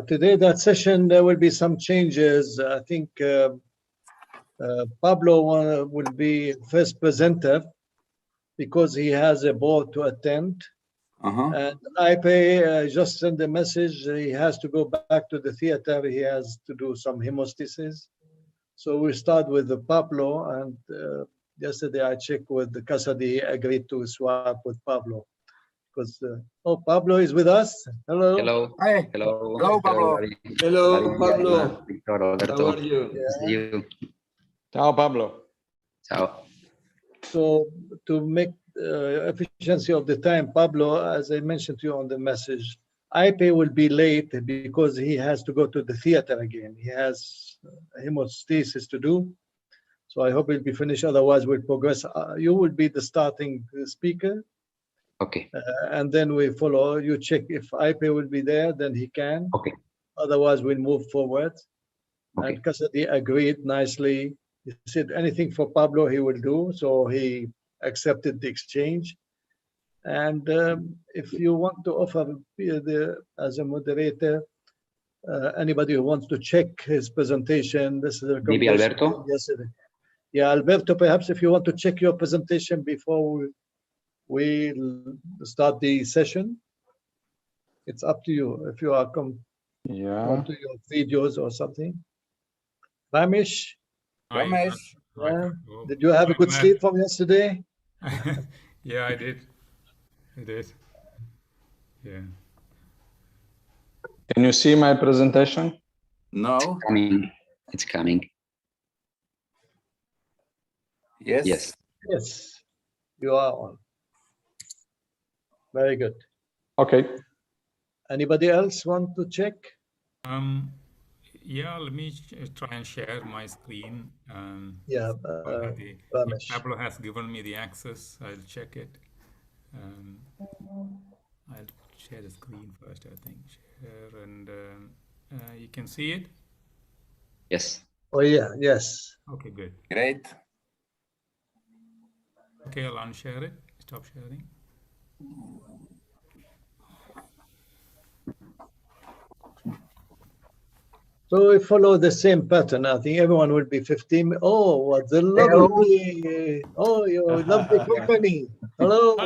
Today, that session, there will be some changes. I think Pablo will be first presenter because he has a board to attend. And Ipe just sent a message. He has to go back to the theater. He has to do some hemostasis. So we start with Pablo. And yesterday I checked with the Casady. He agreed to swap with Pablo. Because Pablo is with us. Hello. Hello. Hi. Hello. Hello, Pablo. Hello, Pablo. Victor, Alberto. How are you? Yeah. See you. Ciao, Pablo. Ciao. So to make efficiency of the time, Pablo, as I mentioned to you on the message, Ipe will be late because he has to go to the theater again. He has hemostasis to do. So I hope he'll be finished. Otherwise, we'll progress. You will be the starting speaker. Okay. And then we follow. You check if Ipe will be there, then he can. Okay. Otherwise, we'll move forward. Okay. And Casady agreed nicely. He said anything for Pablo he will do. So he accepted the exchange. And if you want to offer as a moderator, anybody who wants to check his presentation, this is a Maybe Alberto? yesterday. Yeah, Alberto, perhaps if you want to check your presentation before we start the session, it's up to you. If you are Yeah. to your videos or something. Ramesh, Ramesh. yeah. Did you have a good sleep from yesterday? Yeah, I did. I did. Yeah. Can you see my presentation? No. Coming. It's coming. Yes. Yes. Yes, you are on. Very good. Okay. Anybody else want to check? Yeah, let me try and share my screen. Yeah, If Ramesh. Pablo has given me the access, I'll check it. I'll share the screen first, I think. Share, and you can see it? Yes. Oh yeah, yes. Okay, good. Great. Okay, I'll unshare it. Stop sharing. So we follow the same pattern. I think everyone will be 15. Oh, what the lovely! Oh, you love the company. Hello.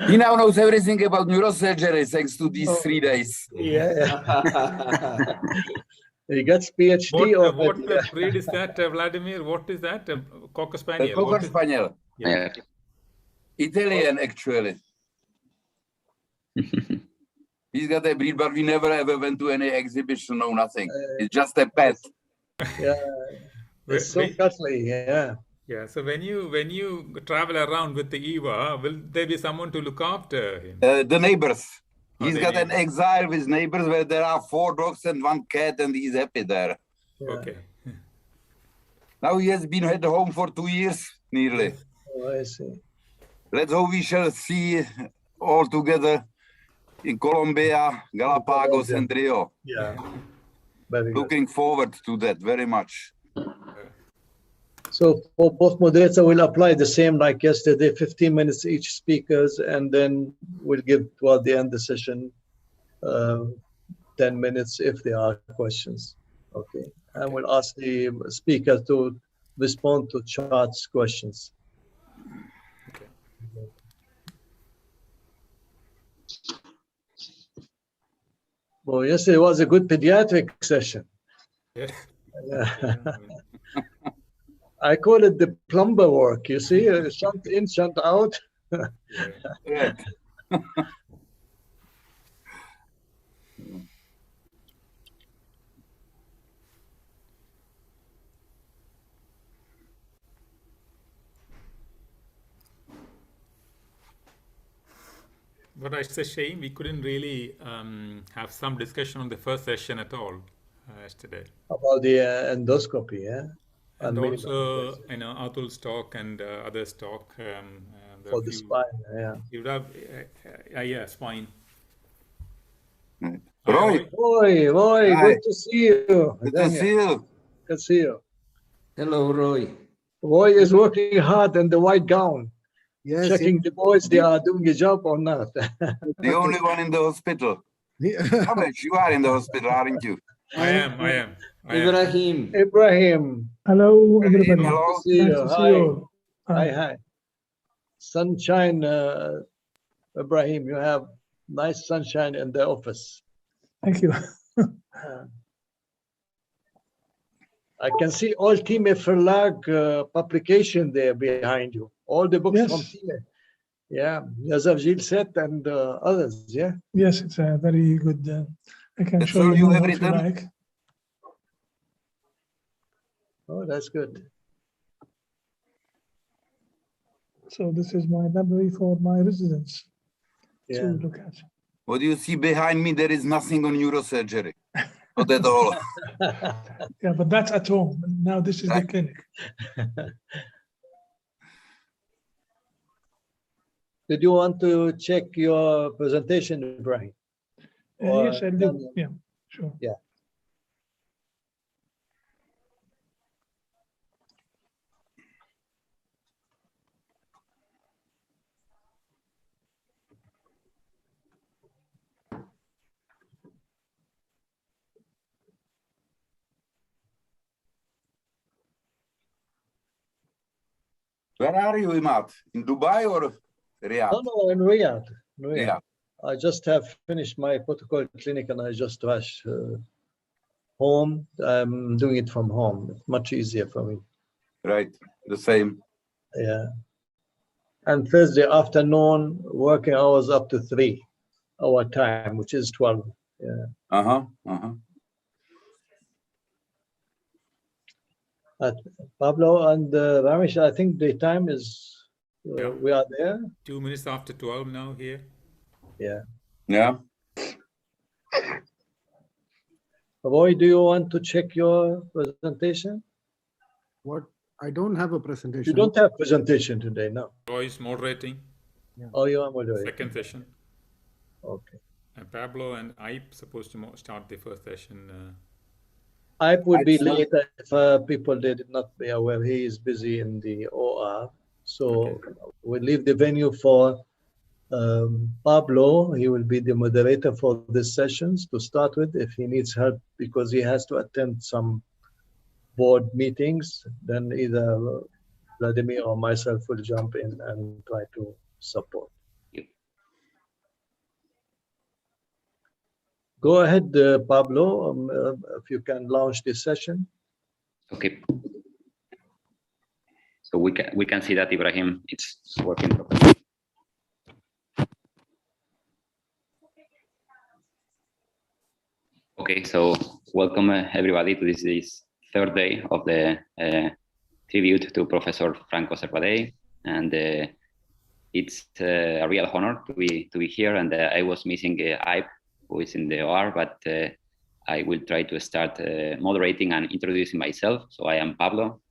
He now knows everything about neurosurgery thanks to these 3 days. Yeah. He gets PhD What breed is that, Vladimir? What is that? Cocker Spaniel? Cocker Spaniel. Yeah. Italian, actually. He's got a breed, but we never ever went to any exhibition, no nothing. It's just a pet. Yeah. It's so cuddly, yeah. Yeah. So when you travel around with the Eva, will there be someone to look after him? The neighbors. He's got an exile with neighbors where there are 4 dogs and 1 cat, and he's happy there. Yeah. Okay. Now he has been at home for 2 years, nearly. Oh, I see. Let's hope we shall see all together in Colombia, Galapagos, and Rio. Yeah. Very good. Looking forward to that very much. So for both moderators, we'll apply the same like yesterday, 15 minutes each speakers, and then we'll give toward the end of the session 10 minutes if there are questions. Okay. And we'll ask the speaker to respond to Chart's questions. Okay. Well, yesterday was a good pediatric session. Yeah. I call it the plumber work. You see, shunt in, shunt out. Right. But it's a shame we couldn't really have some discussion on the first session at all yesterday. About the endoscopy, yeah? And also, Atul's talk and others' talk. For the spine, yeah. You would have, yeah, spine. Roy. Roy, Hi. good to see you. Good to see you. Good to see you. Hello, Roy. Roy is working hard in the white gown. Yes, Checking the boys, they are doing a job or not. The only one in the hospital. Ramesh, you are in the hospital, aren't you? I am. Ibrahim. Ibrahim, Hello, everybody. Hello. nice to see Nice you. to see Hi. you all. Hi. Sunshine, Ibrahim, you have nice sunshine in the office. Thank you. I can see all Team Verlag publication there behind you. All the books Yes. from Team. Yeah, Yazaf Gil Set and others, yeah. Yes, it's a very good. I can That's show all you you more have if you written? like. Oh, that's good. So this is my library for my residents Yeah. to look at. What do you see behind me? There is nothing on neurosurgery. Not at all. Yeah, but that's at home. Now this is the clinic. Did you want to check your presentation, Ibrahim? Yes, I'll do. Yeah, sure. Yeah. Where are you, Imad? In Dubai or Riyadh? No, in Riyadh. Yeah. I just have finished my protocol clinic and I just rush home. I'm doing it from home. It's much easier for me. Right. The same. Yeah. And Thursday afternoon, working hours up to 3 our time, which is 12. Yeah. Pablo and Ramesh, I think the time is, Yeah. we are there. 2 minutes after 12 now here. Yeah. Yeah. Roy, do you want to check your presentation? What? I don't have a presentation. You don't have presentation today, no? Roy is moderating. Oh, you are moderating. Second session. Okay. And Pablo and Ipe supposed to start the first session. I would be later if people they did not be aware. He is busy in the OR. So we'll leave the venue for Pablo. He will be the moderator for these sessions to start with. If he needs help because he has to attend some board meetings, then either Vladimir or myself will jump in and try to support. Go ahead, Pablo, if you can launch this session. Okay. So we can see that Ibrahim it's working properly. Okay, so welcome everybody to this third day of the tribute to Professor Franco Servadei, and it's a real honor to be here. And I was missing Ipe, who is in the OR, but I will try to start moderating and introducing myself. So I am Pablo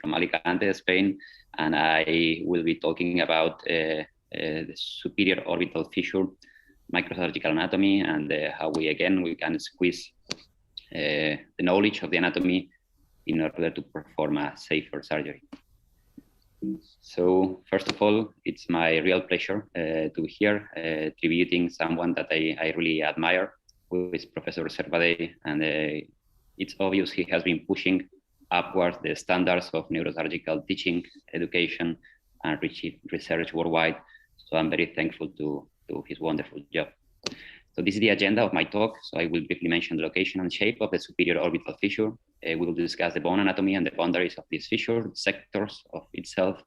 from Alicante, Spain, and I will be talking about the superior orbital fissure microsurgical anatomy and how we can squeeze the knowledge of the anatomy in order to perform a safer surgery. So first of all, it's my real pleasure to be here tributing someone that I really admire, who is Professor Servadei, and it's obvious he has been pushing upwards the standards of neurosurgical teaching, education, and research worldwide. So I'm very thankful to his wonderful job. So this is the agenda of my talk. So I will briefly mention the location and shape of the superior orbital fissure. We will discuss the bone anatomy and the boundaries of this fissure, sectors of itself,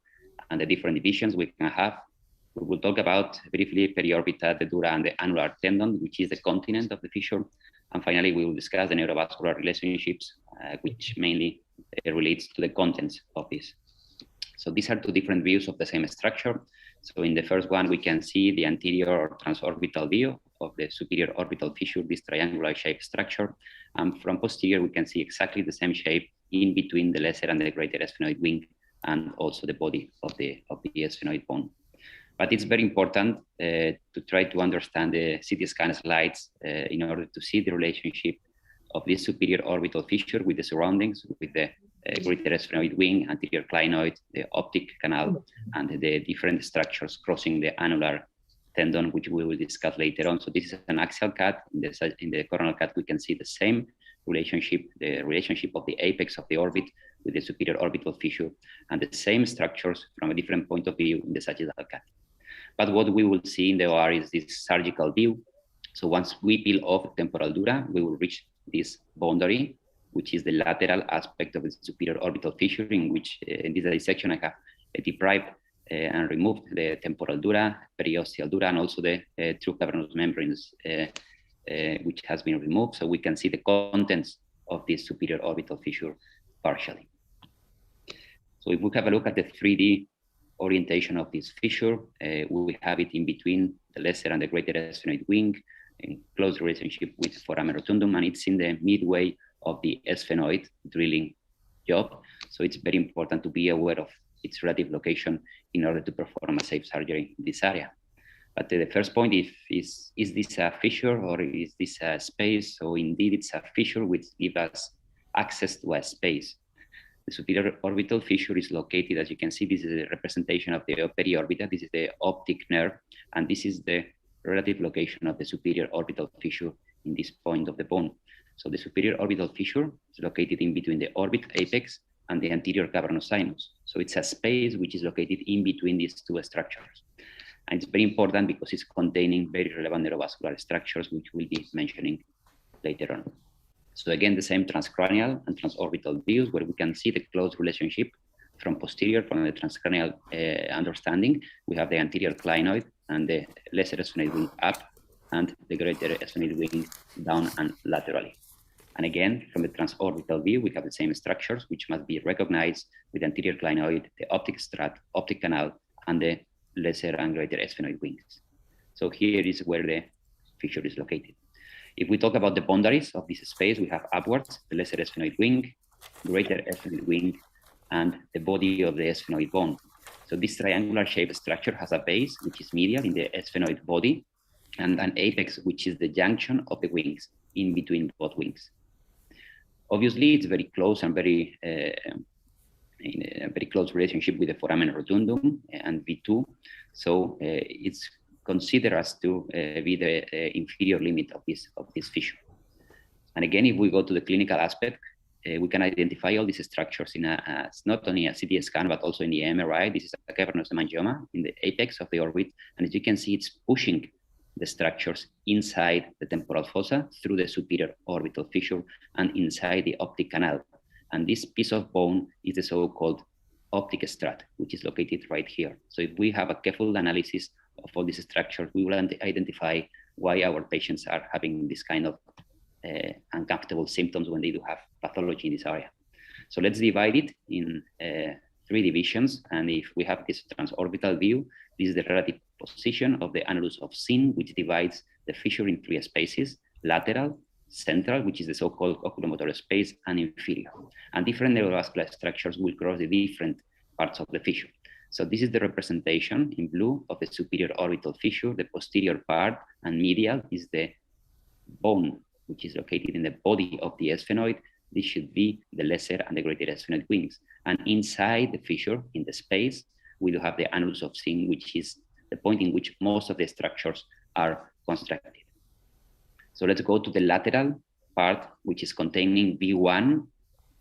and the different divisions we can have. We will talk about briefly periorbita, the dura, and the annular tendon, which is the continent of the fissure. And finally, we will discuss the neurovascular relationships, which mainly relates to the contents of this. So these are two different views of the same structure. So in the first one, we can see the anterior or transorbital view of the superior orbital fissure, this triangular shaped structure. And from posterior, we can see exactly the same shape in between the lesser and the greater sphenoid wing, and also the body of the sphenoid bone. But it's very important to try to understand the CT scan slides in order to see the relationship of this superior orbital fissure with the surroundings, with the greater sphenoid wing, anterior clinoid, the optic canal, and the different structures crossing the annular tendon, which we will discuss later on. So this is an axial cut. In the coronal cut, we can see the same relationship, the relationship of the apex of the orbit with the superior orbital fissure, and the same structures from a different point of view in the sagittal cut. But what we will see in the OR is this surgical view. So once we peel off temporal dura, we will reach this boundary, which is the lateral aspect of the superior orbital fissure, in which in this dissection I have deprived and removed the temporal dura, periosteal dura, and also the true cavernous membranes, which has been removed. So we can see the contents of this superior orbital fissure partially. So if we have a look at the 3D orientation of this fissure, we have it in between the lesser and the greater sphenoid wing, in close relationship with foramen rotundum, and it's in the midway of the sphenoid drilling job. So it's very important to be aware of its relative location in order to perform a safe surgery in this area. But the first point is this a fissure or is this a space? So indeed it's a fissure which gives us access to a space. The superior orbital fissure is located, as you can see, this is a representation of the periorbita. This is the optic nerve, and this is the relative location of the superior orbital fissure in this point of the bone. So the superior orbital fissure is located in between the orbit apex and the anterior cavernous sinus. So it's a space which is located in between these two structures. And it's very important because it's containing very relevant neurovascular structures, which we'll be mentioning later on. So again, the same transcranial and transorbital views where we can see the close relationship from posterior, from the transcranial understanding. We have the anterior clinoid and the lesser sphenoid wing up and the greater sphenoid wing down and laterally. And again, from the transorbital view, we have the same structures, which must be recognized with anterior clinoid, the optic strut, optic canal, and the lesser and greater sphenoid wings. So here is where the fissure is located. If we talk about the boundaries of this space, we have upwards, the lesser sphenoid wing, greater sphenoid wing, and the body of the sphenoid bone. So this triangular shaped structure has a base, which is medial in the sphenoid body, and an apex, which is the junction of the wings in between both wings. Obviously, it's very close and very in a very close relationship with the foramen rotundum and V2. So it's considered as to be the inferior limit of this fissure. And again, if we go to the clinical aspect, we can identify all these structures in not only a CT scan, but also in the MRI. This is a cavernous meningioma in the apex of the orbit. And as you can see, it's pushing the structures inside the temporal fossa through the superior orbital fissure and inside the optic canal. And this piece of bone is the so-called optic strut, which is located right here. So if we have a careful analysis of all these structures, we will identify why our patients are having this kind of uncomfortable symptoms when they do have pathology in this area. So let's divide it in 3 divisions. And if we have this transorbital view, this is the relative position of the annulus of Sin, which divides the fissure in 3 spaces: lateral, central, which is the so-called oculomotor space, and inferior. And different neurovascular structures will cross the different parts of the fissure. So this is the representation in blue of the superior orbital fissure. The posterior part and medial is the bone, which is located in the body of the sphenoid. This should be the lesser and the greater sphenoid wings. And inside the fissure, in the space, we do have the annulus of Sin, which is the point in which most of the structures are constructed. So let's go to the lateral part, which is containing V1,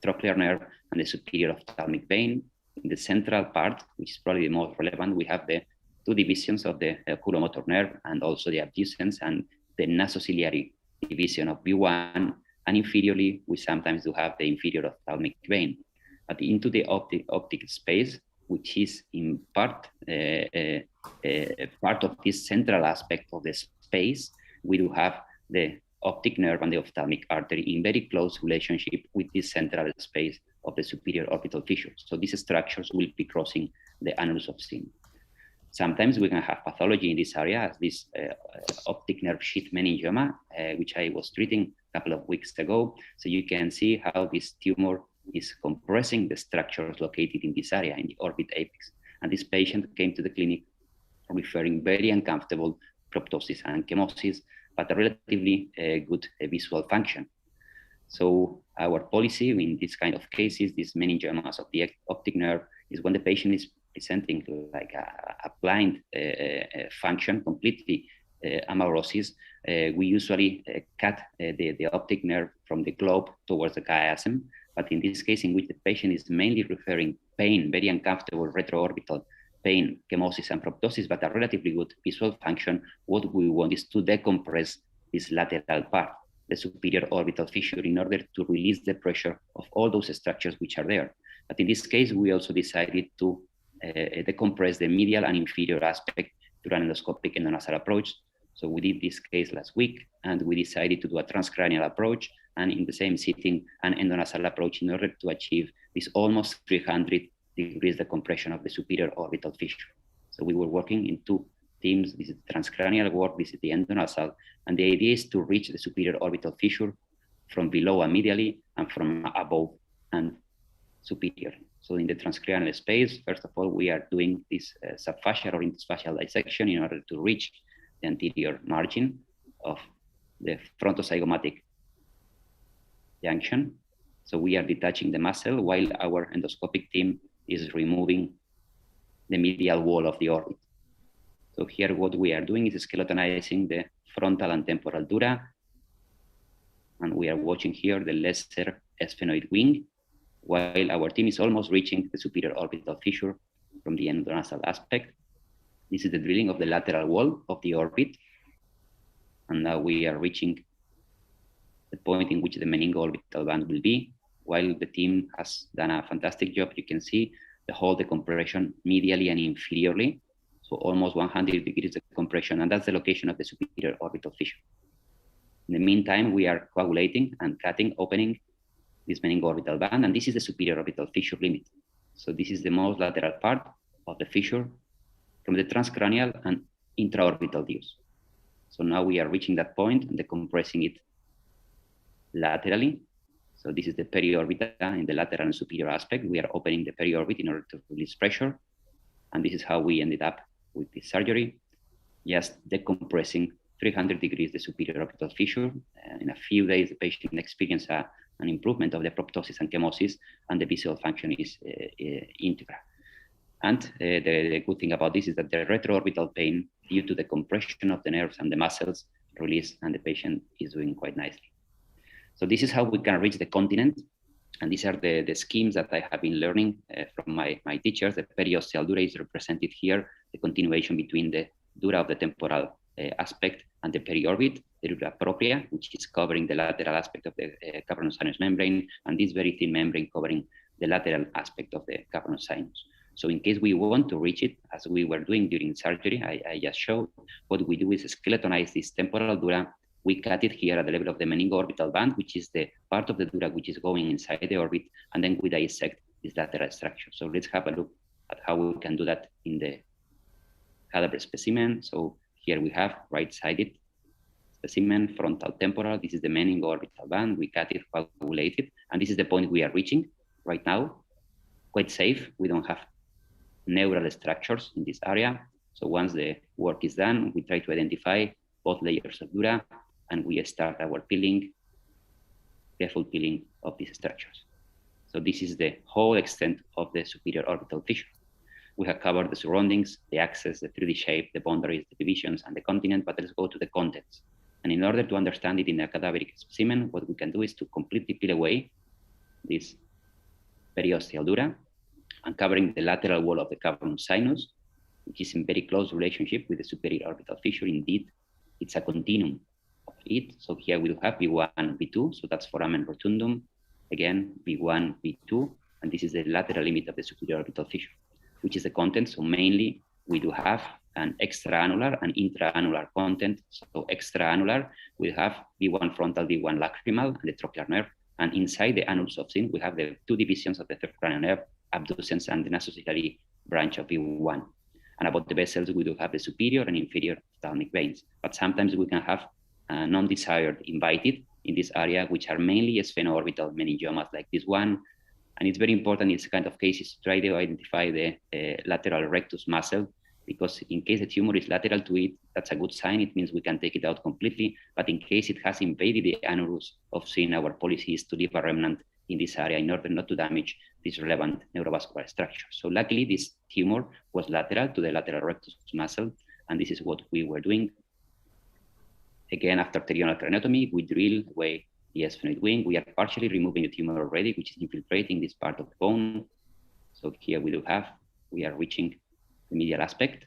trochlear nerve, and the superior ophthalmic vein. In the central part, which is probably the most relevant, we have the 2 divisions of the oculomotor nerve and also the abducens and the nasociliary division of V1. And inferiorly, we sometimes do have the inferior ophthalmic vein. But into the optic space, which is in part part of this central aspect of the space, we do have the optic nerve and the ophthalmic artery in very close relationship with this central space of the superior orbital fissure. So these structures will be crossing the annulus of Sin. Sometimes we can have pathology in this area, as this optic nerve sheath meningioma, which I was treating a couple of weeks ago. So you can see how this tumor is compressing the structures located in this area, in the orbit apex. And this patient came to the clinic referring very uncomfortable proptosis and chemosis, but a relatively good visual function. So our policy in this kind of cases, these meningiomas of the optic nerve, is when the patient is presenting like a blind function, completely amaurosis, we usually cut the optic nerve from the globe towards the chiasm. But in this case, in which the patient is mainly referring pain, very uncomfortable retroorbital pain, chemosis, and proptosis, but a relatively good visual function, what we want is to decompress this lateral part, the superior orbital fissure, in order to release the pressure of all those structures which are there. But in this case, we also decided to decompress the medial and inferior aspect through an endoscopic endonasal approach. So we did this case last week, and we decided to do a transcranial approach, and in the same sitting, an endonasal approach, in order to achieve this almost 300 degrees decompression of the superior orbital fissure. So we were working in two teams. This is the transcranial work, this is the endonasal, and the idea is to reach the superior orbital fissure from below and medially, and from above and superior. So in the transcranial space, first of all, we are doing this subfascial or interspatial dissection in order to reach the anterior margin of the frontozygomatic junction. So we are detaching the muscle while our endoscopic team is removing the medial wall of the orbit. So here what we are doing is skeletonizing the frontal and temporal dura. And we are watching here the lesser sphenoid wing, while our team is almost reaching the superior orbital fissure from the endonasal aspect. This is the drilling of the lateral wall of the orbit. And now we are reaching the point in which the meningo-orbital band will be, while the team has done a fantastic job. You can see the whole decompression medially and inferiorly. So almost 100 degrees decompression, and that's the location of the superior orbital fissure. In the meantime, we are coagulating and cutting, opening this meningo-orbital band, and this is the superior orbital fissure limit. So this is the most lateral part of the fissure from the transcranial and intraorbital views. So now we are reaching that point and decompressing it laterally. So this is the periorbita in the lateral and superior aspect. We are opening the periorbit in order to release pressure. And this is how we ended up with this surgery, just decompressing 300 degrees the superior orbital fissure. In a few days, the patient experienced an improvement of the proptosis and chemosis, and the visual function is integral. And the good thing about this is that the retroorbital pain, due to the compression of the nerves and the muscles, release, and the patient is doing quite nicely. So this is how we can reach the continent. And these are the schemes that I have been learning from my teachers. The periosteal dura is represented here, the continuation between the dura of the temporal aspect and the periorbit, the dura propria, which is covering the lateral aspect of the cavernous sinus membrane, and this very thin membrane covering the lateral aspect of the cavernous sinus. So in case we want to reach it, as we were doing during surgery, I just showed, what we do is skeletonize this temporal dura. We cut it here at the level of the meningo-orbital band, which is the part of the dura which is going inside the orbit, and then we dissect this lateral structure. So let's have a look at how we can do that in the cadaver specimen. So here we have right-sided specimen, frontal temporal. This is the meningo-orbital band. We cut it, coagulate it, and this is the point we are reaching right now. Quite safe. We don't have neural structures in this area. So once the work is done, we try to identify both layers of dura, and we start our peeling, careful peeling of these structures. So this is the whole extent of the superior orbital fissure. We have covered the surroundings, the axis, the 3D shape, the boundaries, the divisions, and the continent, but let's go to the contents. And in order to understand it in a cadaveric specimen, what we can do is to completely peel away this periosteal dura, uncovering the lateral wall of the cavernous sinus, which is in very close relationship with the superior orbital fissure. Indeed, it's a continuum of it. So here we do have V1, V2, so that's foramen rotundum. Again, V1, V2, and this is the lateral limit of the superior orbital fissure, which is the content. So mainly we do have an extraannular and intraannular content. So extraannular, we have V1 frontal, V1 lacrimal, and the trochlear nerve. And inside the annulus of Zinn, we have the two divisions of the third cranial nerve, abducens and the nasociliary branch of V1. And about the vessels, we do have the superior and inferior ophthalmic veins. But sometimes we can have non-desired invited in this area, which are mainly sphenoorbital meningiomas like this one. And it's very important in this kind of cases to try to identify the lateral rectus muscle, because in case the tumor is lateral to it, that's a good sign. It means we can take it out completely. But in case it has invaded the annulus of Zinn, our policy is to leave a remnant in this area in order not to damage this relevant neurovascular structure. So luckily, this tumor was lateral to the lateral rectus muscle, and this is what we were doing. Again, after pterional craniotomy, we drill away the sphenoid wing. We are partially removing the tumor already, which is infiltrating this part of the bone. So here we are reaching the medial aspect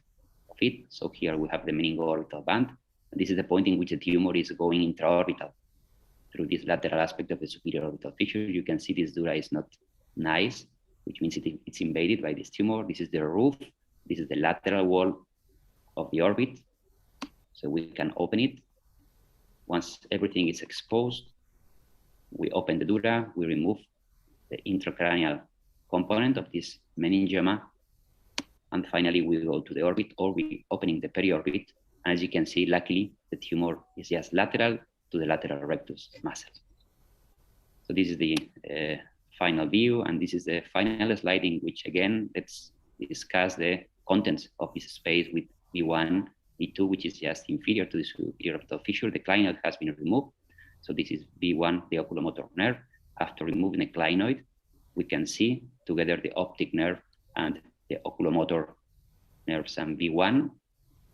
of it. So here we have the meningo-orbital band. And this is the point in which the tumor is going intraorbital through this lateral aspect of the superior orbital fissure. You can see this dura is not nice, which means it's invaded by this tumor. This is the roof. This is the lateral wall of the orbit. So we can open it. Once everything is exposed, we open the dura, we remove the intracranial component of this meningioma, and finally we go to the orbit, or we opening the periorbit. And as you can see, luckily, the tumor is just lateral to the lateral rectus muscle. So this is the final view, and this is the final slide in which, again, let's discuss the contents of this space with V1, V2, which is just inferior to the superior orbital fissure. The clinoid has been removed. So this is V1, the oculomotor nerve. After removing the clinoid, we can see together the optic nerve and the oculomotor nerves and V1.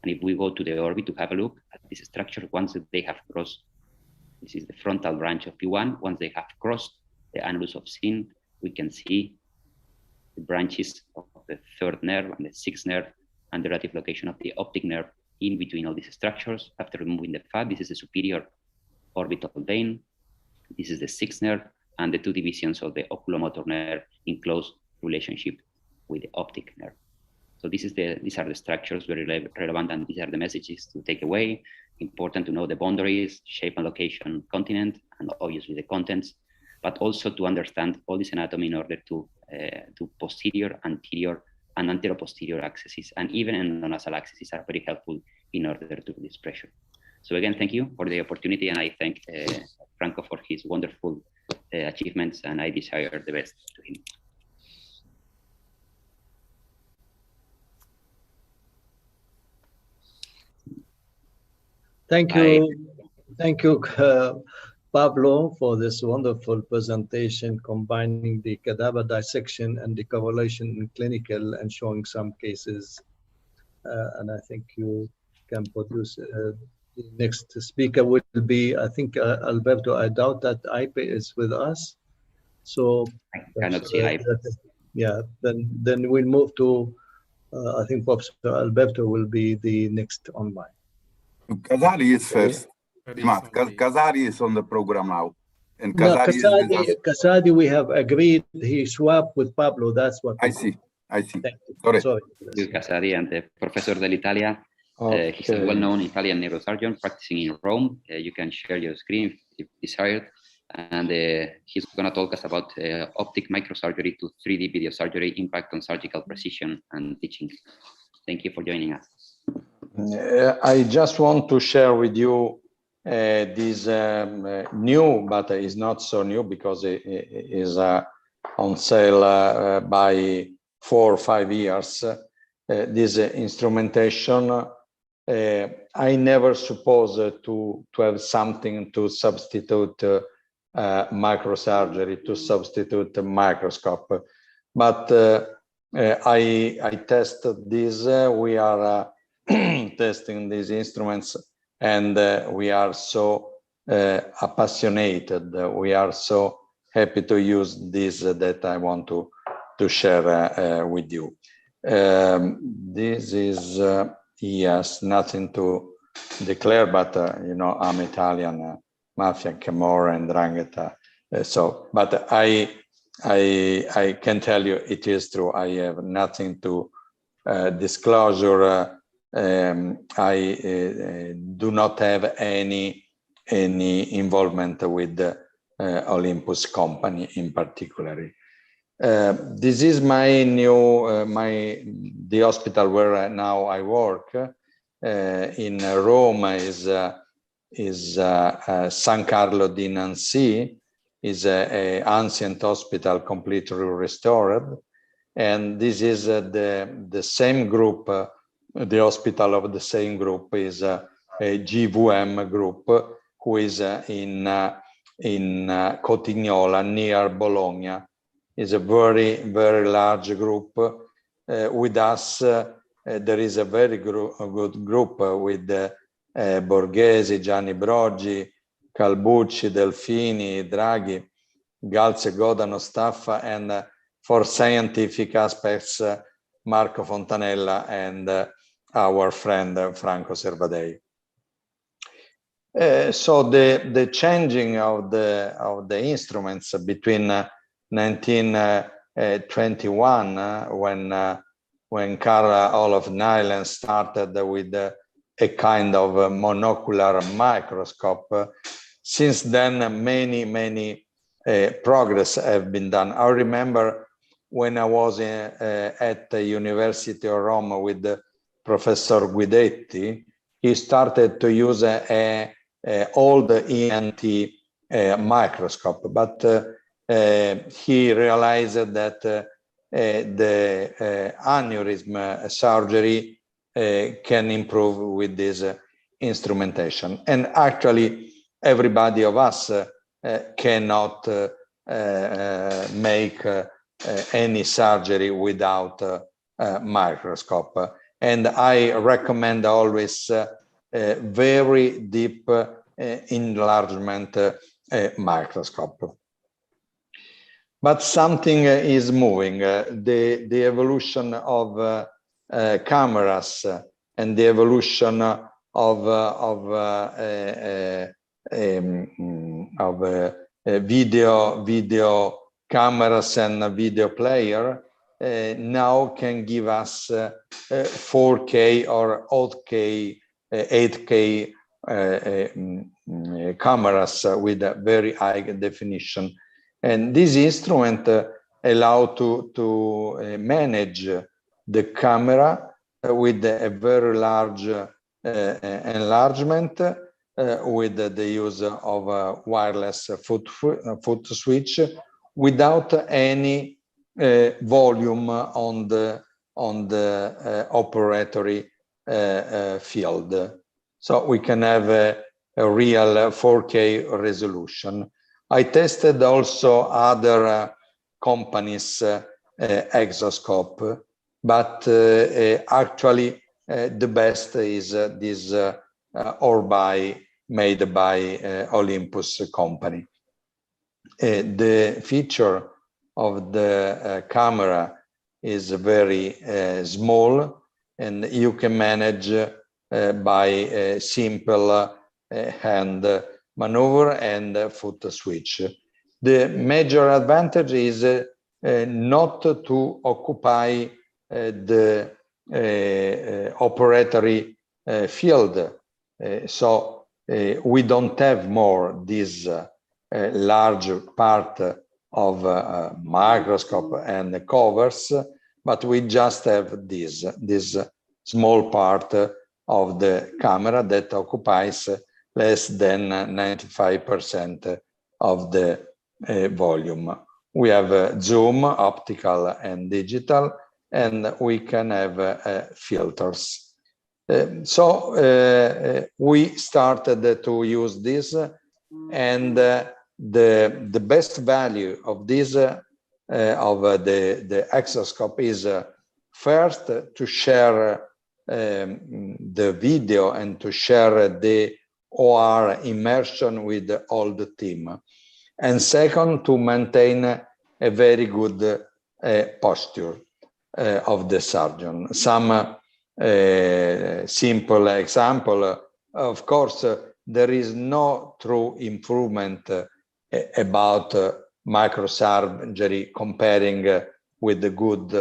And if we go to the orbit to have a look at this structure, once they have crossed, this is the frontal branch of V1. Once they have crossed the annulus of sin, we can see the branches of the third nerve and the sixth nerve and the relative location of the optic nerve in between all these structures. After removing the fat, this is the superior orbital vein. This is the sixth nerve, and the two divisions of the oculomotor nerve in close relationship with the optic nerve. So these are the structures very relevant, and these are the messages to take away. Important to know the boundaries, shape and location, continent, and obviously the contents, but also to understand all this anatomy in order to posterior, anterior, and anteroposterior axes, and even endonasal axes are very helpful in order to reduce pressure. So again, thank you for the opportunity, and I thank Franco for his wonderful achievements, and I desire the best to him. Thank you, Pablo, for this wonderful presentation, combining the cadaver dissection and the correlation in clinical and showing some cases. And I think you can produce, the next speaker will be, I think, Alberto. I doubt that Ipe is with us. So I cannot see Ipe. Yeah, then we'll move to, I think Professor Alberto will be the next online. Casari is first. Casari is on the program now. And Casari no, Casari, we have agreed, he swapped with Pablo. That's what I see. Sorry. This is Casari, and Professor dell'Italia. He's a well-known Italian neurosurgeon practicing in Rome. You can share your screen if desired. And he's going to talk us about optic microsurgery to 3D video surgery, impact on surgical precision and teaching. Thank you for joining us. I just want to share with you this new, but it's not so new because it is on sale by 4 or 5 years. This instrumentation, I never supposed to have something to substitute microsurgery, to substitute a microscope, but I tested this. We are testing these instruments, and we are so appassionated. We are so happy to use this that I want to share with you. This is yes, nothing to declare, but you know, I'm Italian, mafia, Camorra, and 'Ndrangheta. So, but I can tell you it is true. I have nothing to disclosure. I do not have any involvement with the Olympus company in particular. This is my new the hospital where now I work in Rome is San Carlo di Nancy, is a ancient hospital completely restored, and this is the same group. The hospital of the same group is a GVM group, who is in in Cotignola near Bologna. Is a very, very large group. With us, there is a very good group with Borghesi, Gianni Broggi, Calbucci, Delfini, Draghi, Galze, Godano, Staffa, and for scientific aspects, Marco Fontanella and our friend Franco Servadei. So the changing of the instruments between 1921 when Carl Olof Nyland started with a kind of monocular microscope. Since then, many progress have been done. I remember when I was at the University of Rome with Professor Guidetti, he started to use a old ENT microscope, but he realized that the aneurysm surgery can improve with this instrumentation. And actually, everybody of us cannot make any surgery without a microscope. And I recommend always very deep enlargement microscope. But something is moving. The evolution of cameras and the evolution of video cameras and video player now can give us 4K or 8K cameras with a very high definition. And this instrument allow to manage the camera with a very large enlargement with the use of a wireless foot switch without any volume on the operatory field. So we can have a real 4K resolution. I tested also other companies' Exoscope, but actually the best is this Orbi made by Olympus company. The feature of the camera is very small, and you can manage by a simple hand maneuver and foot switch. The major advantage is not to occupy the operatory field. So we don't have more this large part of microscope and covers, but we just have this small part of the camera that occupies less than 95% of the volume. We have zoom, optical and digital, and we can have filters. So we started to use this, and the best value of this the Exoscope is first to share the video and to share the OR immersion with all the team, and second to maintain a very good posture of the surgeon. Some simple example, of course, there is no true improvement about microsurgery comparing with the good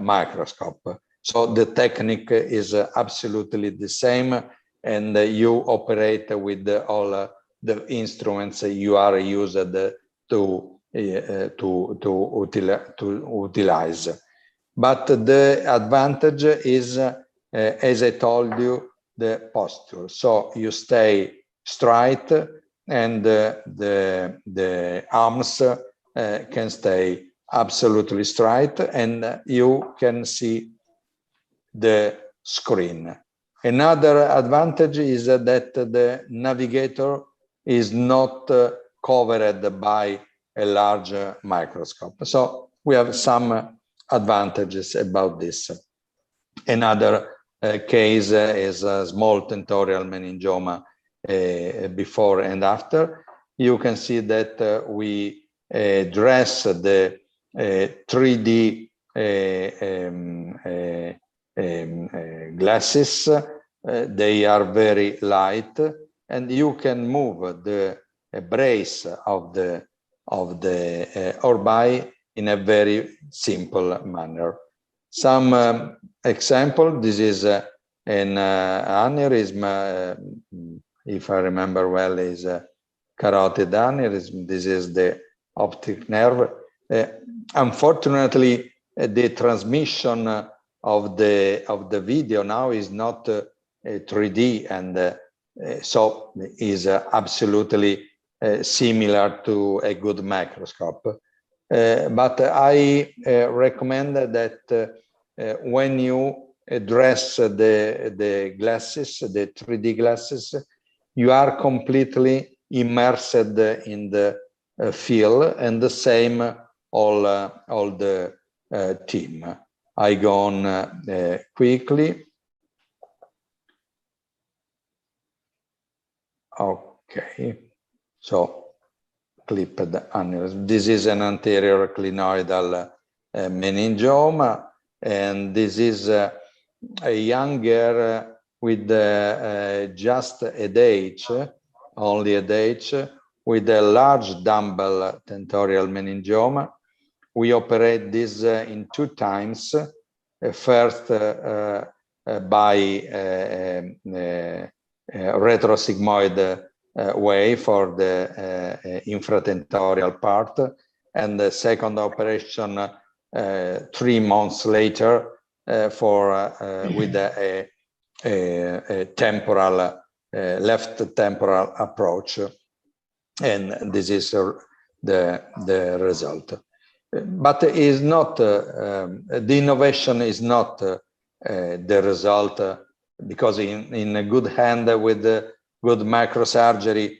microscope. So the technique is absolutely the same, and you operate with all the instruments you are used to utilize. But the advantage is, as I told you, the posture. So you stay straight, and the arms can stay absolutely straight, and you can see the screen. Another advantage is that the navigator is not covered by a large microscope. So we have some advantages about this. Another case is a small tentorial meningioma before and after. You can see that we dress the 3D glasses. They are very light, and you can move the brace of the orbi in a very simple manner. Some example, this is an aneurysm, if I remember well, is a carotid aneurysm. This is the optic nerve. Unfortunately, the transmission of the video now is not 3D, and so is absolutely similar to a good microscope. But I recommend that when you dress the glasses, the 3D glasses, you are completely immersed in the field, and the same all the team. I go on quickly. Okay, so clipped aneurysm. This is an anterior clinoidal meningioma, and this is a young girl with just a age, only a age, with a large dumbbell tentorial meningioma. We operate this in 2 times. First by retrosigmoid way for the infratentorial part, and the second operation 3 months later with a temporal left temporal approach, and this is the result. But is not the innovation is not the result, because in a good hand with good microsurgery,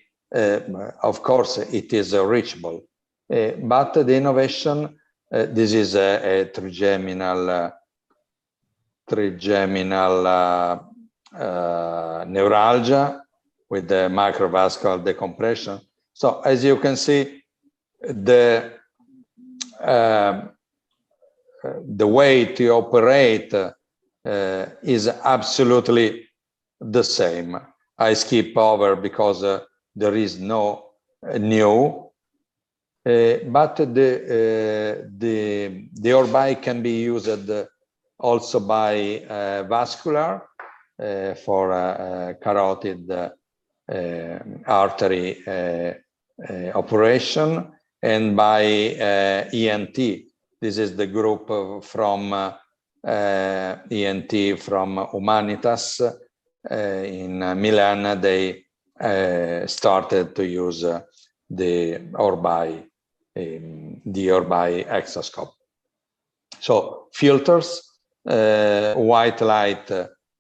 of course it is reachable. But the innovation, this is a trigeminal neuralgia with the microvascular decompression. So as you can see, the way to operate is absolutely the same. I skip over because there is no new, but the orbi can be used also by vascular for carotid artery operation, and by ENT. This is the group from ENT from Humanitas in Milan. They started to use the orbi exoscope. So filters, white light,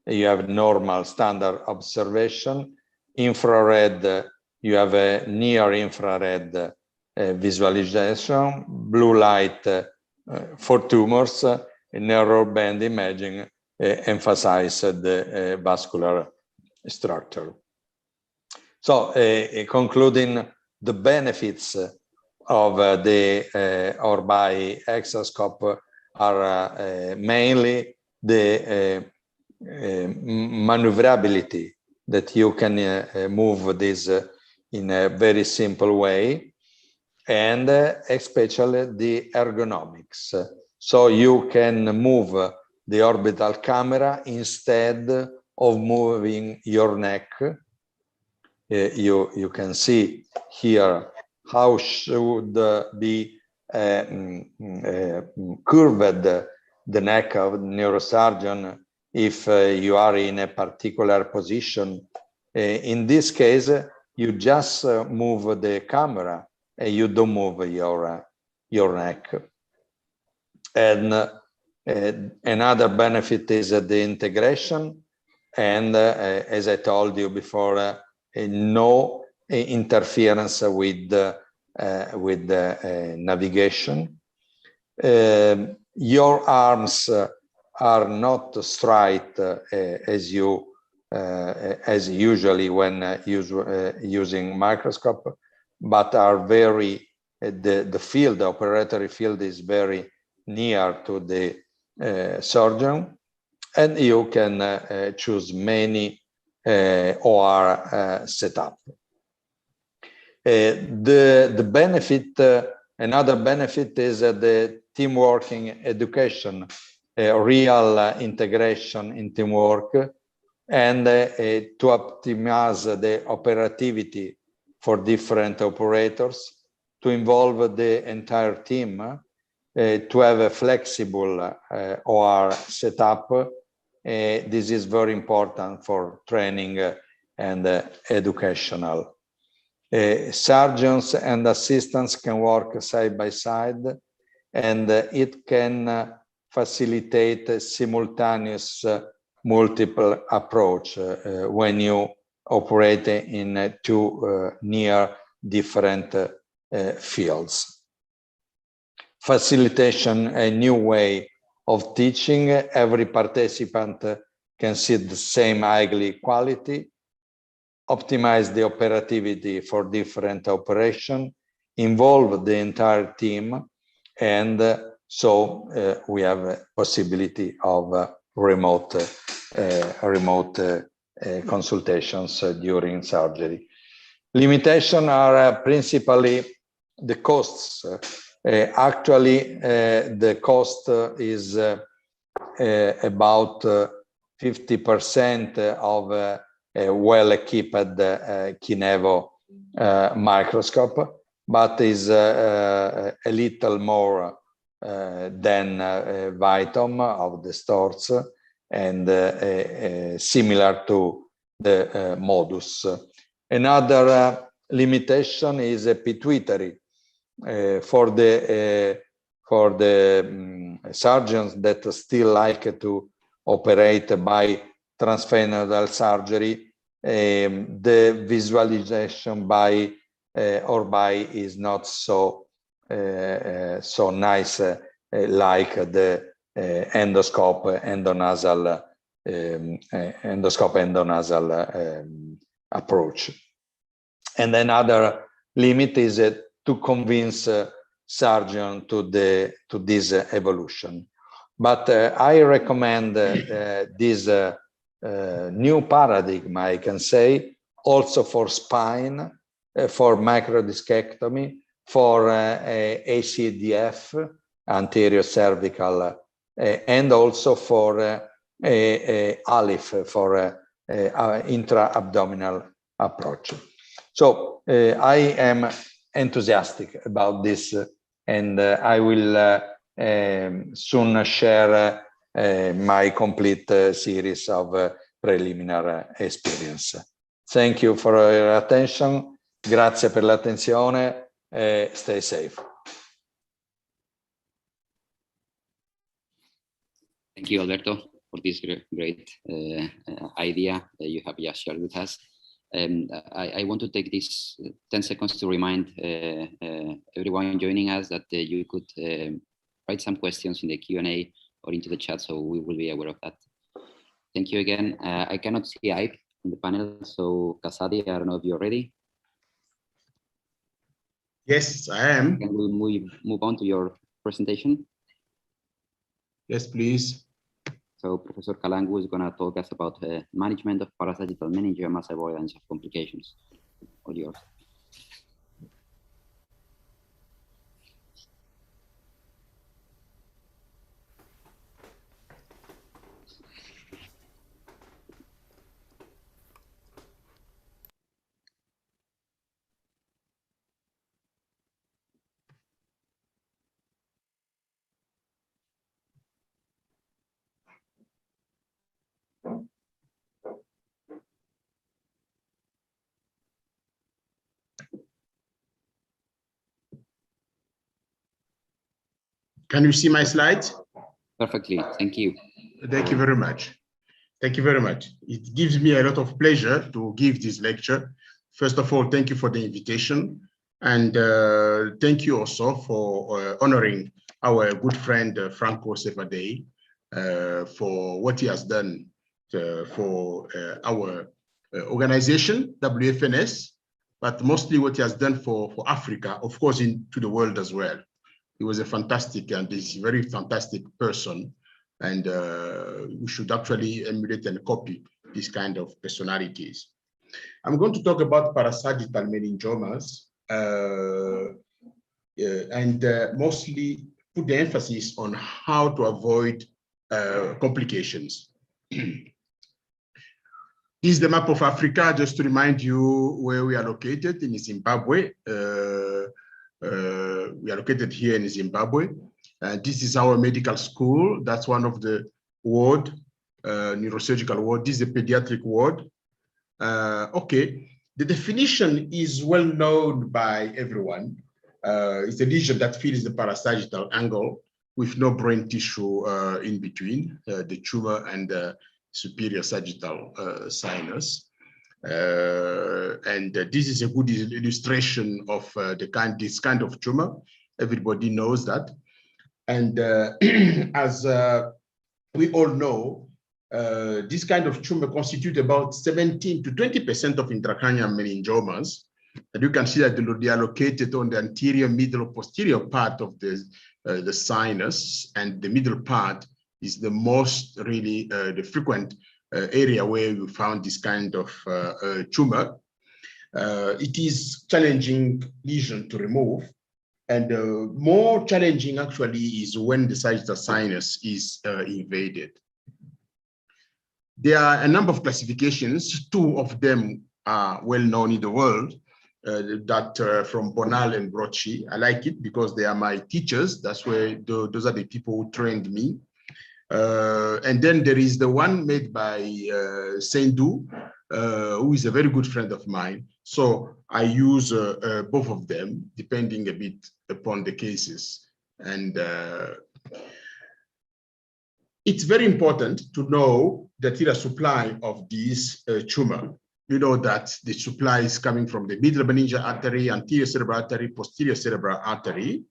you have normal standard observation. Infrared, you have a near infrared visualization. Blue light for tumors, narrow band imaging emphasize the vascular structure. So concluding the benefits of the orbi exoscope are mainly the maneuverability, that you can move this in a very simple way, and especially the ergonomics. So you can move the orbital camera instead of moving your neck. You can see here how should be curved the neck of the neurosurgeon if you are in a particular position. In this case, you just move the camera and you don't move your neck. And another benefit is the integration, and as I told you before, no interference with navigation. Your arms are not straight as usually when using microscope, but are very the operatory field is very near to the surgeon, and you can choose many OR setup. The benefit, another benefit is the team working education, real integration in teamwork, and to optimize the operativity for different operators, to involve the entire team, to have a flexible OR setup. This is very important for training and educational. Surgeons and assistants can work side by side, and it can facilitate simultaneous multiple approach when you operate in two near different fields. Facilitation, a new way of teaching. Every participant can see the same eye quality, optimize the operativity for different operation, involve the entire team, and so we have a possibility of remote consultations during surgery. Limitations are principally the costs. Actually, the cost is about 50% of a well-equipped Kinevo microscope, but is a little more than Vitom of the stores, and similar to the Modus. Another limitation is a pituitary. For the surgeons that still like to operate by transphalangeal surgery, the visualization by is not so nice like the endoscope endonasal approach. And another limit is to convince surgeon to this evolution. But I recommend this new paradigm, I can say, also for spine, for microdiscectomy, for ACDF, anterior cervical, and also for ALIF, for intra-abdominal approach. So I am enthusiastic about this, and I will soon share my complete series of preliminary experience. Thank you for your attention. Grazie per l'attenzione. Stay safe. Thank you, Alberto, for this great idea that you have just shared with us. I want to take this 10 seconds to remind everyone joining us that you could write some questions in the Q&A or into the chat, so we will be aware of that. Thank you again. I cannot see Ike in the panel, so Kasadi, I don't know if you're ready. Yes, I am. Can we move on to your presentation? Yes, please. So Professor Kalangu is going to talk us about management of parasagittal meningiomas, avoidance of complications. All yours. Can you see my slides? Perfectly, thank you. Thank you very much. Thank you very much. It gives me a lot of pleasure to give this lecture First of all, thank you for the invitation. And thank you also for honoring our good friend Franco Sevadei for what he has done for our organization, WFNS, but mostly what he has done for Africa, of course, to the world as well. He was a fantastic and is a very fantastic person. And we should actually emulate and copy this kind of personalities. I'm going to talk about parasagittal meningiomas and mostly put the emphasis on how to avoid complications. This is the map of Africa, just to remind you where we are located in Zimbabwe. We are located here in Zimbabwe. This is our medical school. That's one of the ward, neurosurgical ward. This is a pediatric ward. Okay, the definition is well known by everyone. It's a lesion that fills the parasagittal angle with no brain tissue in between the tumor and the superior sagittal sinus. And this is a good illustration of this kind of tumor. Everybody knows that. And as we all know, this kind of tumor constitutes about 17 to 20% of intracranial meningiomas. And you can see that they are located on the anterior, middle, posterior part of the sinus, and the middle part is the most really the frequent area where we found this kind of tumor. It is challenging lesion to remove, and more challenging actually is when the sagittal sinus is invaded. There are a number of classifications. Two of them are well known in the world, from Bonal and Brocci. I like it because they are my teachers. That's where those are the people who trained me. And then there is the one made by Sendou, who is a very good friend of mine. So I use both of them, depending a bit upon the cases. And it's very important to know the arterial supply of this tumor. You know that the supply is coming from the middle meningeal artery, anterior cerebral artery, posterior cerebral artery,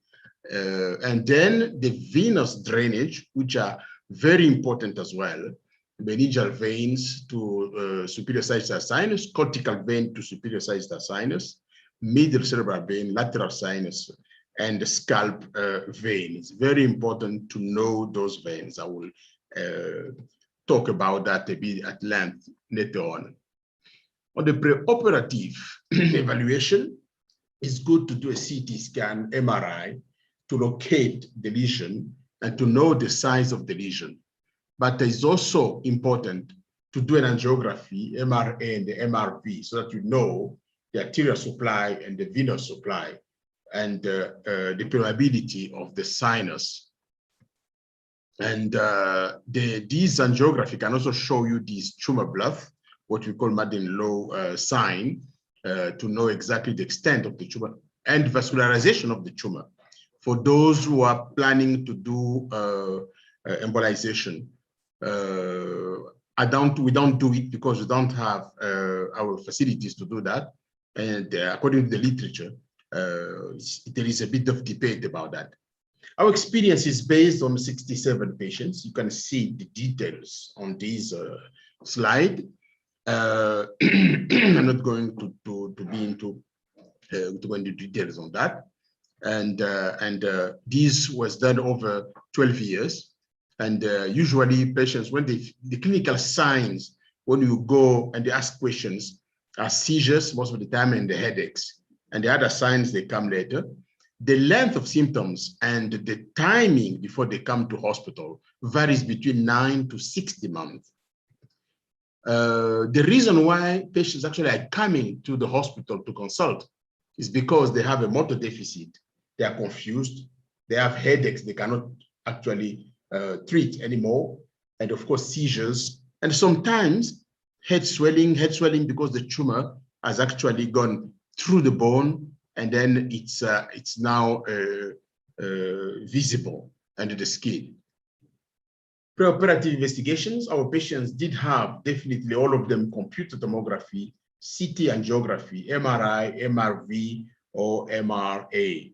and then the venous drainage, which are very important as well. Meningeal veins to superior sagittal sinus, cortical vein to superior sagittal sinus, middle cerebral vein, lateral sinus, and the scalp vein. It's very important to know those veins. I will talk about that a bit at length later on. On the preoperative evaluation, it's good to do a CT scan, MRI, to locate the lesion and to know the size of the lesion. But it's also important to do an angiography, MRA and the MRV, so that you know the arterial supply and the venous supply and the permeability of the sinus. And this angiography can also show you this tumor bluff, what we call Madden-Low sign, to know exactly the extent of the tumor and vascularization of the tumor. For those who are planning to do embolization, we don't do it because we don't have our facilities to do that. And according to the literature, there is a bit of debate about that. Our experience is based on 67 patients. You can see the details on this slide. I'm not going to be into go into details on that. And this was done over 12 years. And usually patients, when the clinical signs, when you go and they ask questions, are seizures most of the time and the headaches. And the other signs, they come later. The length of symptoms and the timing before they come to hospital varies between 9 to 60 months. The reason why patients actually are coming to the hospital to consult is because they have a motor deficit, they are confused, they have headaches they cannot actually treat anymore, and of course seizures, and sometimes head swelling because the tumor has actually gone through the bone, and then it's now visible under the skin. Preoperative investigations, our patients did have definitely all of them computed tomography, CT angiography, MRI, MRV, or MRA.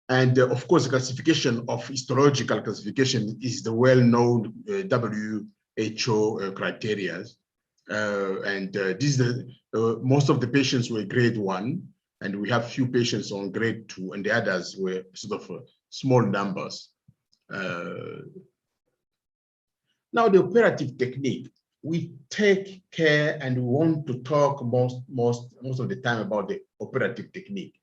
And of course, the classification of histological classification is the well-known WHO criteria. This is most of the patients were grade 1, and we have few patients on grade 2, and the others were sort of small numbers. Now, the operative technique, we take care and we want to talk most of the time about the operative technique.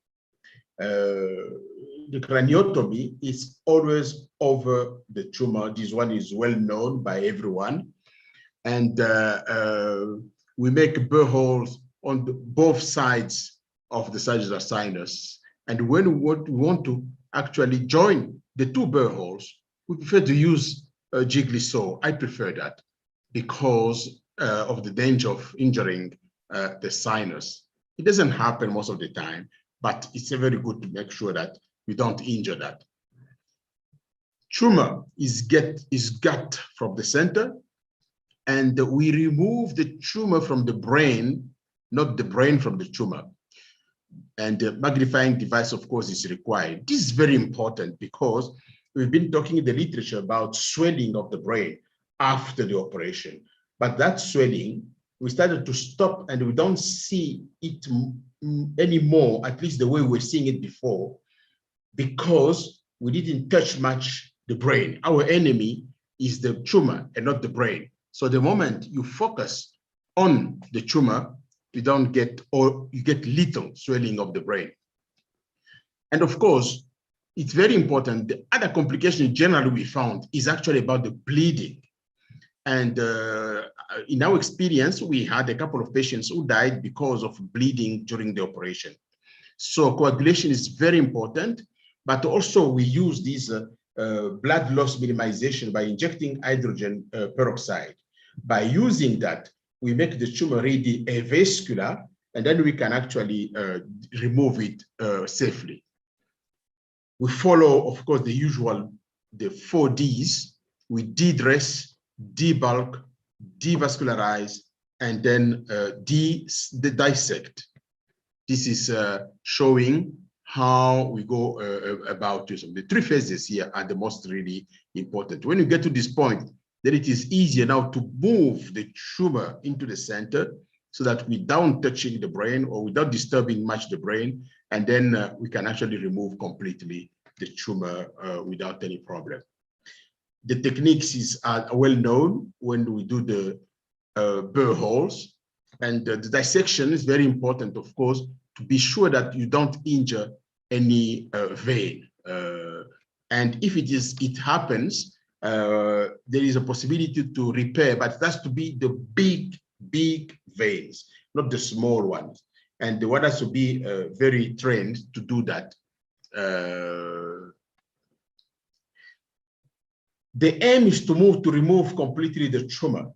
The craniotomy is always over the tumor. This one is well known by everyone. And we make burr holes on both sides of the sagittal sinus. And when we want to actually join the two burr holes, we prefer to use a jiggly saw. I prefer that because of the danger of injuring the sinus. It doesn't happen most of the time, but it's very good to make sure that we don't injure that. Tumor is got from the center, and we remove the tumor from the brain, not the brain from the tumor. And the magnifying device, of course, is required. This is very important because we've been talking in the literature about swelling of the brain after the operation. But that swelling, we started to stop, and we don't see it anymore, at least the way we're seeing it before, because we didn't touch much the brain. Our enemy is the tumor and not the brain. So the moment you focus on the tumor, you don't get, or you get little swelling of the brain. And of course, it's very important. The other complication generally we found is actually about the bleeding. And in our experience, we had a couple of patients who died because of bleeding during the operation. So coagulation is very important, but also we use this blood loss minimization by injecting hydrogen peroxide. By using that, we make the tumor really avascular, and then we can actually remove it safely. We follow, of course, the usual, the 4 Ds. We de-dress, debulk, devascularize, and then dissect. This is showing how we go about this. The 3 phases here are the most really important. When you get to this point, then it is easier now to move the tumor into the center so that without touching the brain or without disturbing much the brain, and then we can actually remove completely the tumor without any problem. The techniques are well known when we do the burr holes, and the dissection is very important, of course, to be sure that you don't injure any vein. And if it happens, there is a possibility to repair, but it has to be the big veins, not the small ones. And the one has to be very trained to do that. The aim is to remove completely the tumor,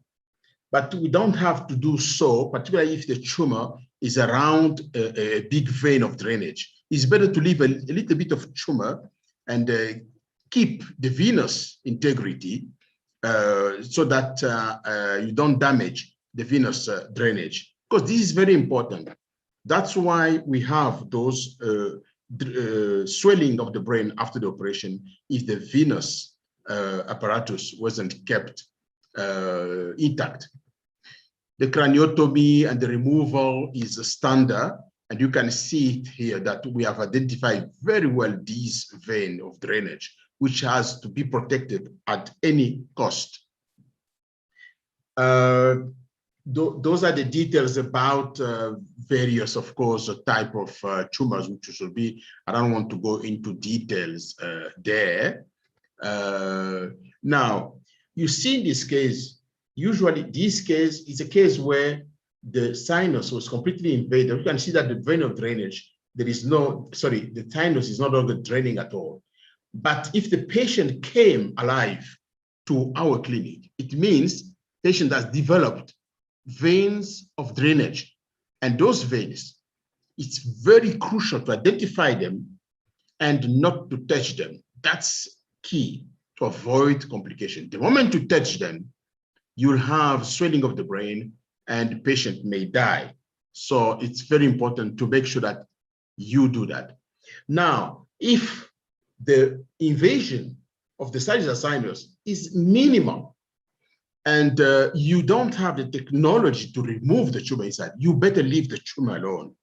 but we don't have to do so, particularly if the tumor is around a big vein of drainage. It's better to leave a little bit of tumor and keep the venous integrity so that you don't damage the venous drainage, because this is very important. That's why we have those swelling of the brain after the operation if the venous apparatus wasn't kept intact. The craniotomy and the removal is a standard, and you can see it here that we have identified very well this vein of drainage, which has to be protected at any cost. Those are the details about various, of course, type of tumors, which should be, I don't want to go into details there. Now, you see in this case, usually this case is a case where the sinus was completely invaded. You can see that the vein of drainage, there is no, sorry, the sinus is no longer draining at all. But if the patient came alive to our clinic, it means patient has developed veins of drainage. And those veins, it's very crucial to identify them and not to touch them. That's key to avoid complication. The moment you touch them, you'll have swelling of the brain and the patient may die. So it's very important to make sure that you do that. Now, if the invasion of the sagittal sinus is minimal and you don't have the technology to remove the tumor inside, you better leave the tumor alone.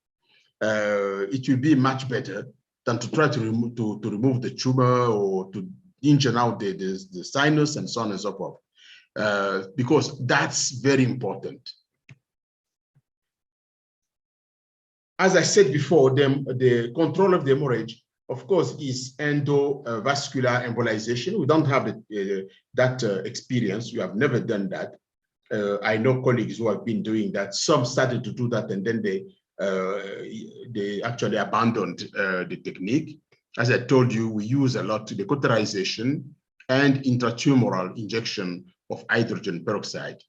It will be much better than to try to remove the tumor or to injure out the sinus and so on and so forth, because that's very important. As I said before, the control of the hemorrhage, of course, is endovascular embolization. We don't have that experience. We have never done that. I know colleagues who have been doing that. Some started to do that, and then they actually abandoned the technique. As I told you, we use a lot the cauterization and intratumoral injection of hydrogen peroxide.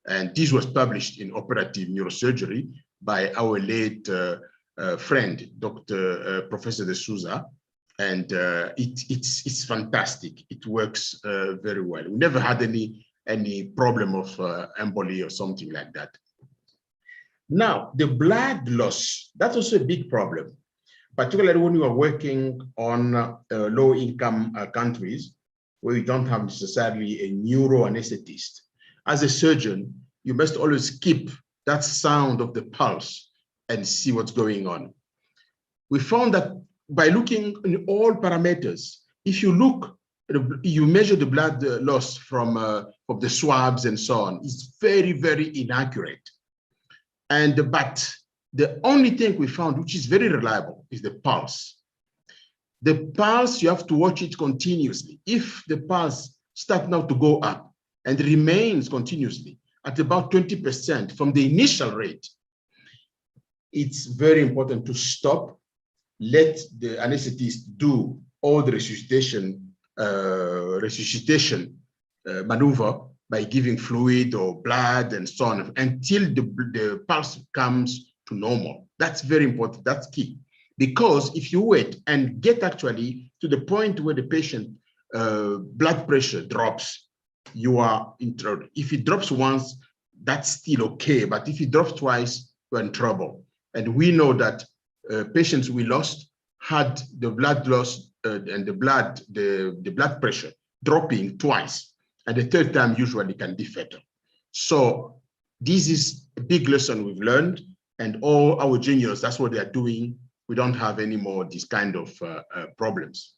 And this was published in Operative Neurosurgery by our late friend, Professor De Souza. And it's fantastic. It works very well. We never had any problem of emboli or something like that. Now, the blood loss, that's also a big problem, particularly when you are working on low-income countries where you don't have necessarily a neuroanesthetist. As a surgeon, you must always keep that sound of the pulse and see what's going on. We found that by looking in all parameters, if you look, you measure the blood loss from the swabs and so on, it's very, very inaccurate. But the only thing we found, which is very reliable, is the pulse. The pulse, you have to watch it continuously. If the pulse starts now to go up and remains continuously at about 20% from the initial rate, it's very important to stop, let the anesthetist do all the resuscitation maneuver by giving fluid or blood and so on until the pulse comes to normal. That's very important, that's key. Because if you wait and get actually to the point where the patient blood pressure drops, you are in trouble. If it drops once, that's still okay, but if it drops twice, you're in trouble. And we know that patients we lost had the blood loss and the blood pressure dropping twice, and the third time usually can be fatal. So this is a big lesson we've learned, and all our juniors, that's what they are doing. We don't have any more these kind of problems.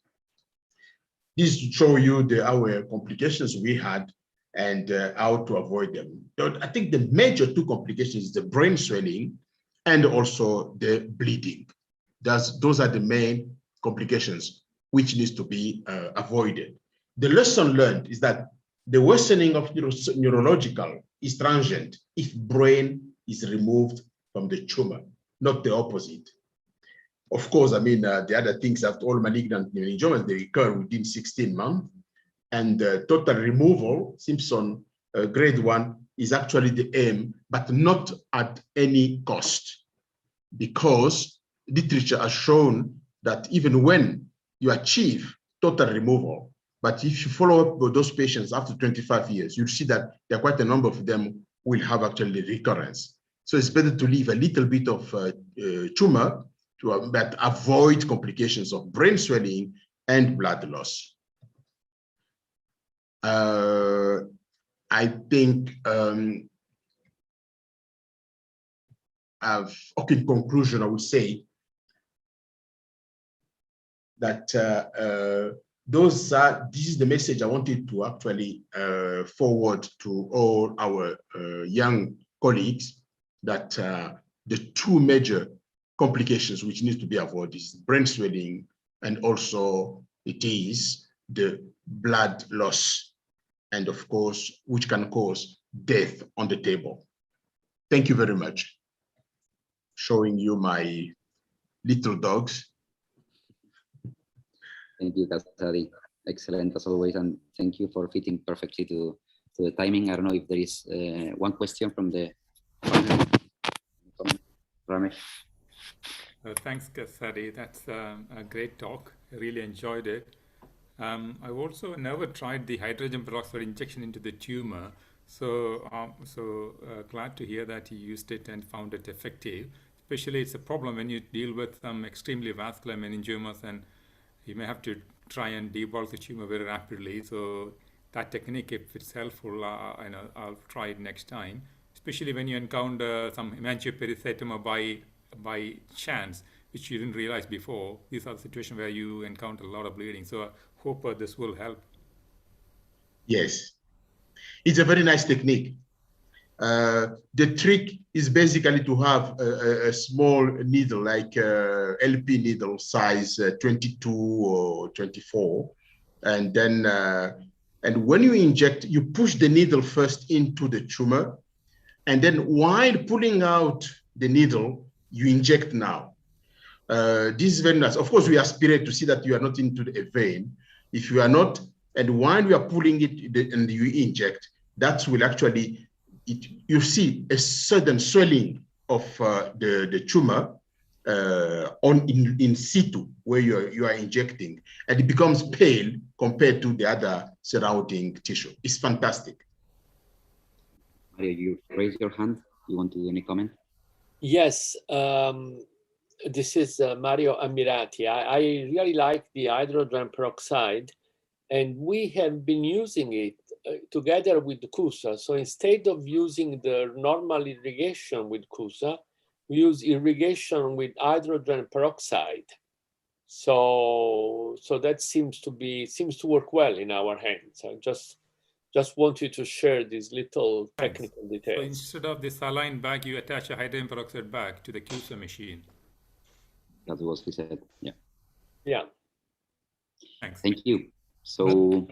This show you our complications we had and how to avoid them. I think the major two complications is the brain swelling and also the bleeding. Those are the main complications which needs to be avoided. The lesson learned is that the worsening of neurological is transient if brain is removed from the tumor, not the opposite. Of course, I mean, the other things after all malignant meningiomas, they recur within 16 months, and total removal, Simpson grade 1, is actually the aim, but not at any cost, because literature has shown that even when you achieve total removal, but if you follow up with those patients after 25 years, you'll see that there are quite a number of them will have actually recurrence. So it's better to leave a little bit of tumor but avoid complications of brain swelling and blood loss. I think, in conclusion, I would say that this is the message I wanted to actually forward to all our young colleagues, that the two major complications which need to be avoided is brain swelling, and also it is the blood loss, and of course, which can cause death on the table. Thank you very much. Showing you my little dogs. Thank you, Kasari. Excellent as always, and thank you for fitting perfectly to the timing. I don't know if there is one question from the Ramesh. Thanks, Kasari. That's a great talk. I really enjoyed it. I've also never tried the hydrogen peroxide injection into the tumor. So, glad to hear that you used it and found it effective. Especially, it's a problem when you deal with some extremely vascular meningiomas, and you may have to try and debulk the tumor very rapidly. So, that technique, if it's helpful, I'll try it next time. Especially when you encounter some hemangiopericytoma by chance, which you didn't realize before. These are the situations where you encounter a lot of bleeding. So, I hope this will help. Yes, it's a very nice technique. The trick is basically to have a small needle, like LP needle size 22 or 24. And then, and when you inject, you push the needle first into the tumor. And then while pulling out the needle, you inject now. This is very nice. Of course, we aspirate to see that you are not into a vein. If you are not, and while we are pulling it and you inject, that will actually, you see a sudden swelling of the tumor in situ where you are injecting, and it becomes pale compared to the other surrounding tissue. It's fantastic. Mario, you raise your hand. You want to do any comment? Yes, this is Mario Ammirati. I really like the hydrogen peroxide, and we have been using it together with CUSA. So instead of using the normal irrigation with CUSA, we use irrigation with hydrogen peroxide. So that seems to work well in our hands. I just wanted to share these little technical details. So instead of the saline bag, you attach a hydrogen peroxide bag to the CUSA machine. That was he said. Yeah. Yeah. Thanks. Thank you. So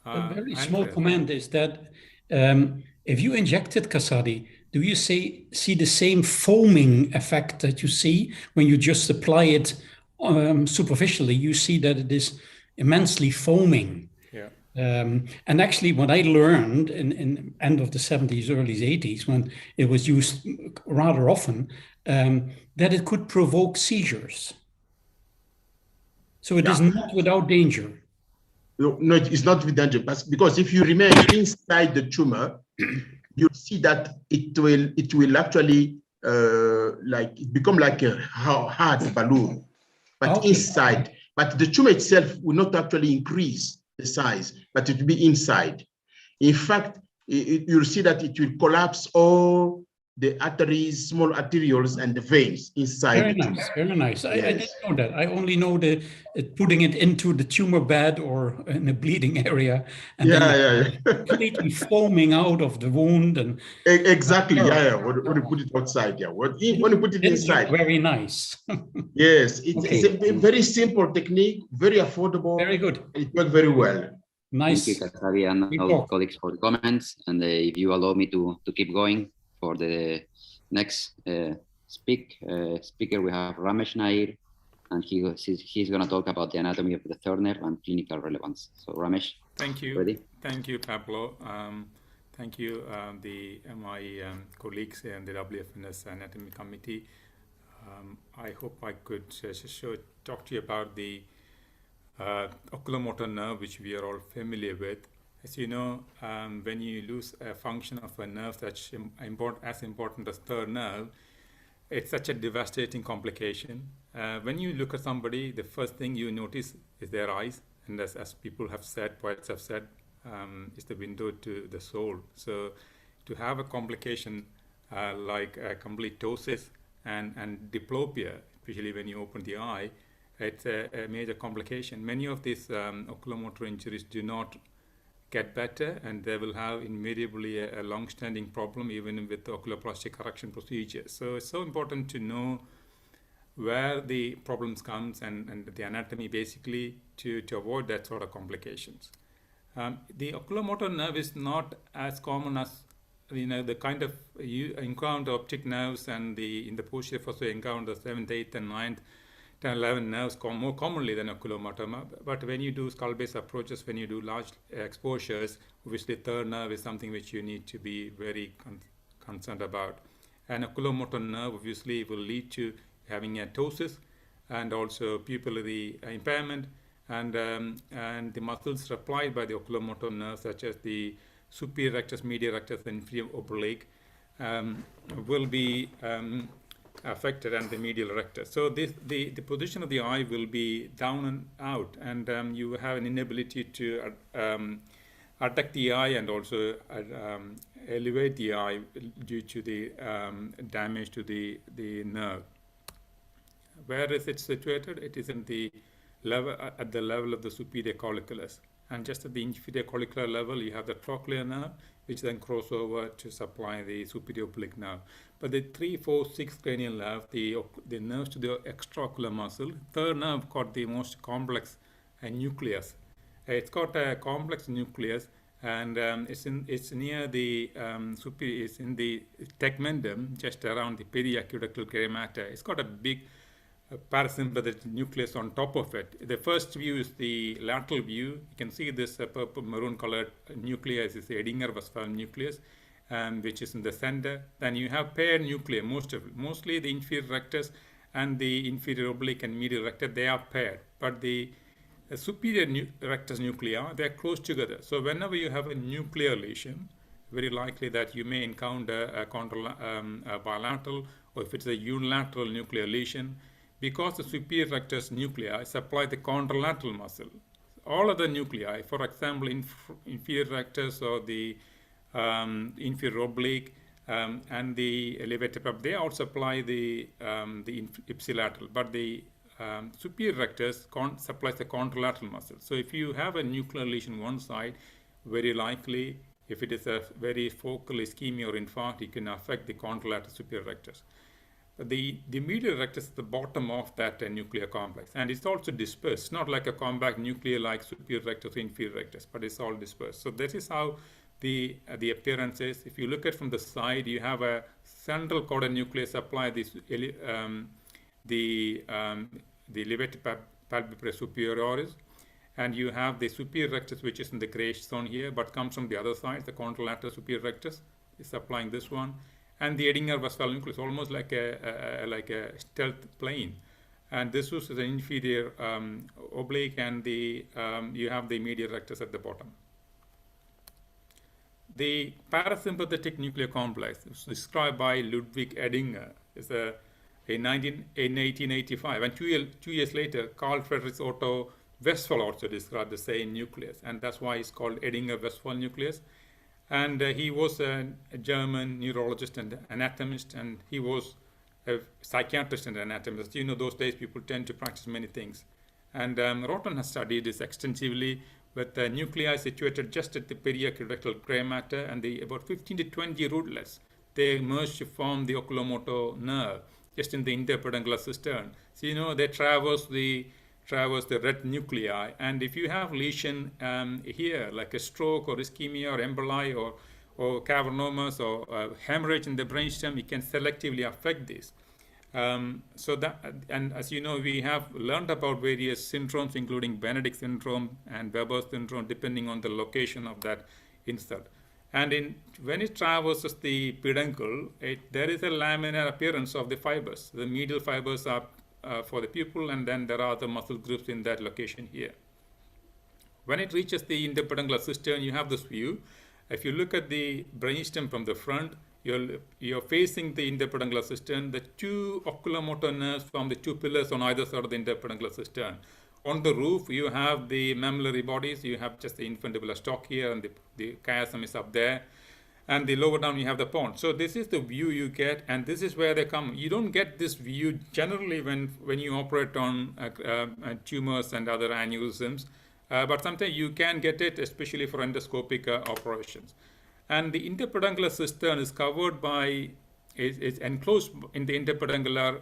a very small comment is that if you injected Kasadi, do you see the same foaming effect that you see when you just apply it superficially? You see that it is immensely foaming. Yeah. And actually, what I learned in end of the 70s, early 80s, when it was used rather often, that it could provoke seizures. So it is not without danger. No, it's not with danger, because if you remain inside the tumor, you see that it will actually become like a hard balloon, but inside. But the tumor itself will not actually increase the size, but it will be inside. In fact, you'll see that it will collapse all the arteries, small arterioles, and the veins inside. Very nice, very nice. Yes. I didn't know that. I only know putting it into the tumor bed or in a bleeding area, and then completely foaming out of the wound. And exactly, when you put it outside, when you put it inside. Very nice. Yes, it's a very simple technique, very affordable. Very good. It works very well. Nice. Thank you, Kasabi, and all colleagues for the comments. And if you allow me to keep going for the next speaker, we have Ramesh Nair, and he's going to talk about the anatomy of the third nerve and clinical relevance. So Ramesh, thank you. Ready? Thank you, Pablo. Thank you, my colleagues in the WFNS Anatomy Committee. I hope I could talk to you about the oculomotor nerve, which we are all familiar with. As you know, when you lose a function of a nerve that's as important as third nerve, it's such a devastating complication. When you look at somebody, the first thing you notice is their eyes, and as people have said, poets have said, is the window to the soul. So to have a complication like complete ptosis and diplopia, especially when you open the eye, it's a major complication. Many of these oculomotor injuries do not get better, and they will have invariably a long-standing problem even with the oculoplastic correction procedure. So it's so important to know where the problems comes and the anatomy basically to avoid that sort of complications. The oculomotor nerve is not as common as the kind of you encounter optic nerves, and in the posterior fossa you encounter 7th, 8th, and 9th, 10, 11 nerves more commonly than oculomotor. But when you do skull-based approaches, when you do large exposures, obviously third nerve is something which you need to be very concerned about. And oculomotor nerve obviously will lead to having a ptosis and also pupillary impairment, and the muscles supplied by the oculomotor nerve, such as the superior rectus, medial rectus, and inferior oblique will be affected, and the medial rectus. So the position of the eye will be down and out, and you have an inability to adduct the eye and also elevate the eye due to the damage to the nerve. Where is it situated? It is in the level at the level of the superior colliculus, and just at the inferior collicular level you have the trochlear nerve, which then cross over to supply the superior oblique nerve. But the 3, 4, 6 cranial nerve, the nerves to the extraocular muscle, third nerve got the most complex nucleus. It's got a complex nucleus, and it's near the superior. It's in the tegmentum, just around the periaqueductal gray matter. It's got a big parasympathetic nucleus on top of it. The first view is the lateral view. You can see this purple maroon colored nucleus is the Edinger-Westphal nucleus, which is in the center. Then you have paired nuclei, mostly the inferior rectus and the inferior oblique and medial rectus, they are paired. But the superior rectus nuclei, they are close together. So whenever you have a nuclear lesion, very likely that you may encounter a bilateral, or if it's a unilateral nuclear lesion, because the superior rectus nuclei supply the contralateral muscle. All other nuclei, for example, inferior rectus or the inferior oblique and the elevated pub, they all supply the ipsilateral, but the superior rectus supplies the contralateral muscle. So if you have a nuclear lesion one side, very likely, if it is a very focal ischemia or infarct, it can affect the contralateral superior rectus. The medial rectus is the bottom of that nuclear complex, and it's also dispersed. It's not like a compact nucleus like superior rectus or inferior rectus, but it's all dispersed. So this is how the appearance is. If you look at from the side, you have a central caudal nucleus supply the levator palpebrae superioris, and you have the superior rectus, which is in the grayish zone here, but comes from the other side. The contralateral superior rectus is supplying this one, and the Edinger-Westphal nucleus, almost like a stealth plane. And this was the inferior oblique, and you have the medial rectus at the bottom. The parasympathetic nuclear complex was described by Ludwig Edinger in 1885, and two years later, Carl Friedrich Otto Westphal also described the same nucleus, and that's why it's called Edinger-Westphal nucleus. And he was a German neurologist and anatomist, and he was a psychiatrist and anatomist. You know, those days people tend to practice many things. And Rotten has studied this extensively with the nuclei situated just at the periaqueductal gray matter, and about 15 to 20 rootlets. They merge to form the oculomotor nerve, just in the interpeduncular cistern. So, you know, they traverse the red nuclei, and if you have lesion here, like a stroke or ischemia or emboli or cavernomas or hemorrhage in the brainstem, it can selectively affect this. So that, and as you know, we have learned about various syndromes, including Benedict syndrome and Weber syndrome, depending on the location of that insult. And when it traverses the peduncle, there is a laminar appearance of the fibers. The medial fibers are for the pupil, and then there are other muscle groups in that location here. When it reaches the interpeduncular cistern, you have this view. If you look at the brainstem from the front, you're facing the interpeduncular cistern. The two oculomotor nerves form the two pillars on either side of the interpeduncular cistern. On the roof, you have the mammillary bodies. You have just the infundibular stalk here, and the chiasm is up there. And the lower down, you have the pons. So this is the view you get, and this is where they come. You don't get this view generally when you operate on tumors and other aneurysms, but sometimes you can get it, especially for endoscopic operations. And the interpeduncular cistern is covered by, is enclosed in the interpeduncular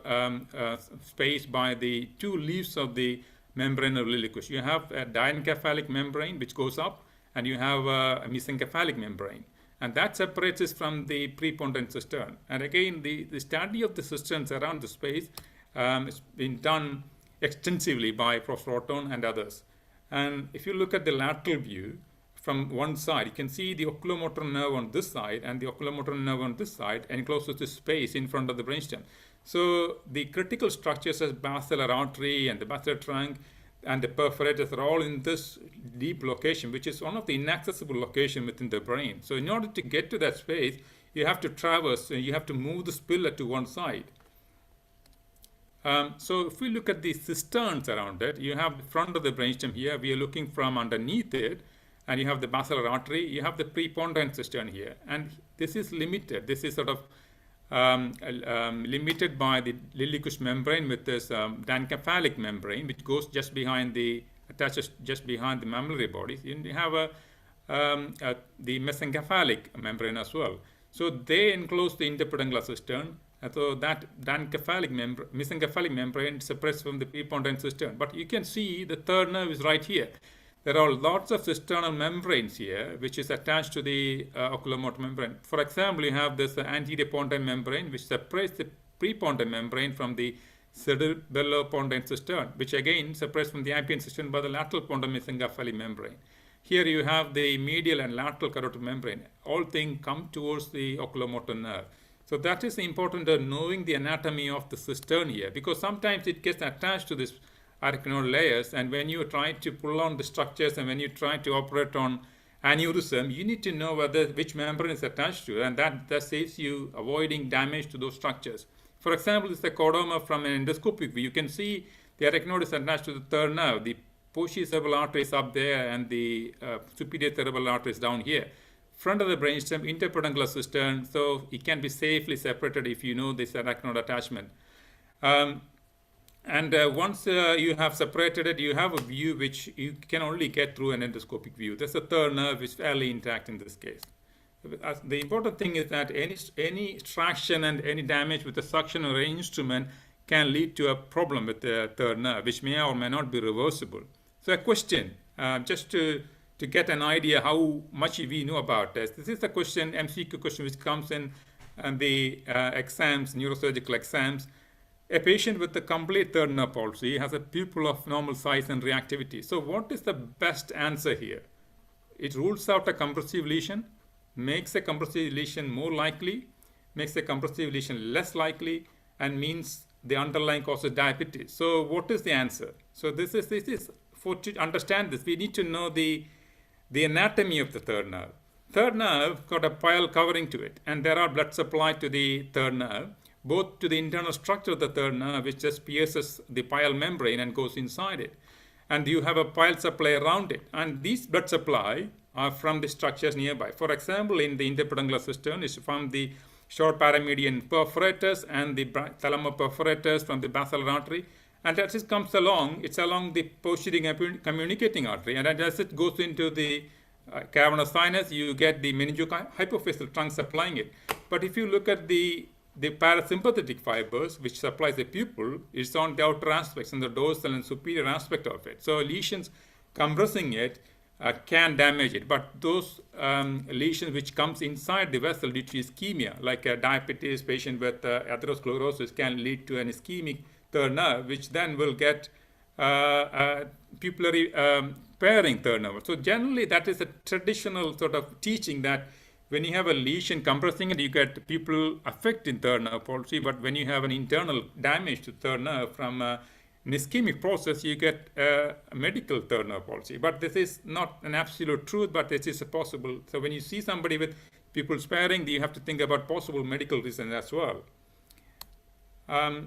space by the two leaves of the membrane of Lilliquist. You have a diencephalic membrane, which goes up, and you have a mesencephalic membrane. And that separates us from the preponderant cistern. And again, the study of the cisterns around the space has been done extensively by Professor Roton and others. And if you look at the lateral view from one side, you can see the oculomotor nerve on this side and the oculomotor nerve on this side encloses the space in front of the brainstem. So the critical structures as basilar artery and the basilar trunk, and the perforators are all in this deep location, which is one of the inaccessible location within the brain. So in order to get to that space, you have to traverse, you have to move the spiller to one side. So if we look at the cisterns around it, you have the front of the brainstem here. We are looking from underneath it, and you have the basilar artery. You have the preponderant cistern here, and this is limited. This is sort of limited by the Lilliquist membrane with this dancephalic membrane, which goes just behind attaches just behind the mammillary bodies. You have the mesencephalic membrane as well. So they enclose the interpedunclar cistern. And so that mesencephalic membrane separates from the preponderant cistern. But you can see the third nerve is right here. There are lots of cisternal membranes here, which is attached to the oculomotor membrane. For example, you have this anterior pontine membrane, which separates the prepontine membrane from the cerebellopontine cistern, which again separates from the appian cistern by the lateral pontine mesencephalic membrane. Here you have the medial and lateral carotid membrane. All things come towards the oculomotor nerve. So that is important, knowing the anatomy of the cistern here, because sometimes it gets attached to this arachnoid layers, and when you try to pull on the structures and when you try to operate on aneurysm, you need to know which membrane is attached to, and that saves you avoiding damage to those structures. For example, this is a chordoma from an endoscopic view. You can see the arachnoid is attached to the third nerve. The posterior cerebral artery is up there, and the superior cerebral artery is down here. Front of the brainstem, interpeduncular cistern, so it can be safely separated if you know this arachnoid attachment. Once you have separated it, you have a view which you can only get through an endoscopic view. There's a third nerve which is fairly intact in this case. The important thing is that any extraction and any damage with a suction or an instrument can lead to a problem with the third nerve, which may or may not be reversible. So a question, just to get an idea how much we know about this. This is a question, MCQ question, which comes in the exams, neurosurgical exams. A patient with a complete third nerve palsy has a pupil of normal size and reactivity. So what is the best answer here? It rules out a compressive lesion, makes a compressive lesion more likely, makes a compressive lesion less likely, and means the underlying cause is diabetes. So what is the answer? So this is for to understand this, we need to know the anatomy of the third nerve. Third nerve got a pile covering to it, and there are blood supply to the third nerve, both to the internal structure of the third nerve, which just pierces the pile membrane and goes inside it. And you have a pile supply around it. And these blood supply are from the structures nearby. For example, in the interpeduncular cistern is from the short paramedian perforators and the thalamoperforators from the basilar artery. And as it comes along, it's along the posterior communicating artery. And as it goes into the cavernous sinus, you get the meningohypophyseal trunk supplying it. But if you look at the parasympathetic fibers, which supplies the pupil, is on the outer aspects, on the dorsal and superior aspect of it. So lesions compressing it can damage it. But those lesions which comes inside the vessel due to ischemia, like a diabetes patient with atherosclerosis, can lead to an ischemic third nerve, which then will get pupillary pairing third nerve. So generally, that is a traditional sort of teaching that when you have a lesion compressing it, you get pupil effect in third nerve palsy. But when you have an internal damage to third nerve from an ischemic process, you get a medical third nerve palsy. But this is not an absolute truth, but this is a possible. So when you see somebody with pupil sparing, you have to think about possible medical reasons as well.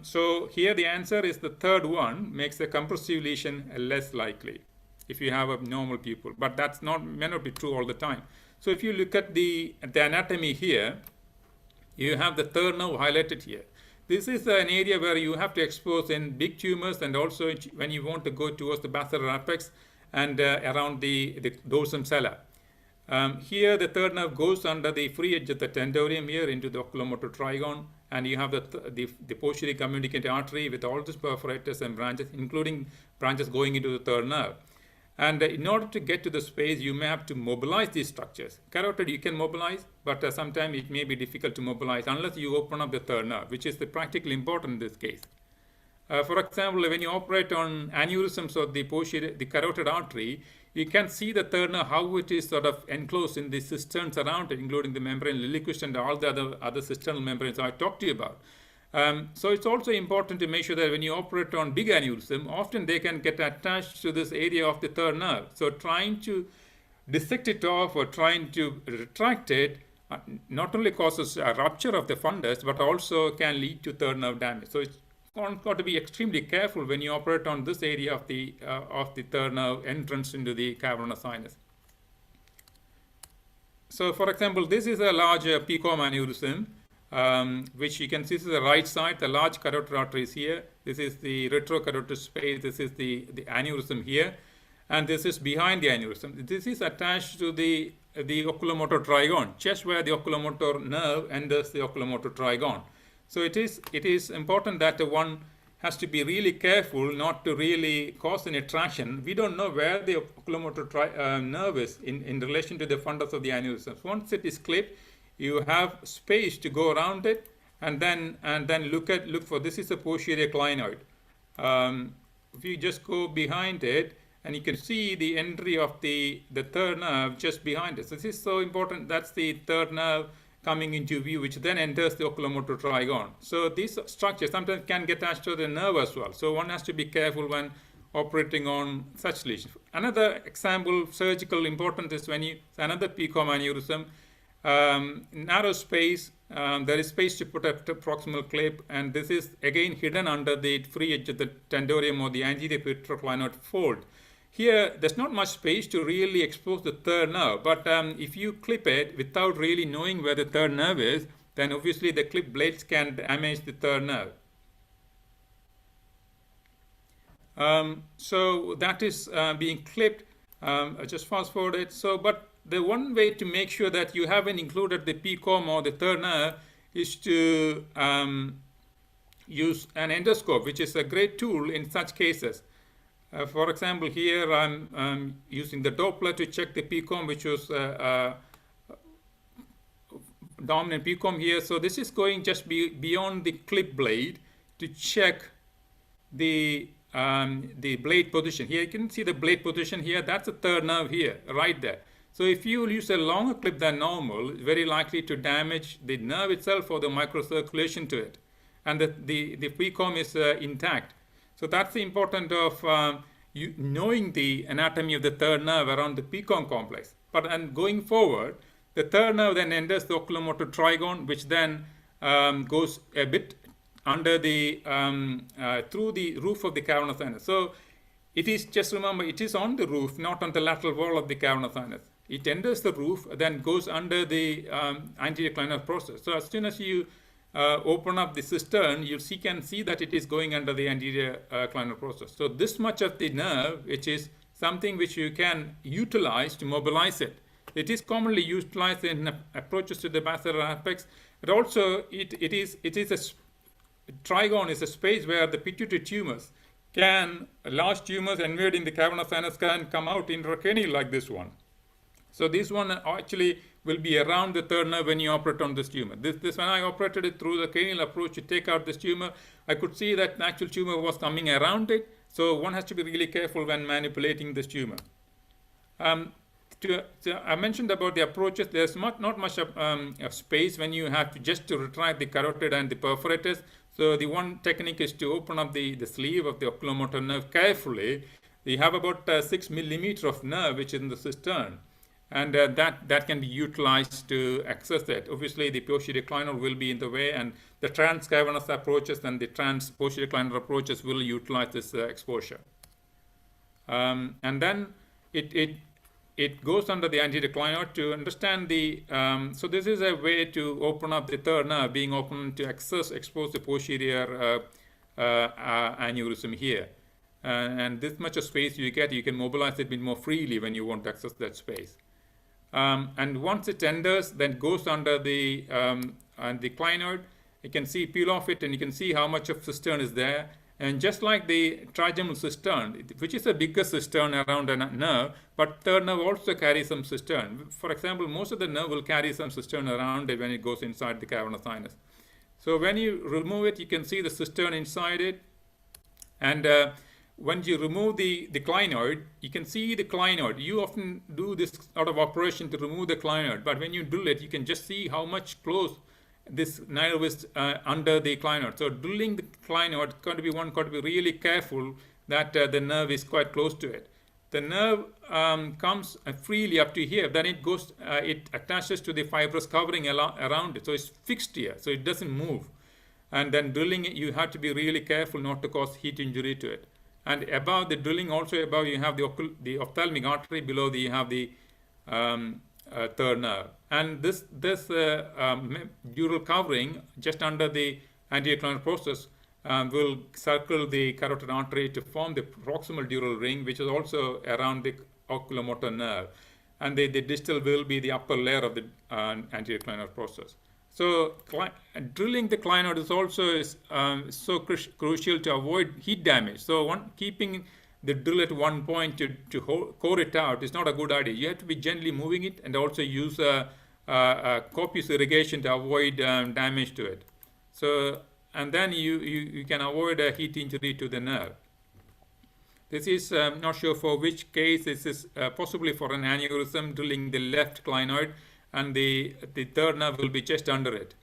So here the answer is the third one, makes a compressive lesion less likely if you have a normal pupil. But that's may not be true all the time. So if you look at the anatomy here, you have the third nerve highlighted here. This is an area where you have to expose in big tumors, and also when you want to go towards the basilar apex and around the dorsum sella. Here the third nerve goes under the free edge of the tendorium here into the oculomotor trigone, and you have the posterior communicating artery with all these perforators and branches, including branches going into the third nerve. And in order to get to the space, you may have to mobilize these structures. Carotid you can mobilize, but sometimes it may be difficult to mobilize unless you open up the third nerve, which is practically important in this case. For example, when you operate on aneurysms of the carotid artery, you can see the third nerve, how it is sort of enclosed in the cisterns around it, including the membrane Lilliquist and all the other cisternal membranes I talked to you about. So it's also important to make sure that when you operate on big aneurysm, often they can get attached to this area of the third nerve. So trying to dissect it off or trying to retract it not only causes a rupture of the fundus, but also can lead to third nerve damage. So it's got to be extremely careful when you operate on this area of the third nerve entrance into the cavernous sinus. So, for example, this is a large PCOM aneurysm, which you can see. This is the right side. The large carotid artery is here. This is the retrocarotid space. This is the aneurysm here, and this is behind the aneurysm. This is attached to the oculomotor trigone, just where the oculomotor nerve enters the oculomotor trigone. So it is important that one has to be really careful not to really cause any traction. We don't know where the oculomotor nerve is in relation to the fundus of the aneurysm. Once it is clipped, you have space to go around it, and then look for, this is a posterior clinoid. If you just go behind it, and you can see the entry of the third nerve just behind it. So this is so important. That's the third nerve coming into view, which then enters the oculomotor trigone. So these structures sometimes can get attached to the nerve as well. So one has to be careful when operating on such lesions. Another example, surgical important, is when another PCOM aneurysm, narrow space, there is space to put a proximal clip, and this is again hidden under the free edge of the tendorium or the anterior petroclinoid fold. Here, there's not much space to really expose the third nerve, but if you clip it without really knowing where the third nerve is, then obviously the clip blades can damage the third nerve. So that is being clipped. Just fast forward it. So, but the one way to make sure that you haven't included the PCOM or the third nerve is to use an endoscope, which is a great tool in such cases. For example, here I'm using the Doppler to check the PCOM, which was dominant PCOM here. So this is going just beyond the clip blade to check the blade position. Here you can see the blade position here. That's the third nerve here, right there. So if you use a longer clip than normal, it's very likely to damage the nerve itself or the microcirculation to it. And the PCOM is intact. So that's the importance of knowing the anatomy of the third nerve around the PCOM complex. And going forward, the third nerve then enters the oculomotor trigone, which then goes a bit under the through the roof of the cavernous sinus. So it is, just remember, it is on the roof, not on the lateral wall of the cavernous sinus. It enters the roof, then goes under the anterior clinoid process. So as soon as you open up the cistern, you can see that it is going under the anterior clinoid process. So this much of the nerve, which is something which you can utilize to mobilize it. It is commonly utilized in approaches to the basilar apex, but also trigone is a space where the pituitary tumors large tumors invading the cavernous sinus can come out intracranial like this one. So this one actually will be around the third nerve when you operate on this tumor. This when I operated it through the cranial approach to take out this tumor, I could see that the actual tumor was coming around it. So one has to be really careful when manipulating this tumor. I mentioned about the approaches. There's not much of space when you have to retract the carotid and the perforators. So the one technique is to open up the sleeve of the oculomotor nerve carefully. You have about 6 millimeters of nerve which is in the cistern. And that can be utilized to access that. Obviously, the posterior clinoid will be in the way, and the transcavernous approaches and the posterior clinoid approaches will utilize this exposure. And then it goes under the anterior clinoid to understand the. So this is a way to open up the third nerve being open to expose the posterior aneurysm here. And this much of space you get, you can mobilize it a bit more freely when you want to access that space. And once it enters, then goes under the clinoid. You can see, peel off it, and you can see how much of cistern is there. And just like the trigeminal cistern, which is a bigger cistern around a nerve, but third nerve also carries some cistern. For example, most of the nerve will carry some cistern around it when it goes inside the cavernous sinus. So when you remove it, you can see the cistern inside it. And when you remove the clinoid, you can see the clinoid. You often do this sort of operation to remove the clinoid, but when you drill it, you can just see how much close this nerve is under the clinoid. So drilling the clinoid, got to be really careful that the nerve is quite close to it. The nerve comes freely up to here, then it goes, it attaches to the fibrous covering around it. So it's fixed here, so it doesn't move. And then drilling it, you have to be really careful not to cause heat injury to it. And above the drilling, also above, you have the ophthalmic artery. Below, you have the third nerve. And this dural covering just under the anterior clinoid process will circle the carotid artery to form the proximal dural ring, which is also around the oculomotor nerve. And the distal will be the upper layer of the anterior clinoid process. So drilling the clinoid is also so crucial to avoid heat damage. So keeping the drill at one point to core it out is not a good idea. You have to be gently moving it and also use copious irrigation to avoid damage to it. So, and then you can avoid a heat injury to the nerve. This is not sure for which case. This is possibly for an aneurysm, drilling the left clinoid, and the third nerve will be just under it.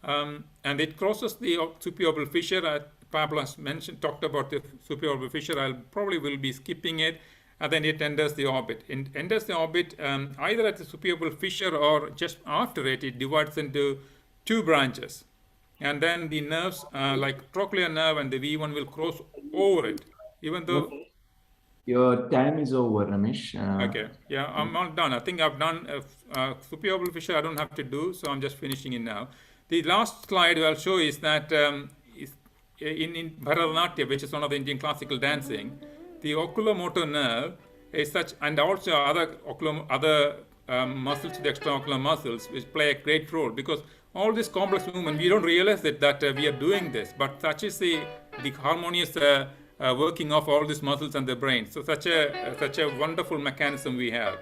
And it crosses the superorbital fissure. Pablo has talked about the superorbital fissure. I probably will be skipping it. And then it enters the orbit. It enters the orbit either at the superorbital fissure or just after it. It divides into two branches. And then the nerves, like trochlear nerve and the V1, will cross over it, even though... Your time is over, Ramesh. Okay, yeah, I'm all done. I think I've done superorbital fissure. I don't have to do, so I'm just finishing it now. The last slide I'll show is that in Bharatanatyam, which is one of the Indian classical dancing, the oculomotor nerve is such, and also other muscles, the extraocular muscles, which play a great role, because all this complex movement, we don't realize that we are doing this, but such is the harmonious working of all these muscles and the brain. So such a wonderful mechanism we have.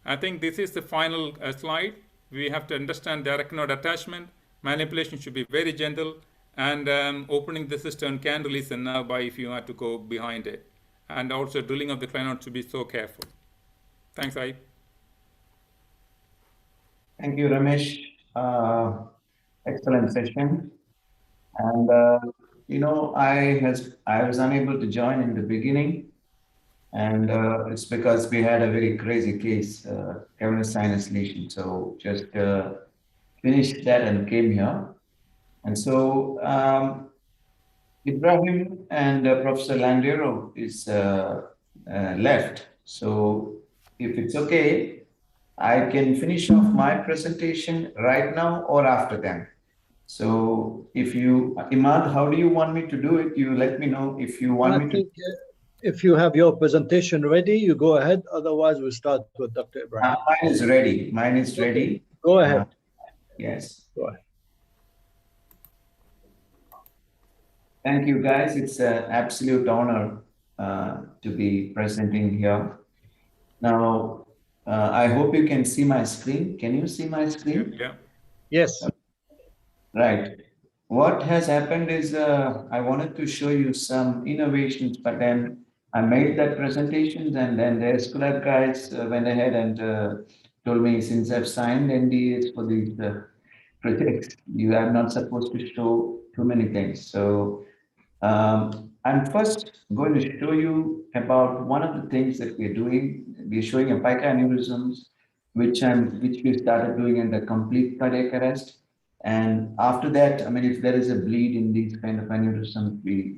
I think this is the final slide. We have to understand the arachnoid attachment. Manipulation should be very gentle, and opening the cistern can release the nerve by if you have to go behind it. And also drilling of the clinoid should be so careful. Thanks, Aib. Thank you, Ramesh. Excellent session. And you know, I was unable to join in the beginning, and it's because we had a very crazy case, Cavernous sinus lesion. So just finished that and came here. And so Ibrahim and Professor Landiero is left. So if it's okay, I can finish off my presentation right now or after them. So if you, Imad, how do you want me to do it? You let me know if you want me to. If you have your presentation ready, you go ahead. Otherwise, we'll start with Dr. Ibrahim. Mine is ready. Mine is ready. Go ahead. Yes. Go ahead. Thank you, guys. It's an absolute honor to be presenting here. Now, I hope you can see my screen. Can you see my screen? Yeah. Yes. Right. What has happened is I wanted to show you some innovations, but then I made that presentation, and then the Escolar guys went ahead and told me, since I've signed NDAs for these projects, you are not supposed to show too many things. So I'm first going to show you about one of the things that we're doing. We're showing a pica aneurysms, which we started doing in the complete cardiac arrest. And after that, I mean, if there is a bleed in these kind of aneurysms, we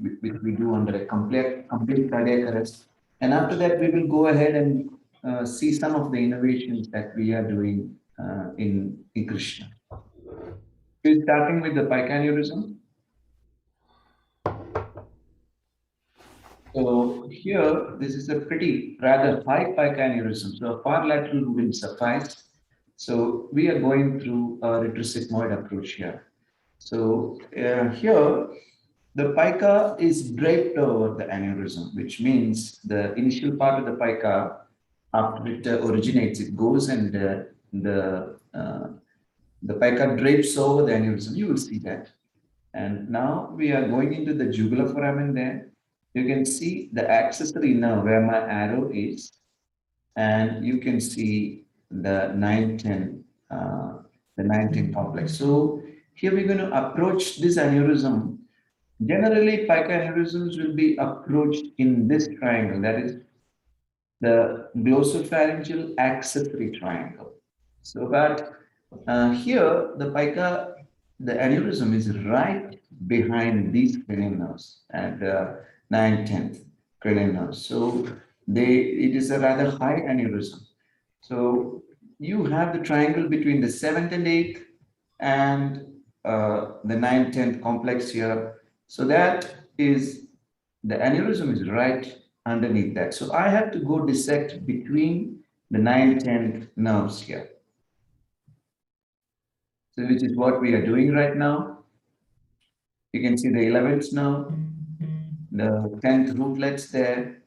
do under a complete cardiac arrest. And after that, we will go ahead and see some of the innovations that we are doing in Krishna. We're starting with the pica aneurysm. So here, this is a rather high pica aneurysm. So a far lateral will suffice. So we are going through a retrosigmoid approach here. So here, the pica is draped over the aneurysm, which means the initial part of the pica, after it originates, it goes and the pica drapes over the aneurysm. You will see that. And now we are going into the jugular foramen there. You can see the accessory nerve where my arrow is, and you can see the 9-10 complex. So here we're going to approach this aneurysm. Generally, pica aneurysms will be approached in this triangle, that is the glossopharyngeal accessory triangle. So, but here the pica, the aneurysm is right behind these cranial nerves at 9-10th cranial nerves. So it is a rather high aneurysm. So you have the triangle between the 7th and 8th and the 9-10th complex here. So that is, the aneurysm is right underneath that. So I have to go dissect between the 9-10th nerves here. So which is what we are doing right now. You can see the 11th nerve, the 10th rootlets there.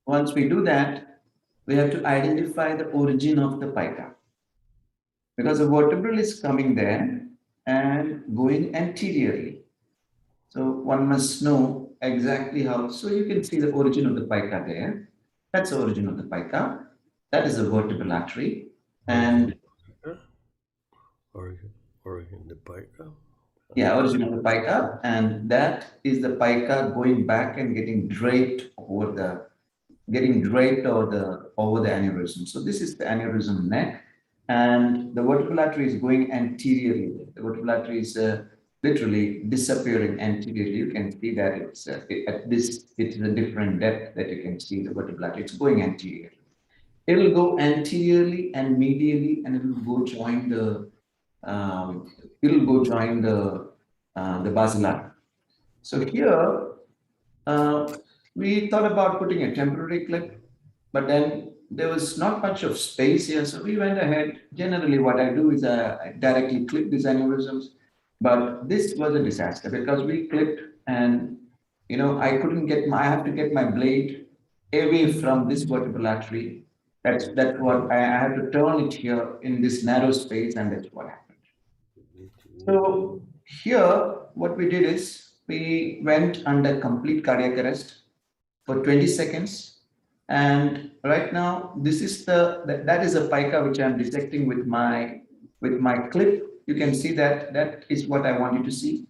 Once we do that, we have to identify the origin of the pica, because the vertebral is coming there and going anteriorly. So one must know exactly how. So you can see the origin of the pica there. That's the origin of the pica. That is the vertebral artery. And origin of the pica. Yeah, origin of the pica, and that is the pica going back and getting draped over the aneurysm. So this is the aneurysm neck, and the vertebral artery is going anteriorly. The vertebral artery is literally disappearing anteriorly. You can see that it's at this, it's a different depth that you can see the vertebral artery. It's going anteriorly. It will go anteriorly and medially, and it will go join the basilar. So here we thought about putting a temporary clip, but then there was not much of space here, so we went ahead. Generally, what I do is I directly clip these aneurysms, but this was a disaster because we clipped, and I have to get my blade away from this vertebral artery. That's what I have to turn it here in this narrow space, and that's what happened. So here, what we did is we went under complete cardiac arrest for 20 seconds. And right now, this is that is a pica which I'm dissecting with my clip. You can see that is what I want you to see.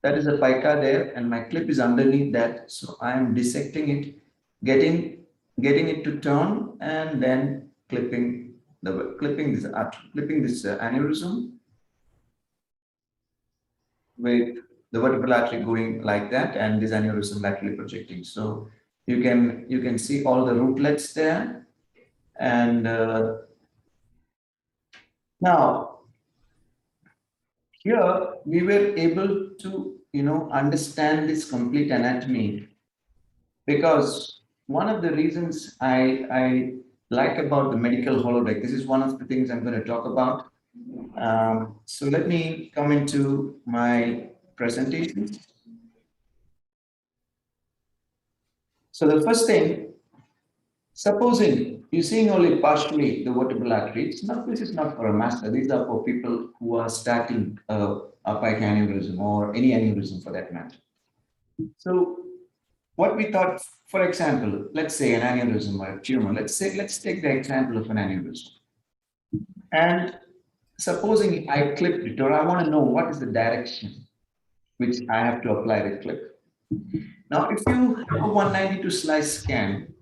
That is a pica there, and my clip is underneath that. So I am dissecting it, getting it to turn, and then clipping this aneurysm with the vertebral artery going like that, and this aneurysm laterally projecting. So you can see all the rootlets there, and now here we were able to understand this complete anatomy, because one of the reasons I like about the medical holodeck, this is one of the things I'm going to talk about. So let me come into my presentation. So the first thing, supposing you're seeing only partially the vertebral artery, this is not for a master. These are for people who are starting a pica aneurysm or any aneurysm for that matter. So what we thought, for example, let's say an aneurysm or a tumor. Let's take the example of an aneurysm. And supposing I clipped it, or I want to know what is the direction which I have to apply the clip. Now, if you have a 192 slice scan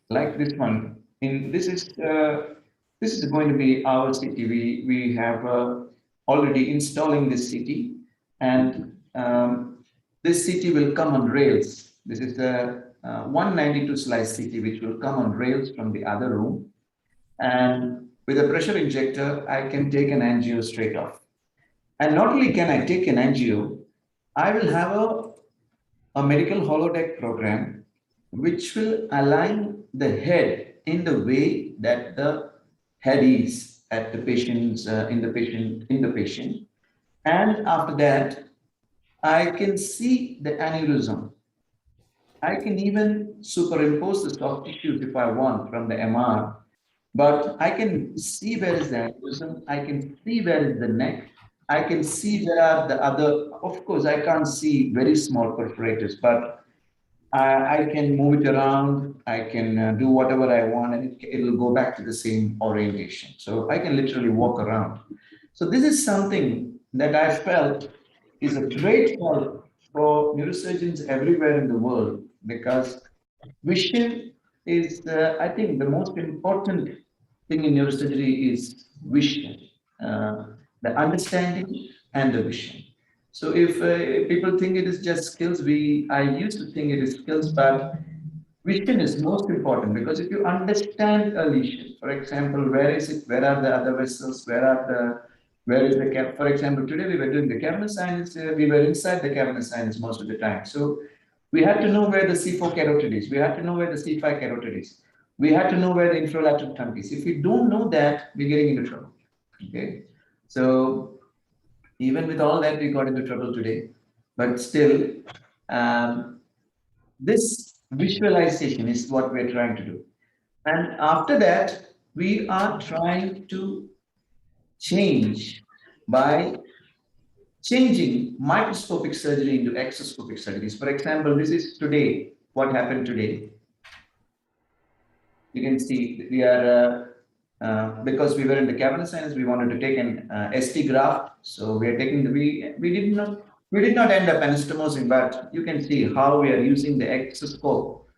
like this one, this is going to be our CT. We have already installing this CT, and this CT will come on rails. This is the 192 slice CT, which will come on rails from the other room, and with a pressure injector, I can take an angio straight off. And not only can I take an angio, I will have a medical holodeck program which will align the head in the way that the head is at the patient's in the patient. And after that, I can see the aneurysm. I can even superimpose the soft tissues if I want from the MR, but I can see where is the aneurysm, I can see where is the neck, I can see there are the other, of course, I can't see very small perforators, but I can move it around. I can do whatever I want, and it'll go back to the same orientation. So I can literally walk around. So this is something that I felt is a great help for neurosurgeons everywhere in the world, because vision is, I think, the most important thing in neurosurgery is vision, the understanding and the vision. So if people think it is just skills, I used to think it is skills, but vision is most important, because if you understand a lesion, for example, where is it, where are the other vessels, where is the cap? For example, today we were doing the cavernous sinus, we were inside the cavernous sinus most of the time. So we had to know where the C4 carotid is, we had to know where the C5 carotid is, we had to know where the infralateral trunk is. If we don't know that, we're getting into trouble. Okay, so even with all that, we got into trouble today, but still, this visualization is what we're trying to do. And after that, we are trying to change by changing microscopic surgery into exoscopic surgeries. For example, this is today, what happened today. You can see we are, because we were in the cavernous sinus, we wanted to take an ST graft. So we are taking we did not end up anastomosing, but you can see how we are using the exoscope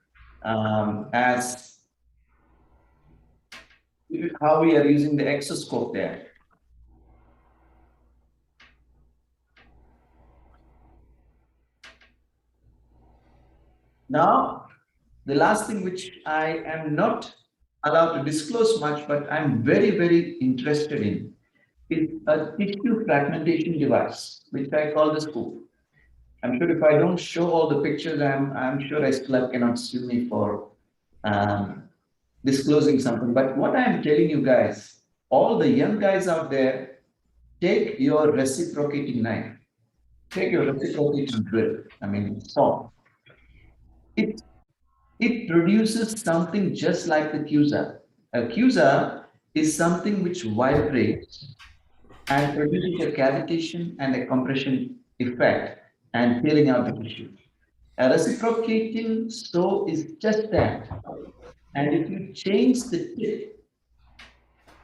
there. Now, the last thing which I am not allowed to disclose much, but I'm very, very interested in, is a tissue fragmentation device, which I call the scoop. I'm sure if I don't show all the pictures, I'm sure Esclap cannot sue me for disclosing something. But what I'm telling you guys, all the young guys out there, take your reciprocating knife, take your reciprocating drill, saw. It produces something just like the QSA. A QSA is something which vibrates and produces a cavitation and a compression effect and tearing out the tissue. A reciprocating saw is just that. And if you change the tip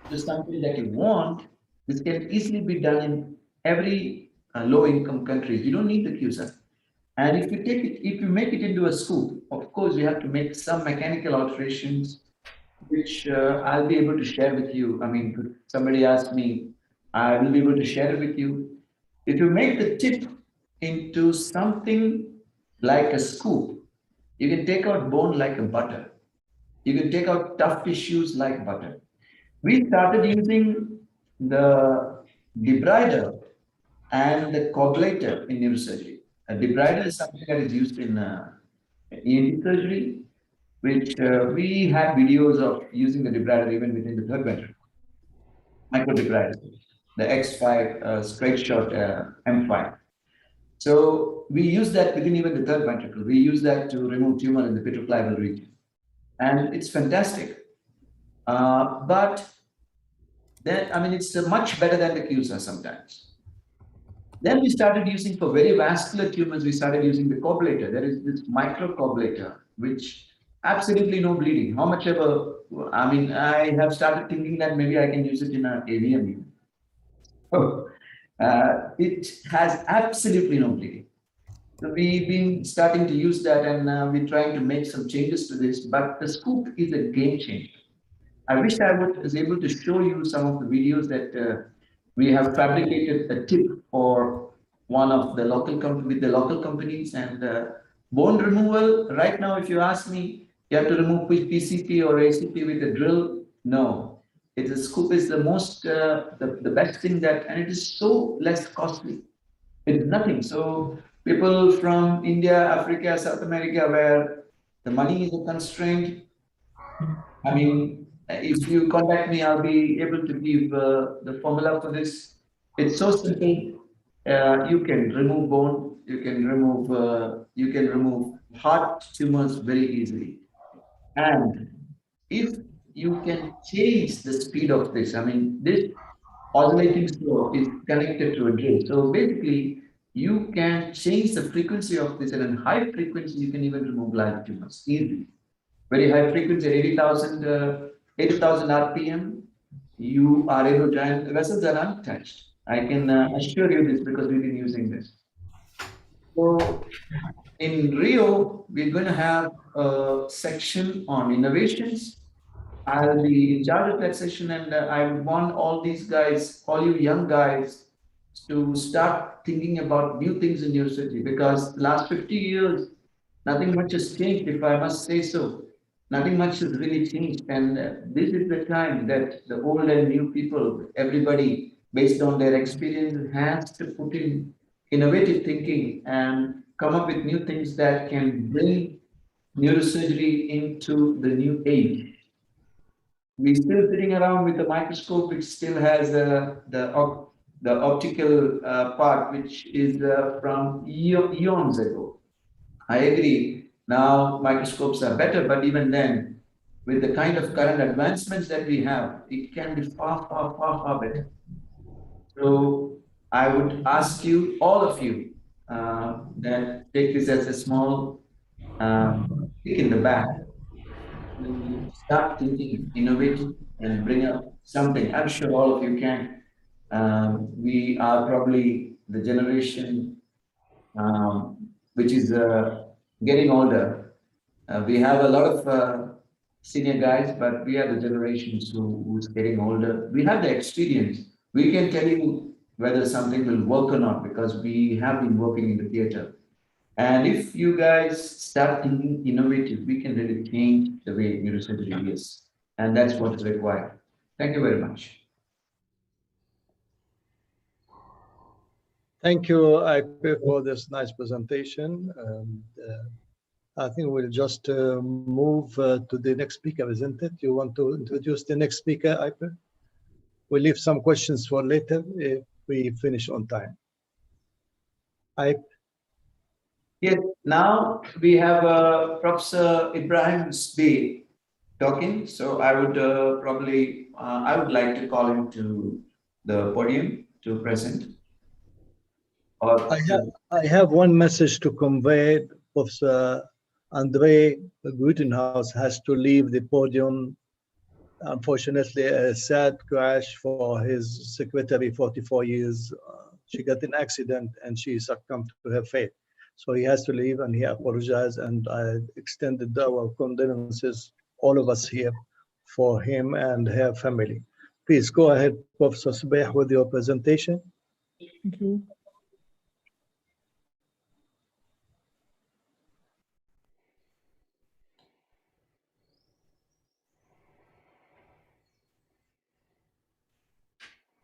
to something that you want, this can easily be done in every low-income countries. You don't need the QSA. And if you make it into a scoop, of course, you have to make some mechanical alterations, which I'll be able to share with you. If somebody asked me, I will be able to share it with you. If you make the tip into something like a scoop, you can take out bone like a butter. You can take out tough tissues like butter. We started using the debrider and the cobblator in neurosurgery. A debrider is something that is used in ENT surgery, which we had videos of using the debrider even within the third ventricle. Micro debrider, the X5 straight shot M5. So we use that within even the third ventricle. We use that to remove tumor in the petroclival region. And it's fantastic. But then, it's much better than the QSA sometimes. Then we started using, for very vascular tumors, we started using the cobblator. There is this micro cobblator, which absolutely no bleeding. How much ever, I have started thinking that maybe I can use it in an AVM. Oh, it has absolutely no bleeding. So we've been starting to use that, and we're trying to make some changes to this, but the scoop is a game changer. I wish I was able to show you some of the videos that we have fabricated a tip for one of the local companies, and bone removal. Right now, if you ask me, you have to remove PCP or ACP with a drill. No, a scoop is the most, the best thing and it is so less costly. It's nothing. So people from India, Africa, South America, where the money is a constraint, if you contact me, I'll be able to give the formula for this. It's so simple. You can remove bone. You can remove heart tumors very easily. And if you can change the speed of this, oscillating slope is connected to a drill. So basically, you can change the frequency of this, and in high frequency, you can even remove live tumors easily. Very high frequency, 80,000 RPM, you are able to, and the vessels are untouched. I can assure you this because we've been using this. So in Rio, we're going to have a section on innovations. I'll be in charge of that session, and I want all these guys, all you young guys, to start thinking about new things in neurosurgery, because the last 50 years, nothing much has changed, if I must say so. Nothing much has really changed, and this is the time that the old and new people, everybody, based on their experience, has to put in innovative thinking and come up with new things that can bring neurosurgery into the new age. We're still sitting around with a microscope which still has the optical part, which is from eons ago. I agree. Now microscopes are better, but even then, with the kind of current advancements that we have, it can be far, far, far, far better. So I would ask you, all of you, that take this as a small kick in the back. Start thinking innovative and bring up something. I'm sure all of you can. We are probably the generation which is getting older. We have a lot of senior guys, but we are the generations who's getting older. We have the experience. We can tell you whether something will work or not because we have been working in the theater. And if you guys start thinking innovative, we can really change the way neurosurgery is. And that's what is required. Thank you very much. Thank you, Aipe, for this nice presentation. I think we'll just move to the next speaker, isn't it? You want to introduce the next speaker, Aipe? We'll leave some questions for later if we finish on time. Aipe? Yes, now we have Professor Ibrahim Sbey talking. So I would I would like to call him to the podium to present. I have one message to convey. Professor Andre Gutenhaus has to leave the podium. Unfortunately, a sad crash for his secretary, 44 years. She got an accident and she succumbed to her fate. So he has to leave and he apologized, and I extended our condolences, all of us here, for him and her family. Please go ahead, Professor Sbey, with your presentation. Thank you.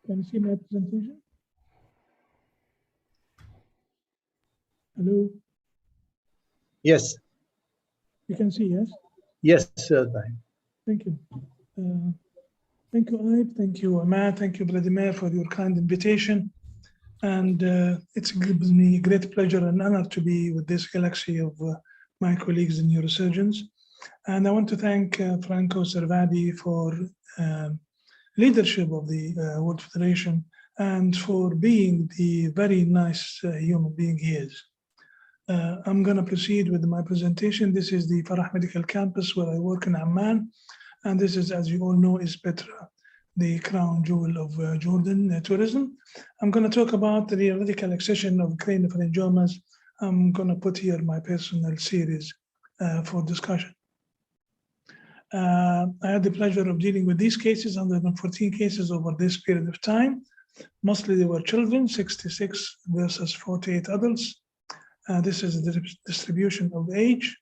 Can you see my presentation? Hello? Yes. You can see, yes? Yes, sir. Thank you. Thank you, Aib. Thank you, Ahmad. Thank you, Vladimir, for your kind invitation. And it gives me great pleasure and honor to be with this galaxy of my colleagues and neurosurgeons. And I want to thank Franco Servadi for leadership of the World Federation and for being the very nice human being he is. I'm going to proceed with my presentation. This is the Farah Medical Campus where I work in Amman. And this is, as you all know, is Petra, the crown jewel of Jordan tourism. I'm going to talk about the radical excision of craniopharyngiomas. I'm going to put here my personal series for discussion. I had the pleasure of dealing with these cases, 114 cases over this period of time. Mostly they were children, 66 versus 48 adults. This is the distribution of age.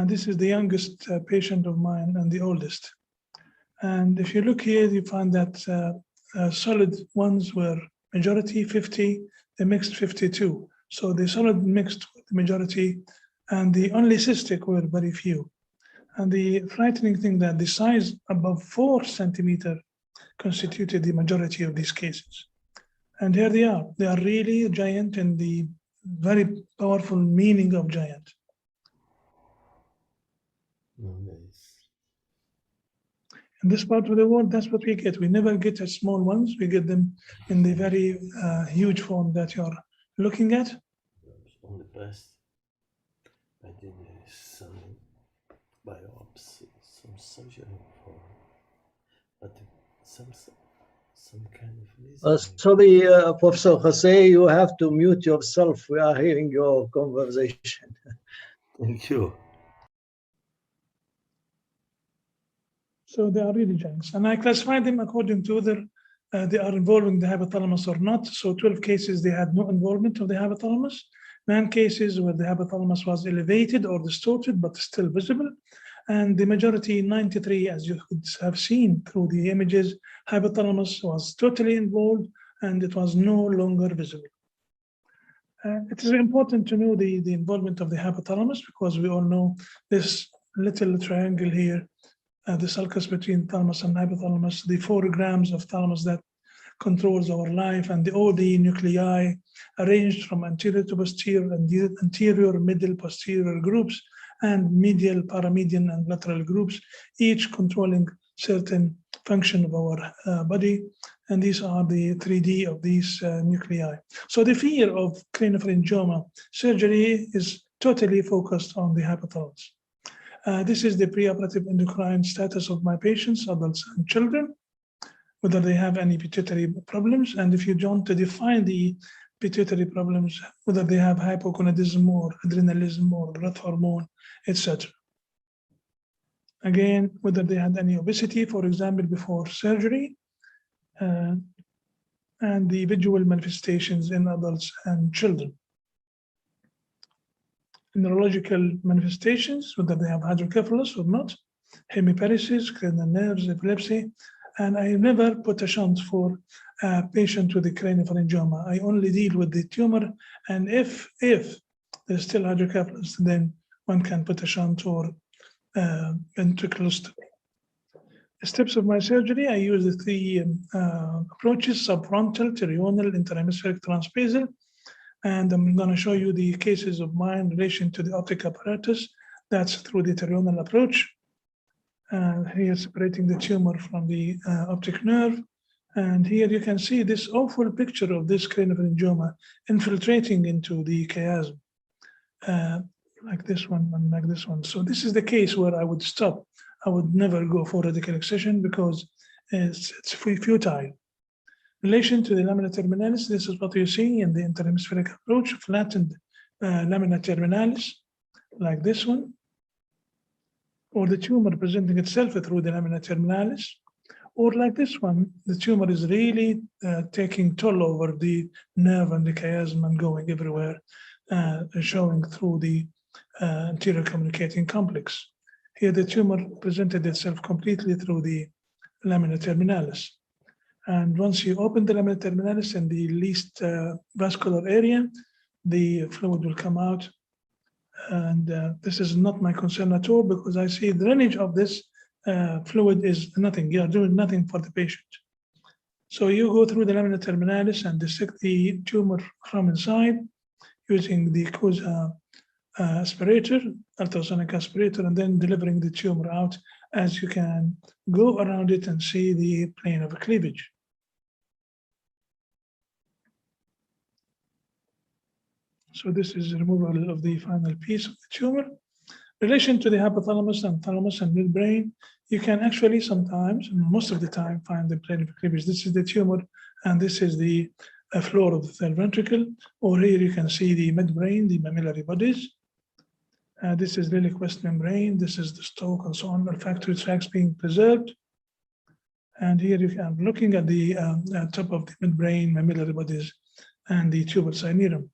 This is the youngest patient of mine and the oldest. And if you look here, you find that solid ones were majority 50, the mixed 52. So the solid mixed the majority, and the only cystic were very few. And the frightening thing that the size above 4 centimeter constituted the majority of these cases. And here they are. They are really giant in the very powerful meaning of giant. In this part of the world, that's what we get. We never get the small ones. We get them in the very huge form that you're looking at. On the past, I did some biopsy, some surgery for, but some kind of Sorry, Professor Jose, you have to mute yourself. We are hearing your conversation. Thank you. So they are really giants. And I classify them according to whether they are involving the hypothalamus or not. So 12 cases, they had no involvement of the hypothalamus. 9 cases where the hypothalamus was elevated or distorted, but still visible. And the majority, 93, as you could have seen through the images, hypothalamus was totally involved and it was no longer visible. It is important to know the involvement of the hypothalamus because we all know this little triangle here, the sulcus between thalamus and hypothalamus, the 4 grams of thalamus that controls our life, and all the nuclei arranged from anterior to posterior and anterior, middle, posterior groups, and medial, paramedian, and lateral groups, each controlling certain function of our body. And these are the 3D of these nuclei. So the fear of craniopharyngioma surgery is totally focused on the hypothalamus. This is the preoperative endocrine status of my patients, adults and children, whether they have any pituitary problems. And if you want to define the pituitary problems, whether they have hypogonadism or adrenalism or growth hormone, etc. Again, whether they had any obesity, for example, before surgery, and the visual manifestations in adults and children. Neurological manifestations, whether they have hydrocephalus or not, hemiparesis, cranial nerves, epilepsy, and I never put a shunt for a patient with the craniopharyngioma. I only deal with the tumor, and if there's still hydrocephalus, then one can put a shunt or ventriculostomy. The steps of my surgery, I use the 3 approaches: subfrontal, terional, interhemispheric, transbasal. And I'm going to show you the cases of mine in relation to the optic apparatus. That's through the terional approach. Here, separating the tumor from the optic nerve. And here you can see this awful picture of this craniopharyngioma infiltrating into the chiasm, like this one and like this one. So this is the case where I would stop. I would never go for radical excision because it's futile. In relation to the lamina terminalis, this is what you see in the interhemispheric approach, flattened lamina terminalis, like this one, or the tumor presenting itself through the lamina terminalis, or like this one, the tumor is really taking toll over the nerve and the chiasm and going everywhere, showing through the anterior communicating complex. Here the tumor presented itself completely through the lamina terminalis. And once you open the lamina terminalis in the least vascular area, the fluid will come out. And this is not my concern at all because I see drainage of this fluid is nothing. You are doing nothing for the patient. So you go through the lamina terminalis and dissect the tumor from inside using the CUSA aspirator, ultrasonic aspirator, and then delivering the tumor out as you can go around it and see the plane of cleavage. So this is removal of the final piece of the tumor. In relation to the hypothalamus and thalamus and midbrain, you can actually sometimes, most of the time, find the plane of cleavage. This is the tumor, and this is the floor of the third ventricle. Or here you can see the midbrain, the mammillary bodies. This is relic west membrane. This is the stalk and so on, olfactory tracts being preserved. And here you can, looking at the top of the midbrain, mammillary bodies, and the tubal cinerum.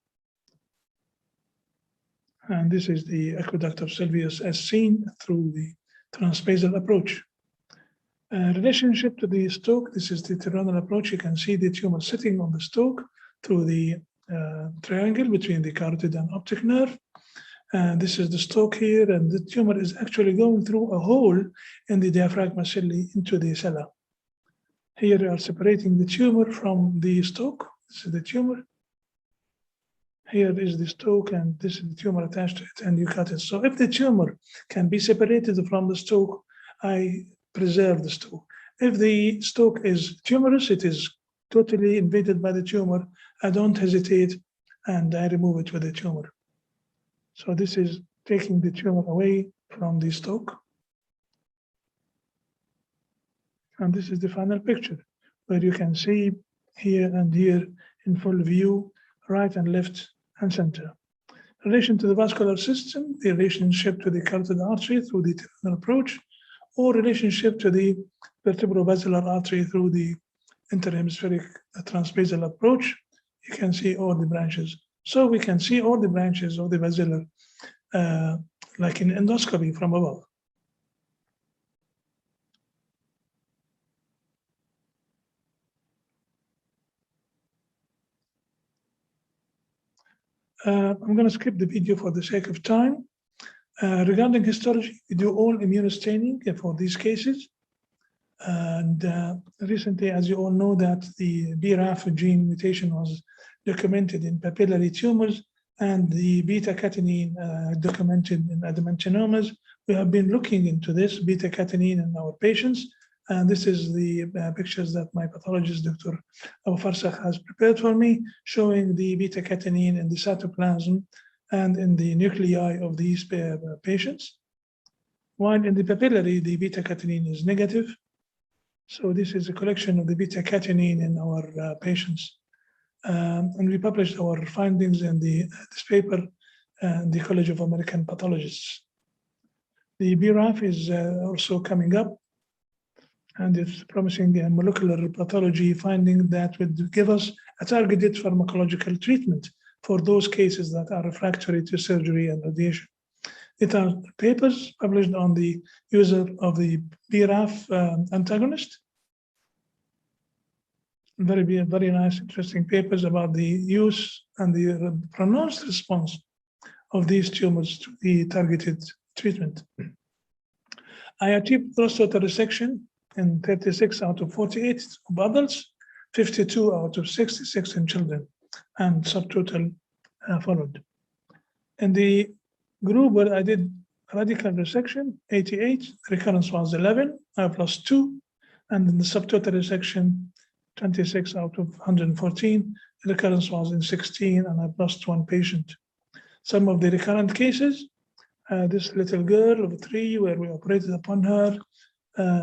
And this is the aqueduct of Sylvius as seen through the transbasal approach. Relationship to the stalk, this is the terminal approach. You can see the tumor sitting on the stalk through the triangle between the carotid and optic nerve. And this is the stalk here, and the tumor is actually going through a hole in the diaphragma cilia into the sella. Here we are separating the tumor from the stalk. This is the tumor. Here is the stalk, and this is the tumor attached to it, and you cut it. So if the tumor can be separated from the stalk, I preserve the stalk. If the stalk is tumorous, it is totally invaded by the tumor, I don't hesitate and I remove it with the tumor. So this is taking the tumor away from the stalk. And this is the final picture, where you can see here and here in full view, right and left and center. In relation to the vascular system, the relationship to the carotid artery through the terminal approach, or relationship to the vertebrobasilar artery through the interhemispheric transbasal approach, you can see all the branches. So we can see all the branches of the basilar, like in endoscopy from above. I'm going to skip the video for the sake of time. Regarding histology, we do all immunostaining for these cases. And recently, as you all know, that the BRAF gene mutation was documented in papillary tumors and the beta-catenin documented in adenomatinomas. We have been looking into this beta-catenin in our patients. And this is the pictures that my pathologist, Dr. Abu Farsakh, has prepared for me, showing the beta-catenin in the cytoplasm and in the nuclei of these patients. While in the papillary, the beta-catenin is negative. So this is a collection of the beta-catenin in our patients. And we published our findings in this paper in the College of American Pathologists. The BRAF is also coming up, and it's promising a molecular pathology finding that would give us a targeted pharmacological treatment for those cases that are refractory to surgery and radiation. It are papers published on the use of the BRAF antagonist. Very nice, interesting papers about the use and the pronounced response of these tumors to the targeted treatment. I achieved prostata resection in 36 out of 48 of adults, 52 out of 66 in children, and subtotal followed. In the group where I did radical resection, 88, recurrence was 11, I plus 2, and in the subtotal resection, 26 out of 114, recurrence was in 16, and I lost 1 patient. Some of the recurrent cases, this little girl of 3, where we operated upon her,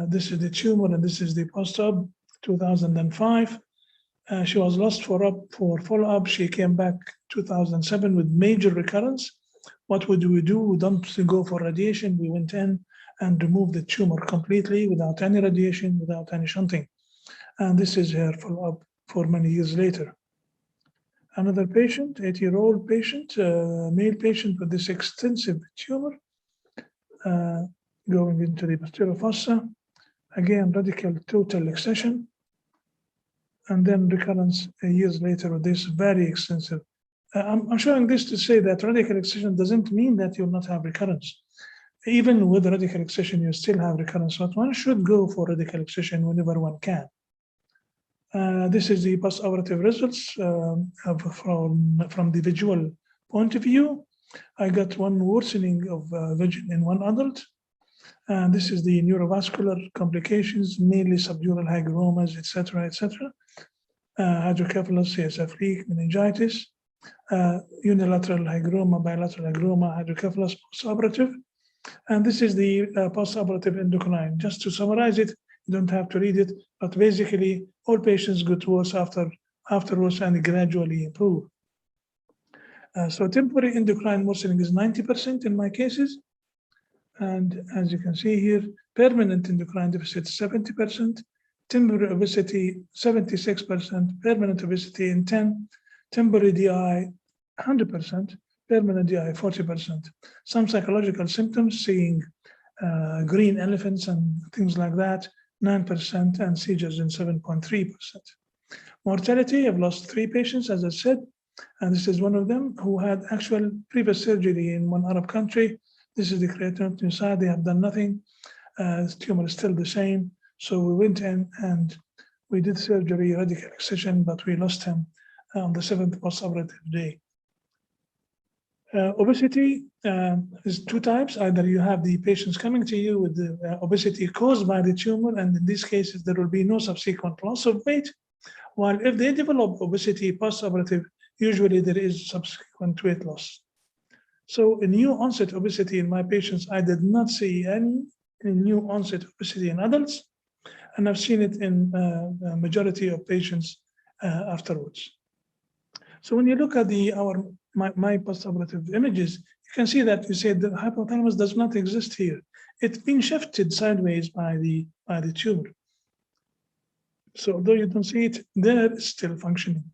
this is the tumor and this is the post-op, 2005. She was lost for follow-up. She came back 2007 with major recurrence. What would we do? We don't go for radiation. We went in and removed the tumor completely without any radiation, without any shunting. And this is her follow-up for many years later. Another patient, 80-year-old patient, male patient with this extensive tumor, going into the posterior fossa. Again, radical total excision. And then recurrence years later with this very extensive. I'm showing this to say that radical excision doesn't mean that you'll not have recurrence. Even with radical excision, you still have recurrence. But one should go for radical excision whenever one can. This is the post-operative results from the visual point of view. I got 1 worsening of vision in 1 adult. This is the neurovascular complications, mainly subdural hygromas, etc., etc. Hydrocephalus, CSF leak, meningitis, unilateral hygroma, bilateral hygroma, hydrocephalus post-operative. And this is the post-operative endocrine. Just to summarize it, you don't have to read it, but basically all patients get worse afterwards and gradually improve. So temporary endocrine worsening is 90% in my cases. And as you can see here, permanent endocrine deficit 70%, temporary obesity 76%, permanent obesity in 10, temporary DI 100%, permanent DI 40%. Some psychological symptoms, seeing green elephants and things like that, 9%, and seizures in 7.3%. Mortality, I've lost 3 patients, as I said, and this is one of them who had actual previous surgery in 1 Arab country. This is the creatinine side. They have done nothing. The tumor is still the same. So we went in and we did surgery, radical excision, but we lost him on the 7th post-operative day. Obesity is two types. Either you have the patients coming to you with the obesity caused by the tumor, and in these cases, there will be no subsequent loss of weight. While if they develop obesity post-operative, usually there is subsequent weight loss. So in new onset obesity in my patients, I did not see any new onset obesity in adults, and I've seen it in a majority of patients afterwards. So when you look at my post-operative images, you can see that you say the hypothalamus does not exist here. It's been shifted sideways by the tumor. So although you don't see it, there it's still functioning.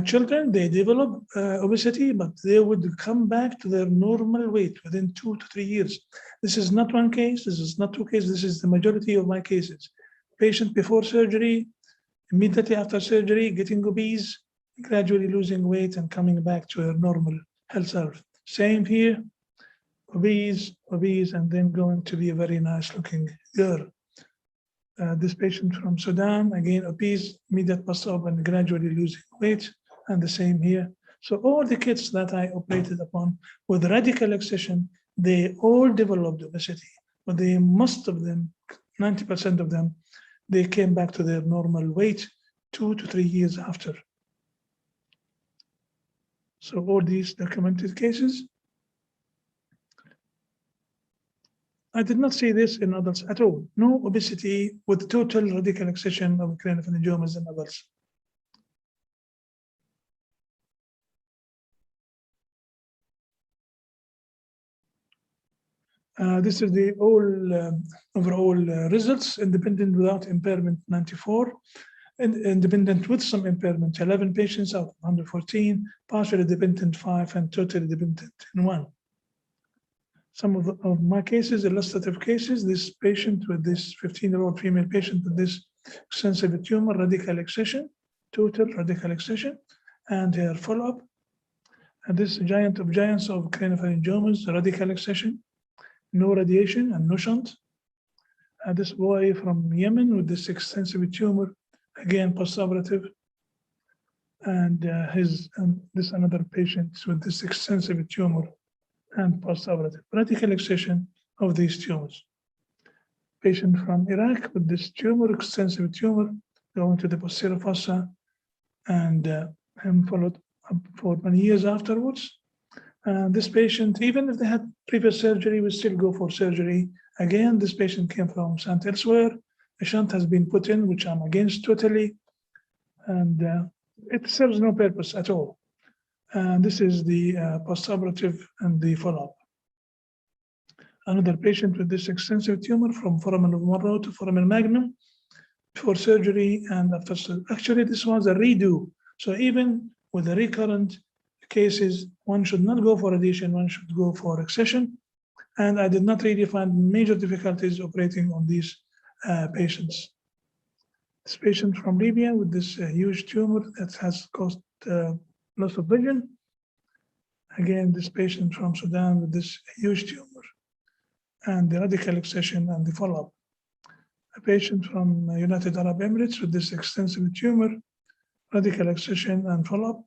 Children, they develop obesity, but they would come back to their normal weight within 2 to 3 years. This is not one case, this is not two cases, this is the majority of my cases. Patient before surgery, immediately after surgery, getting obese, gradually losing weight and coming back to their normal health self. Same here, obese, and then going to be a very nice looking girl. This patient from Sudan, again, obese, immediate post-op and gradually losing weight, and the same here. So all the kids that I operated upon with radical excision, they all developed obesity, but most of them, 90% of them, they came back to their normal weight 2 to 3 years after. So all these documented cases. I did not see this in adults at all. No obesity with total radical excision of craniopharyngiomas in adults. This is the overall results, independent without impairment 94, and independent with some impairment 11 patients out of 114, partially dependent 5, and totally dependent in 1. Some of my cases, illustrative cases, this patient with this 15-year-old female patient with this extensive tumor, radical excision, total radical excision, and her follow-up. And this giant of giants of craniopharyngiomas, radical excision, no radiation and no shunt. And this boy from Yemen with this extensive tumor, again post-operative, and this another patient with this extensive tumor and post-operative radical excision of these tumors. Patient from Iraq with this tumor, extensive tumor, going to the posterior fossa, and him followed up for many years afterwards. And this patient, even if they had previous surgery, we still go for surgery. Again, this patient came from St. Elsewhere. A shunt has been put in, which I'm against totally, and it serves no purpose at all. And this is the post-operative and the follow-up. Another patient with this extensive tumor from foramen of Monroe to foramen magnum before surgery and after surgery. Actually, this was a redo. So even with the recurrent cases, one should not go for radiation, one should go for excision. And I did not really find major difficulties operating on these patients. This patient from Libya with this huge tumor that has caused loss of vision. Again, this patient from Sudan with this huge tumor and the radical excision and the follow-up. A patient from United Arab Emirates with this extensive tumor, radical excision and follow-up.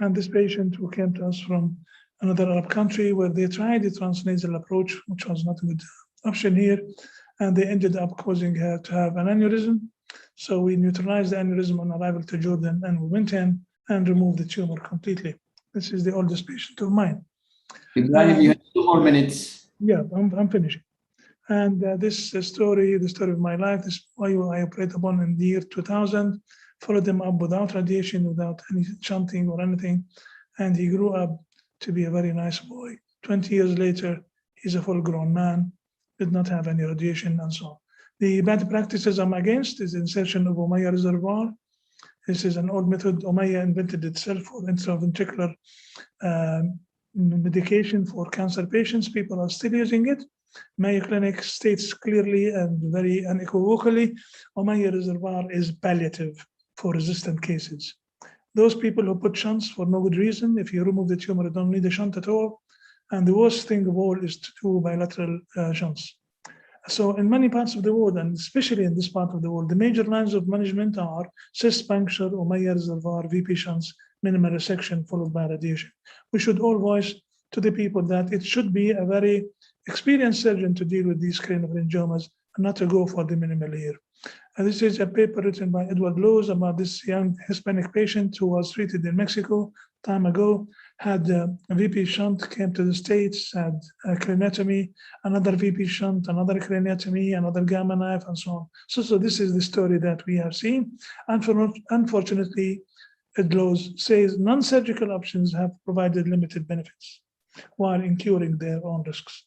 And this patient who came to us from another Arab country where they tried the transnasal approach, which was not a good option here, and they ended up causing her to have an aneurysm. So we neutralized the aneurysm on arrival to Jordan, and we went in and removed the tumor completely. This is the oldest patient of mine. Ibrahim, you have 2 more minutes. Yeah, I'm finishing. And this story, the story of my life, this boy I operated upon in the year 2000, followed him up without radiation, without any shunting or anything. And he grew up to be a very nice boy. 20 years later, he's a full-grown man, did not have any radiation and so on. The bad practices I'm against is insertion of Ommaya reservoir. This is an old method. Ommaya invented itself for intraventricular medication for cancer patients. People are still using it. Mayo Clinic states clearly and very unequivocally, Ommaya reservoir is palliative for resistant cases. Those people who put shunts for no good reason, if you remove the tumor, you don't need a shunt at all. And the worst thing of all is to do bilateral shunts. So in many parts of the world, and especially in this part of the world, the major lines of management are cyst puncture, Ommaya reservoir, VP shunts, minimal resection followed by radiation. We should all voice to the people that it should be a very experienced surgeon to deal with these craniopharyngiomas and not to go for the minimal here. And this is a paper written by Edward Lowe's about this young Hispanic patient who was treated in Mexico time ago, had a VP shunt, came to the States, had a craniotomy, another VP shunt, another craniotomy, another gamma knife, and so on. So this is the story that we have seen. Unfortunately, Ed Lowe's says non-surgical options have provided limited benefits while incurring their own risks.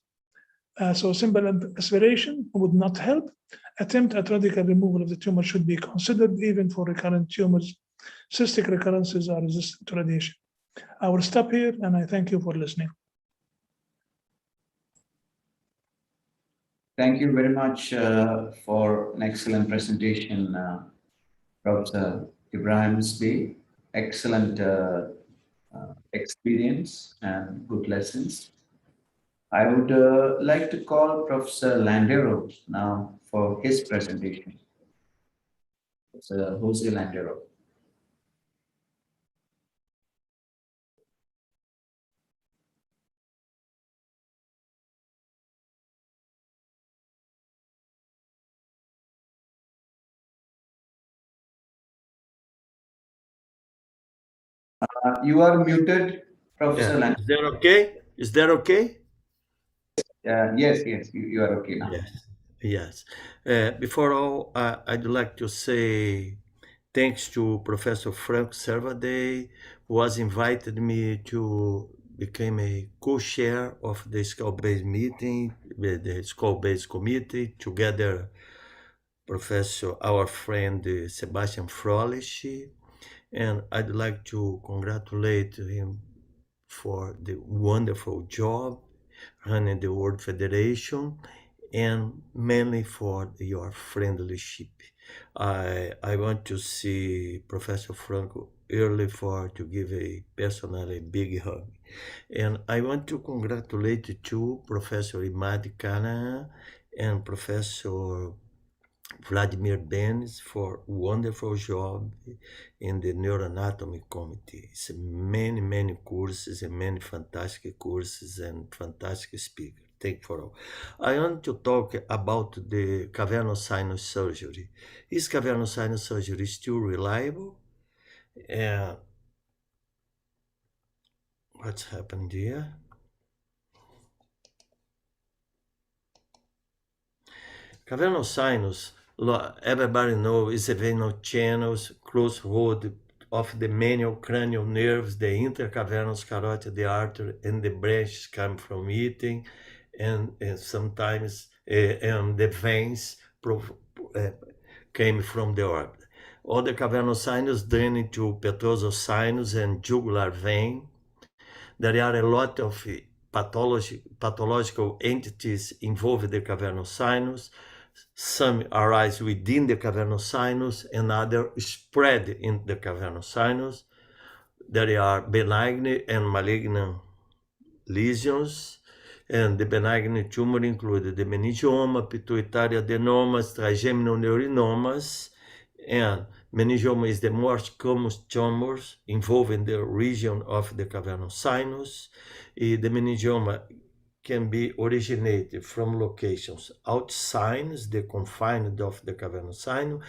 So simple aspiration would not help. Attempt at radical removal of the tumor should be considered even for recurrent tumors. Cystic recurrences are resistant to radiation. I will stop here and I thank you for listening. Thank you very much for an excellent presentation, Professor Ibrahim Sbi. Excellent experience and good lessons. I would like to call Professor Landero now for his presentation. Professor Jose Landero. You are muted, Professor Landero. Is that okay? Is that okay? Yes, you are okay now. Yes. Before all, I'd like to say thanks to Professor Frank Servade, who has invited me to become a co-chair of the skull-based meeting, the skull-based committee, together our friend Sebastian Frolich, and I'd like to congratulate him for the wonderful job running the World Federation, and mainly for your friendship. I want to see Professor Franco early to give a personally big hug. And I want to congratulate too Professor Imad Kana and Professor Vladimir Benes for wonderful job in the neuroanatomy committee. It's many courses and many fantastic courses and fantastic speakers. Thank you for all. I want to talk about the cavernous sinus surgery. Is cavernous sinus surgery still reliable? What's happened here? Cavernous sinus, everybody knows, is a venous channels, close road of the manual cranial nerves, the intercavernous carotid artery, and the branches come from it, and sometimes the veins came from the orbit. All the cavernous sinus drain into petrosal sinus and jugular vein. There are a lot of pathological entities involved in the cavernous sinus. Some arise within the cavernous sinus and others spread in the cavernous sinus. There are benign and malignant lesions, and the benign tumor include the meningioma, pituitary adenomas, trigeminal neurinomas, and meningioma is the most common tumors involving the region of the cavernous sinus. The meningioma can be originated from locations outside the confines of the cavernous sinus,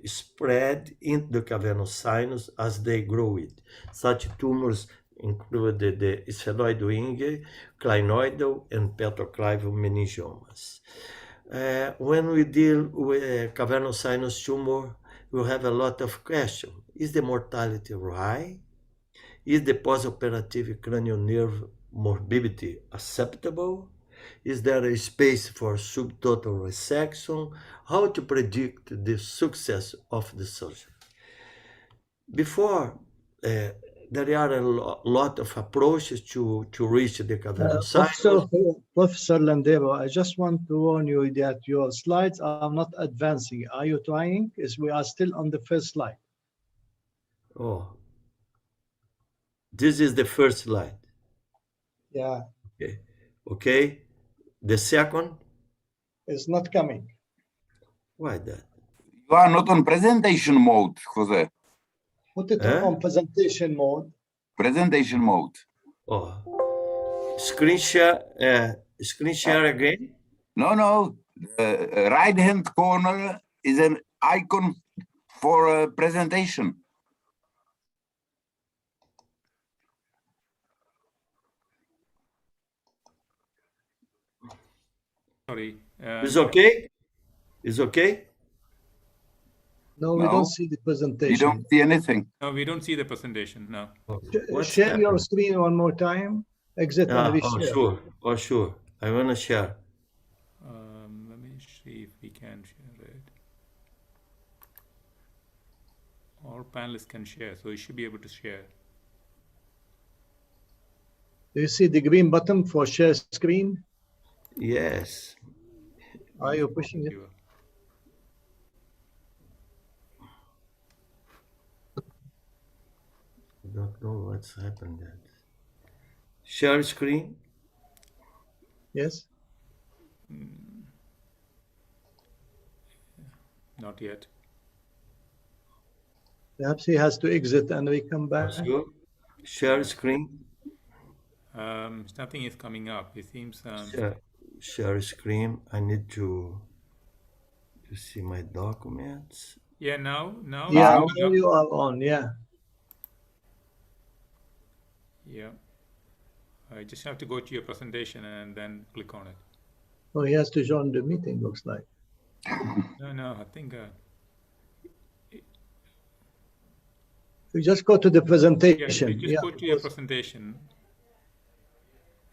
spread in the cavernous sinus as they grow it. Such tumors include the sphenoid wing, clinoidal, and petroclival meningiomas. When we deal with cavernous sinus tumor, we have a lot of questions. Is the mortality high? Is the postoperative cranial nerve morbidity acceptable? Is there a space for subtotal resection? How to predict the success of the surgery? Before, there are a lot of approaches to reach the cavernous sinus. Professor Landero, I just want to warn you that your slides are not advancing. Are you trying? We are still on the first slide. Oh, this is the first slide. Yeah. Okay. The second? It's not coming. Why that? You are not on presentation mode, Jose. Put it on presentation mode. Presentation mode. Oh, screen share again? No. The right-hand corner is an icon for a presentation. Sorry. Is okay? Is okay? No, we don't see the presentation. You don't see anything. No, we don't see the presentation. No. Share your screen one more time. Exit and reshare. Oh, sure. I want to share. Let me see if we can share it. All panelists can share, so you should be able to share. Do you see the green button for share screen? Yes. Are you pushing it? I don't know what's happened yet. Share screen? Yes. Not yet. Perhaps he has to exit and we come back. Sure. Share screen? Nothing is coming up. It seems. Share screen. I need to see my documents. Yeah, now. Yeah, now you are on. Yeah. Yeah. I just have to go to your presentation and then click on it. Oh, he has to join the meeting, looks like. No, I think. You just go to the presentation. Yeah, you just go to your presentation.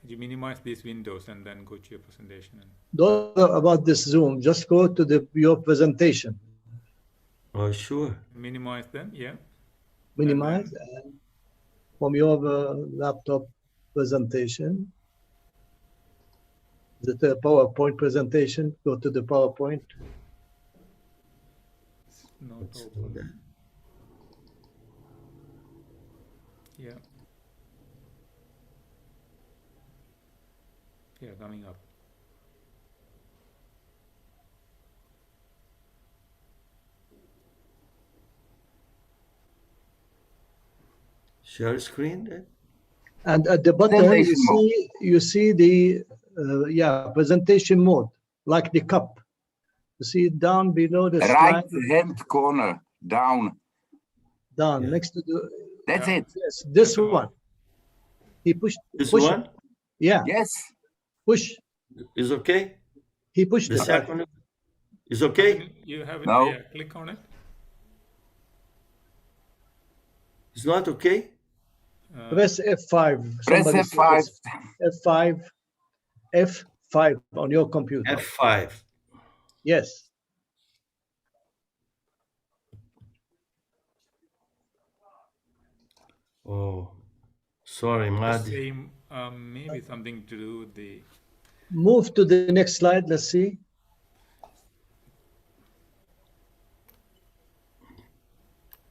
You minimize these windows and then go to your presentation. Don't know about this Zoom. Just go to your presentation. Oh, sure. Minimize them, yeah. Minimize and from your laptop presentation. Is it a PowerPoint presentation? Go to the PowerPoint. Not open. Yeah. Yeah, coming up. Share screen then? And at the bottom, you see the presentation mode, like the cup. You see it down below the right slide. hand corner, down. Down, next to the... That's it. Yes, this one. He pushed. This push one? It. Yeah. Yes. Push. Is okay? He pushed the it. Second is okay? You have it. No. Yeah, click on it. It's not okay? Press F5. Press F5. F5. F5 on your computer. F5. Yes. Oh, sorry, Mad. Same, maybe something to do with the... Move to the next slide. Let's see.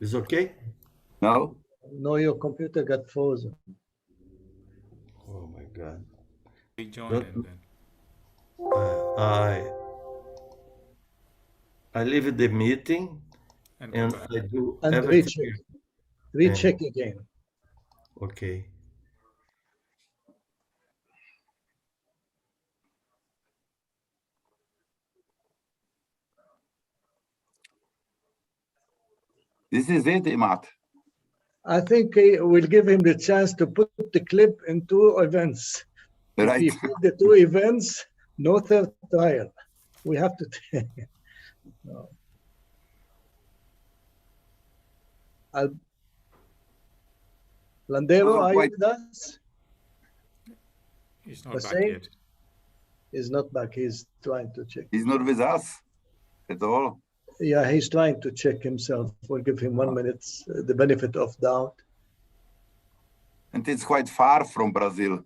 Is okay? No. No, your computer got frozen. Oh my God. Rejoin it then. I leave the meeting and I do everything. Recheck again. Okay. This is it, Imad. I think we'll give him the chance to put the clip in 2 events. Right. If he put the 2 events, no third trial. We have to take it. No. Landero, are you with us? He's not back yet. He's not back. He's trying to check. He's not with us at all. Yeah, he's trying to check himself. We'll give him 1 minute, the benefit of doubt. And it's quite far from Brazil.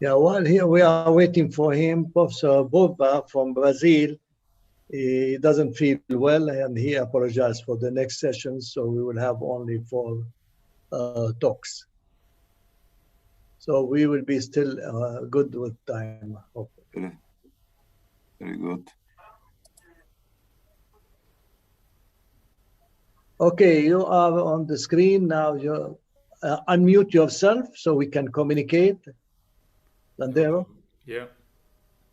Yeah, while here we are waiting for him, Professor Bova from Brazil, he doesn't feel well and he apologized for the next session, so we will have only 4 talks. So we will be still good with time. Very, very good. Okay, you are on the screen now. You unmute yourself so we can communicate. Landero? Yeah.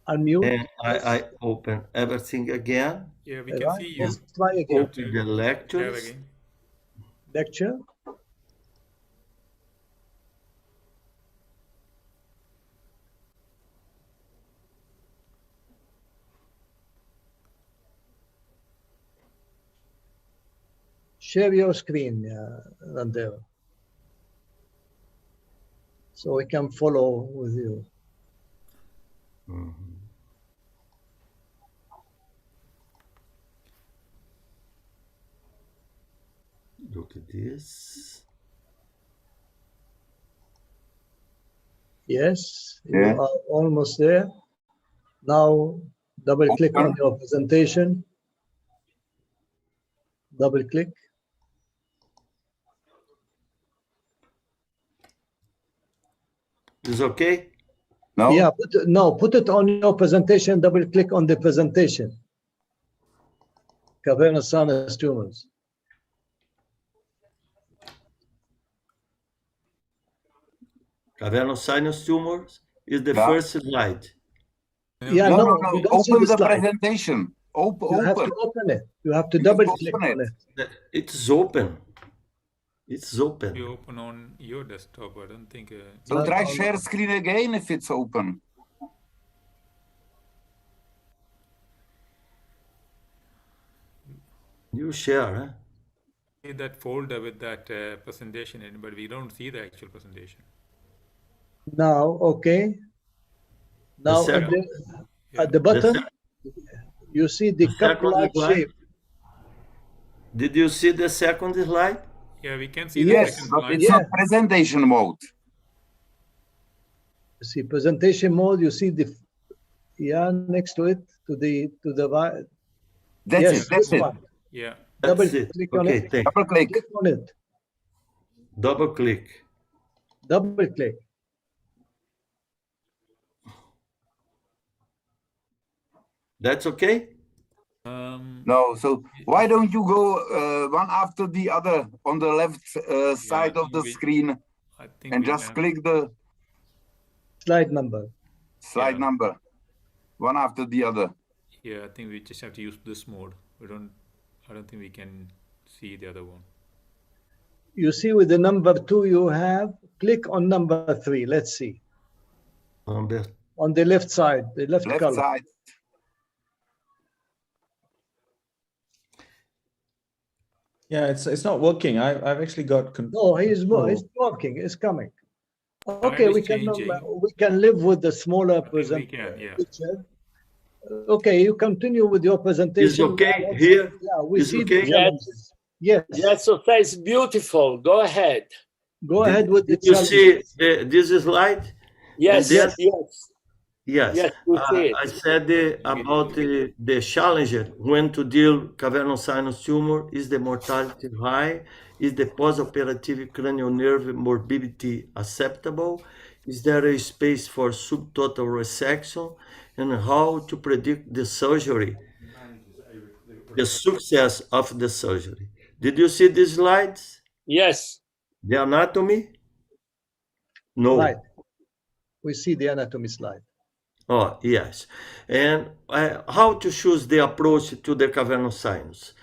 Unmute. And I open everything again. Yeah, we can see you. Let's try again. Open the lectures. Again. Lecture. Share your screen, Landero, so we can follow with you. Mm-hmm. Look at this. Yes, Yeah. you are almost there. Now, double click on your presentation. Double click. Is okay? No? Yeah, put it on your presentation. Double click on the presentation. Cavernous sinus tumors. Cavernous sinus tumors is the Yeah. first slide. Yeah, No, no, no, no. you don't see Open the slide. presentation. You have Open. to open it. You have to You double open click on it. it. It's open. It's open. You open on your desktop. I don't think. So Not try on- share screen again if it's open. You share, huh? See that folder with that presentation in, but we don't see the actual presentation. Now, okay. Now second- at the bottom, sec- you see the the second cup-like slide? shape. Did you see the second slide? Yeah, we can see the Yes, second but slide. it's not presentation mode. You see presentation mode. You see the next to it to the right. That's Yes, it. That's this it. one. Yeah. Double That's it. click on Okay, it. thank you. Double click. Click on it. Double click. Double click. That's okay? No, so why don't you go one after the other on the left side of the we- screen I think and we just have- click the Slide number. slide Yeah. number, one after the other. Yeah, I think we just have to use this mode. I don't think we can see the other one. You see with the number 2 you have, click on number 3. Let's see. On the left side, the left column. Side. Yeah, it's not working. I've actually got. No, he's working. It's coming. Okay, is we can live with the smaller picture. Okay, you continue with your presentation. Is okay here? Yeah, we Is see okay? the challenges. Yes. Yes, okay, it's beautiful. Go ahead. Go ahead with the Did you challenges. see this slide? Yes, And then- yes. Yes, Yes, we see it. I said about the challenge when to deal cavernous sinus tumor. Is the mortality high? Is the postoperative cranial nerve morbidity acceptable? Is there a space for subtotal resection? And how to predict the surgery, the success of the surgery? Did you see these slides? Yes. The anatomy? No. Right. We see the anatomy slide. Oh, yes. And how to choose the approach to the cavernous sinus.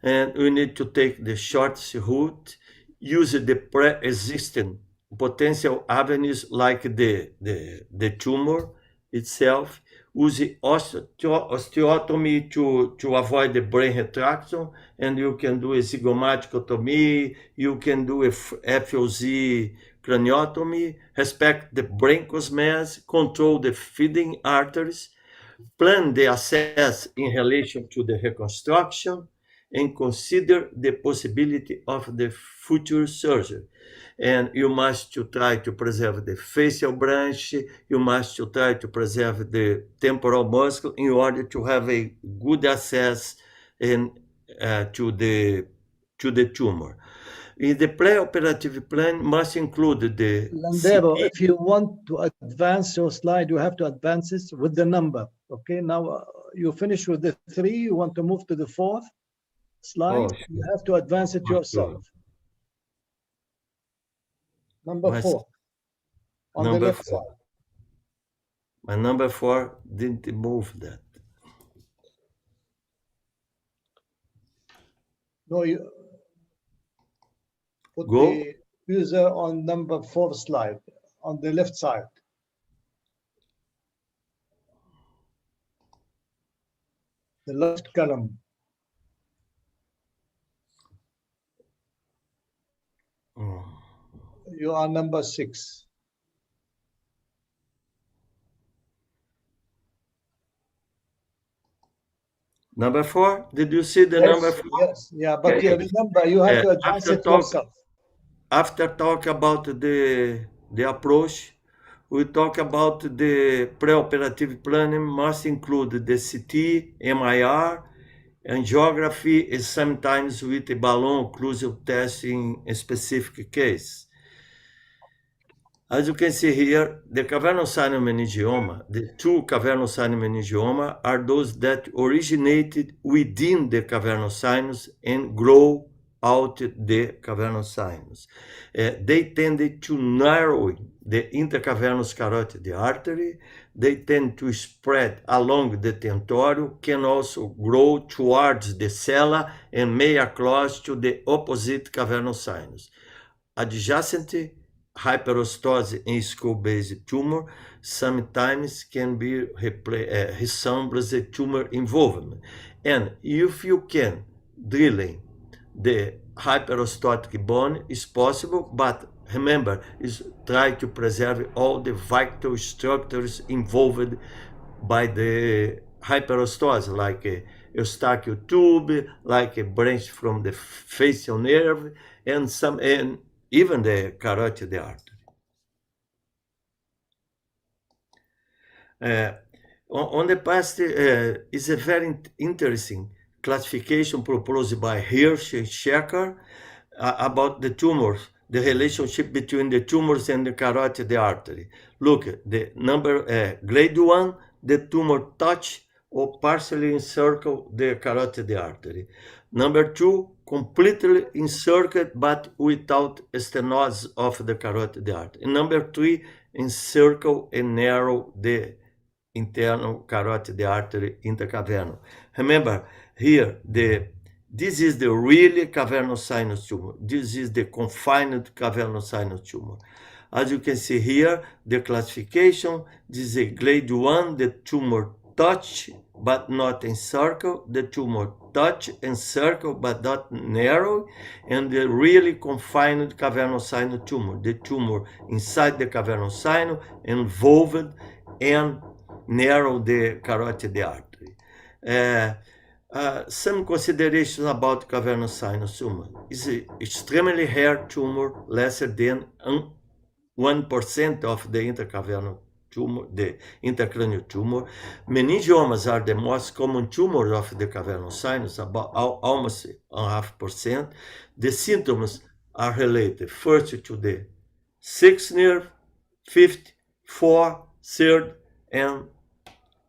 And we need to take the shortest route, use the pre-existing potential avenues like the tumor itself, use osteotomy to avoid the brain retraction, and you can do a zygomatic, you can do a FOZ craniotomy, respect the brain cosmos, control the feeding arteries, plan the access in relation to the reconstruction, and consider the possibility of the future surgery. And you must try to preserve the facial branch, you must try to preserve the temporal muscle in order to have a good access to the tumor. In the preoperative plan must include the Landero, CT. if you want to advance your slide, you have to advance it with the number. Okay, now you finish with the 3, you want to move to the 4th slide, Oh, you have to advance it yourself. Number 4, on the left side. My number 4 didn't move that. No, you put Go. the user on number 4 slide, on the left side. The left column. Oh. You are number 6. Number 4, did you see the Yes, number 4? yes, yeah, but you remember you have to advance it yourself. After talk about the approach, we talk about the preoperative planning must include the CT, MIR, angiography, and sometimes with a balloon occlusive test in a specific case. As you can see here, the cavernous sinus meningioma, the two cavernous sinus meningioma are those that originated within the cavernous sinus and grow out the cavernous sinus. They tended to narrow the intercavernous carotid artery. They tend to spread along the temporal, can also grow towards the sella and may close to the opposite cavernous sinus. Adjacent hyperostose in skull-based tumor sometimes can be resembles a tumor involvement. And if you can drilling the hyperostotic bone is possible, but remember, is try to preserve all the vital structures involved by the hyperostose, like a eustachial tube, like a branch from the facial nerve, and even the carotid artery. On the past is a very interesting classification proposed by Hirsch and Schecker about the tumors, the relationship between the tumors and the carotid artery. Look, the number grade 1, the tumor touch or partially encircle the carotid artery. Number 2, completely encircled but without stenosis of the carotid artery. And number 3, encircle and narrow the internal carotid artery intercavernous. Remember here, this is the really cavernous sinus tumor. This is the confined cavernous sinus tumor. As you can see here, the classification, this is a grade 1, the tumor touch but not encircle, the tumor touch, encircle but not narrow, and the really confined cavernous sinus tumor, the tumor inside the cavernous sinus, involved and narrow the carotid artery. Some considerations about cavernous sinus tumor. It's an extremely rare tumor, lesser than 1% of the intercavernous tumor, the intracranial tumor. Meningiomas are the most common tumor of the cavernous sinus, about almost 0.5%. The symptoms are related first to the 6th nerve, 5th, 4th, 3rd, and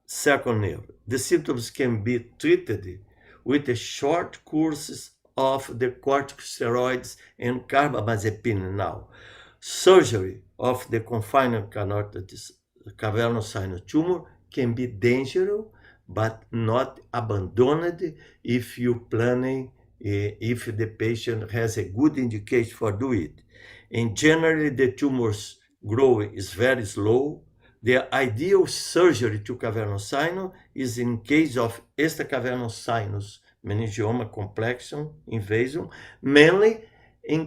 2nd nerve. The symptoms can be treated with a short courses of the corticosteroids and carbamazepine now. Surgery of the confined cavernous sinus tumor can be dangerous, but not abandoned if you planning, if the patient has a good indication for do it. And generally, the tumors growing is very slow. The ideal surgery to cavernous sinus is in case of extracavernous sinus meningioma complexion invasion, mainly in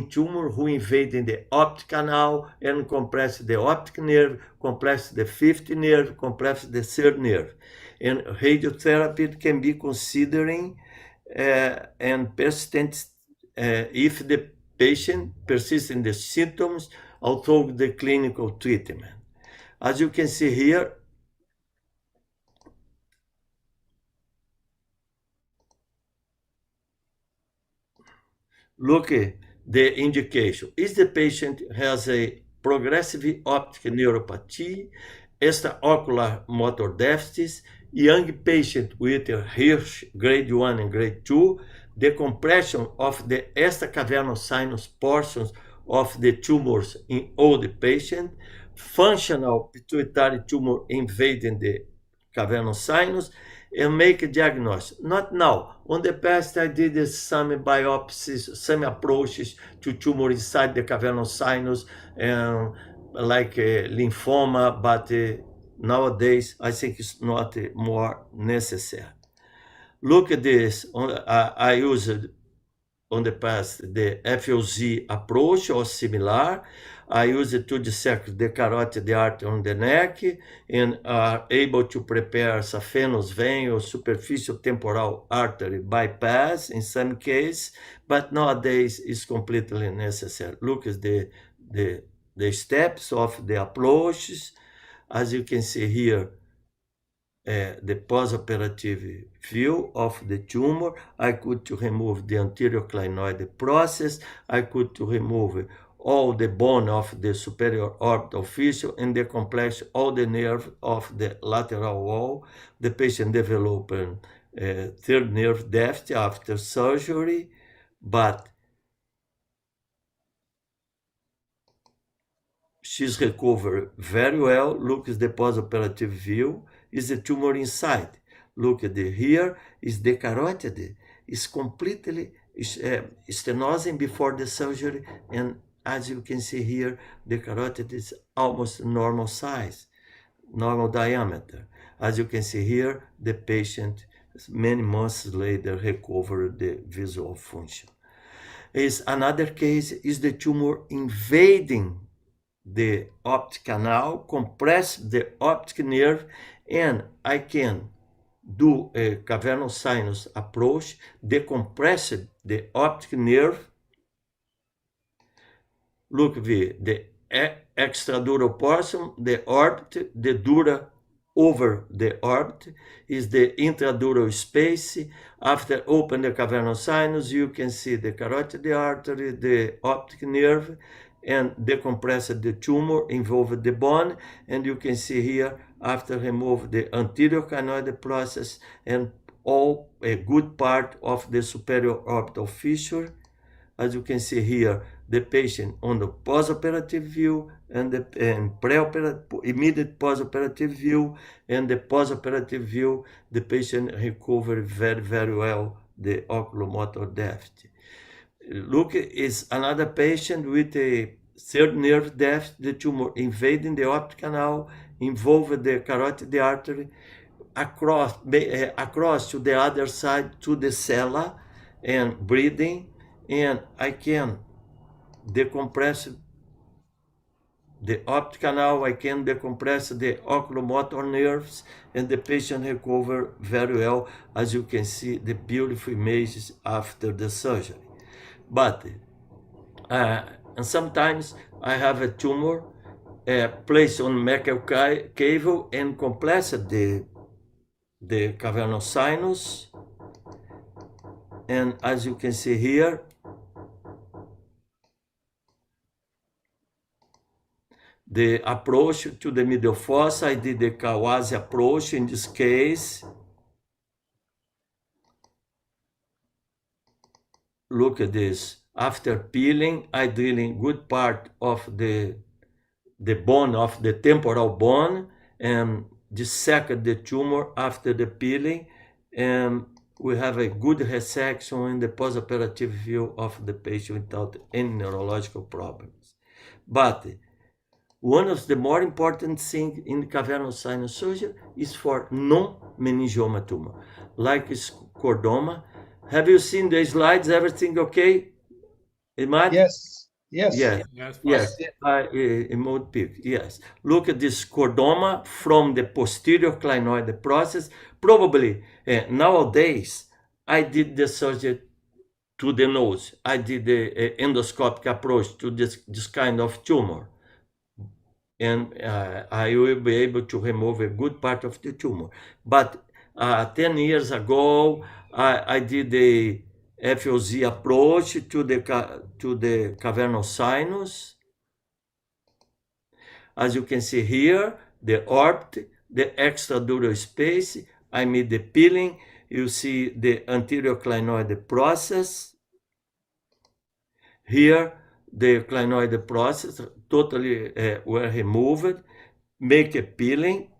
tumor who invade in the optic canal and compress the optic nerve, compress the 5th nerve, compress the 3rd nerve. And radiotherapy can be considering and persistent if the patient persists in the symptoms although the clinical treatment. As you can see here, Look at the indication. If the patient has a progressive optic neuropathy, extraocular motor deficits, young patient with a Hirsch grade 1 and grade 2, the compression of the extracavernous sinus portions of the tumors in older patient, functional pituitary tumor invading the cavernous sinus, and make a diagnosis. Not now. On the past, I did some biopsies, some approaches to tumor inside the cavernous sinus, like lymphoma, but nowadays, I think it's not more necessary. Look at this. I used on the past the FOZ approach or similar. I use it to dissect the carotid artery on the neck and are able to prepare saphenous vein or superficial temporal artery bypass in some cases, but nowadays it's completely necessary. Look at the steps of the approaches. As you can see here, the postoperative view of the tumor. I could to remove the anterior clinoid process. I could to remove all the bone of the superior orbital fissure and the complex, all the nerve of the lateral wall. The patient developed third nerve deficit after surgery, but she's recovered very well. Look at the postoperative view. Is the tumor inside. Look at here is the carotid. It's completely stenosing before the surgery, and as you can see here, the carotid is almost normal size, normal diameter. As you can see here, the patient many months later recovered the visual function. Is another case is the tumor invading the optic canal, compress the optic nerve, and I can do a cavernous sinus approach, decompress the optic nerve. Look the extradural portion, the orbit, the dura over the orbit is the intradural space. After open the cavernous sinus, you can see the carotid artery, the optic nerve, and decompress the tumor, involve the bone, and you can see here after remove the anterior clinoid process and all a good part of the superior orbital fissure. As you can see here, the patient on the postoperative view and the preoperative, immediate postoperative view, and the postoperative view, the patient recovered very, very well the oculomotor deficit. Look, is another patient with a third nerve deficit, the tumor invading the optic canal, involved the carotid artery, across to the other side to the cella and breathing, and I can decompress the optic canal, I can decompress the oculomotor nerves, and the patient recover very well, as you can see the beautiful images after the surgery. But and sometimes I have a tumor placed on mechanical cable and compress the cavernous sinus, and as you can see here, the approach to the middle fossa, I did the Kawase approach in this case. Look at this. After peeling, I drilling good part of the bone of the temporal bone and dissect the tumor after the peeling, and we have a good resection in the postoperative view of the patient without any neurological problems. But one of the more important things in cavernous sinus surgery is for non-meningioma tumor, like chordoma. Have you seen the slides? Everything okay? Imad? Yes. Yes. Yes. Yes. Emote peak. Yes. Look at this chordoma from the posterior clinoid process. Probably nowadays I did the surgery to the nose. I did the endoscopic approach to this kind of tumor, and I will be able to remove a good part of the tumor. But 10 years ago, I did FOZ approach to the cavernous sinus. As you can see here, the orbit, the extradural space. I made the peeling. You see the anterior clinoid process. Here, the clinoid process totally were removed. Make a peeling.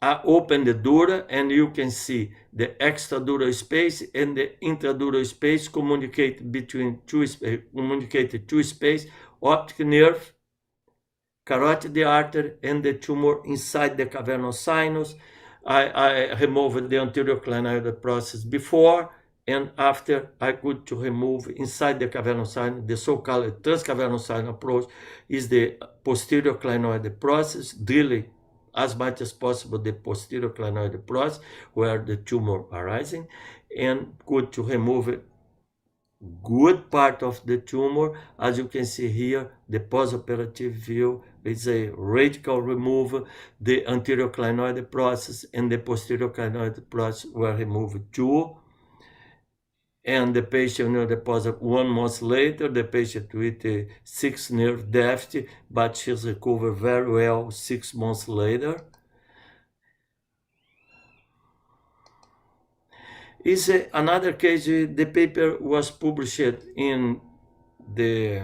I open the dura and you can see the extradural space and the intradural space communicate between two spaces, optic nerve, carotid artery, and the tumor inside the cavernous sinus. I removed the anterior clinoid process before, and after I could to remove inside the cavernous sinus. The so-called transcavernous sinus approach is the posterior clinoid process, drilling as much as possible the posterior clinoid process where the tumor arising, and could to remove a good part of the tumor. As you can see here, the postoperative view is a radical removal. The anterior clinoid process and the posterior clinoid process were removed too. And the patient neurodeposit 1 month later, the patient with a 6 nerve depth, but she's recovered very well 6 months later. Is another case, the paper was published in the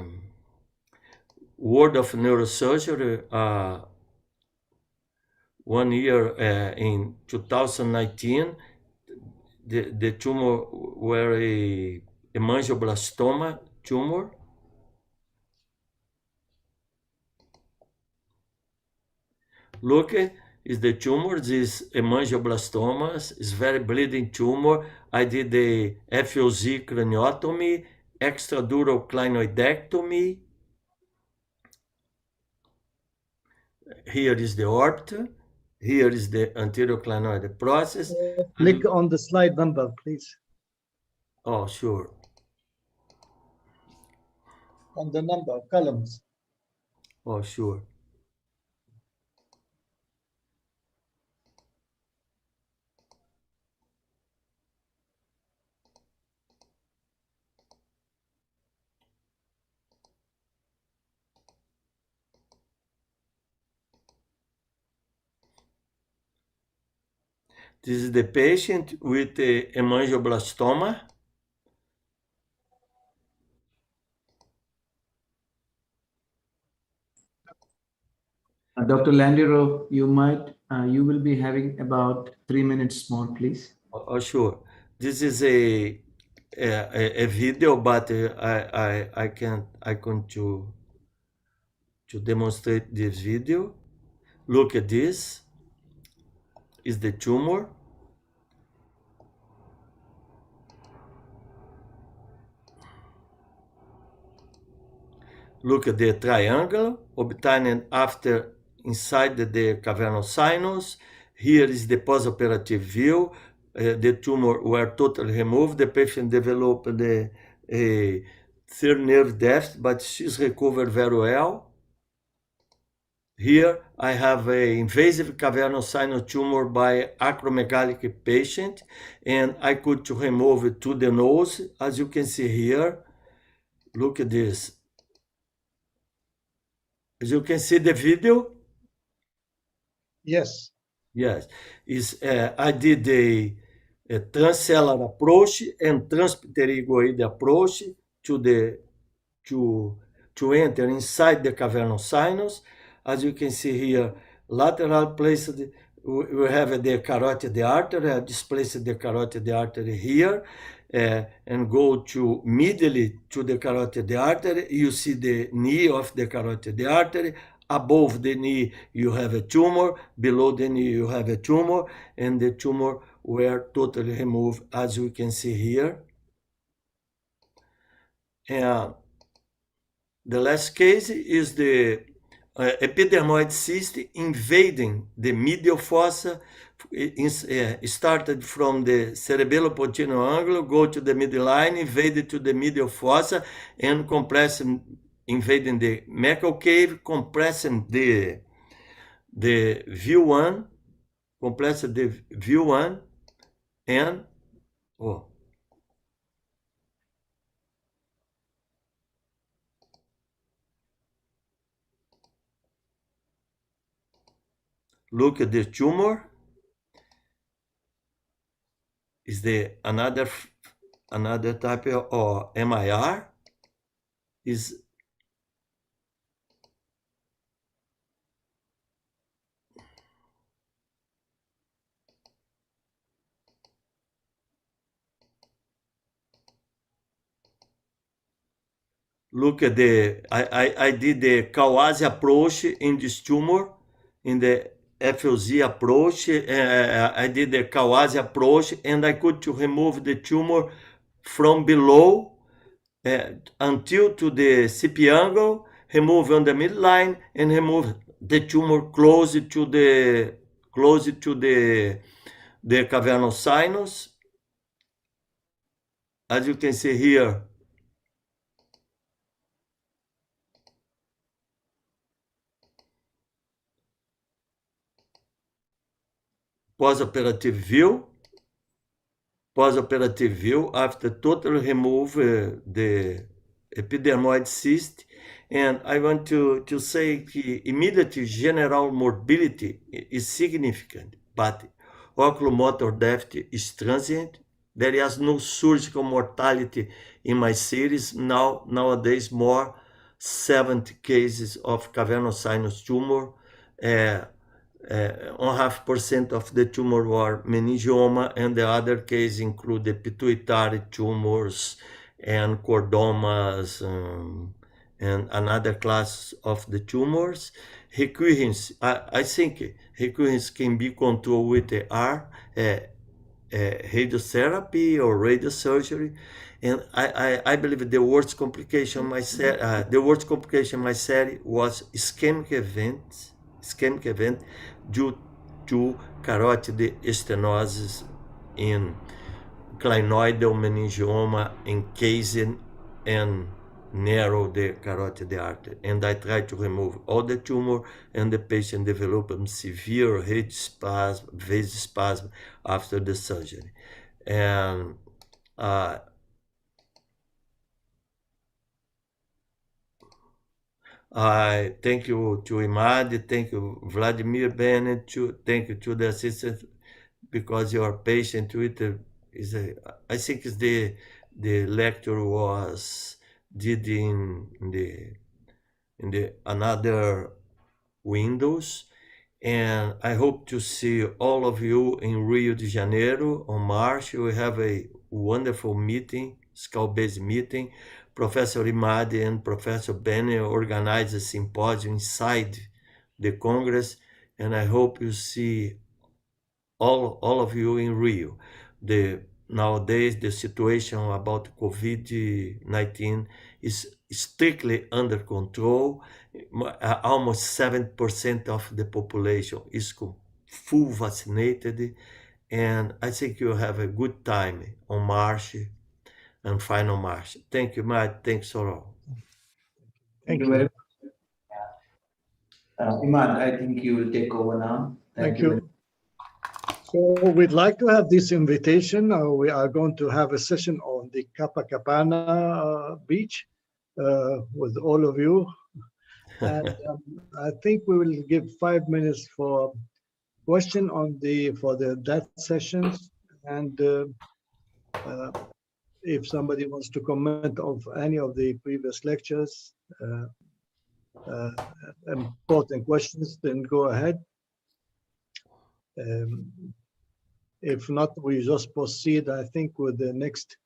World of Neurosurgery 1 year in 2019. The tumor were a meningioblastoma tumor. Look, is the tumor, this meningioblastomas, is very bleeding tumor. I did the FOZ craniotomy, extradural clinoidectomy. Here is the orbit. Here is the anterior clinoid process. Click on the slide number, please. Oh, sure. On the number of columns. Oh, sure. This is the patient with a meningioblastoma. Dr. Landero, you will be having about 3 minutes more, please. Oh, sure. This is a video, but I can to demonstrate this video. Look at this. Is the tumor. Look at the triangle obtained after inside the cavernous sinus. Here is the postoperative view. The tumor were totally removed. The patient developed a third nerve death, but she's recovered very well. Here I have an invasive cavernous sinus tumor by acromegalic patient, and I could to remove it to the nose, as you can see here. Look at this. As you can see the video. Yes. Yes. I did a transcellular approach and transpterygoid approach to enter inside the cavernous sinus. As you can see here, lateral placed, we have the carotid artery. I displaced the carotid artery here and go to medially to the carotid artery. You see the knee of the carotid artery. Above the knee, you have a tumor. Below the knee, you have a tumor. And the tumor were totally removed, as we can see here. And the last case is the epidermoid cyst invading the medial fossa. It started from the cerebellopontino angle, go to the midline, invaded to the medial fossa, and invading the Meckel cave, compressing the view 1, and Look at the tumor. Is there another type of, or MIR? Is look at the, I did the Kawase approach in this tumor, in the FLZ approach. I did the Kawase approach, and I could to remove the tumor from below until to the CP angle, remove on the midline, and remove the tumor close to the cavernous sinus. As you can see here, post-operative view after totally remove the epidermoid cyst. And I want to say immediate general morbidity is significant, but oculomotor death is transient. There is no surgical mortality in my series. Nowadays, more 70 cases of cavernous sinus tumor. 0.5% of the tumor were meningioma, and the other case include the pituitary tumors and chordomas and another class of the tumors. Recurrence, I think recurrence can be controlled with the radiotherapy or radiosurgery. And I believe the worst complication my study was ischemic event due to carotid stenosis in clinoidal meningioma encasing and narrow the carotid artery. And I tried to remove all the tumor, and the patient developed severe head spasm, vasospasm after the surgery. And I thank you to Imad, thank you Vladimir Bennett, thank you to the assistant, because your patient Twitter is I think is the lecture was did in the another windows, and I hope to see all of you in Rio de Janeiro on March. We have a wonderful meeting, skull-based meeting. Professor Imadi and Professor Bennett organized a symposium inside the Congress, and I hope you see all of you in Rio. Nowadays, the situation about COVID-19 is strictly under control. Almost 7% of the population is full vaccinated, and I think you have a good time on March and final March. Thank you, Matt. Thanks a lot. Thank you very much. Imad, I think you will take over now. Thank you. So we'd like to have this invitation. We are going to have a session on the Copacabana beach with all of you. And I think we will give 5 minutes for question for that sessions. And if somebody wants to comment of any of the previous lectures, important questions, then go ahead. If not, we just proceed, I think, with the next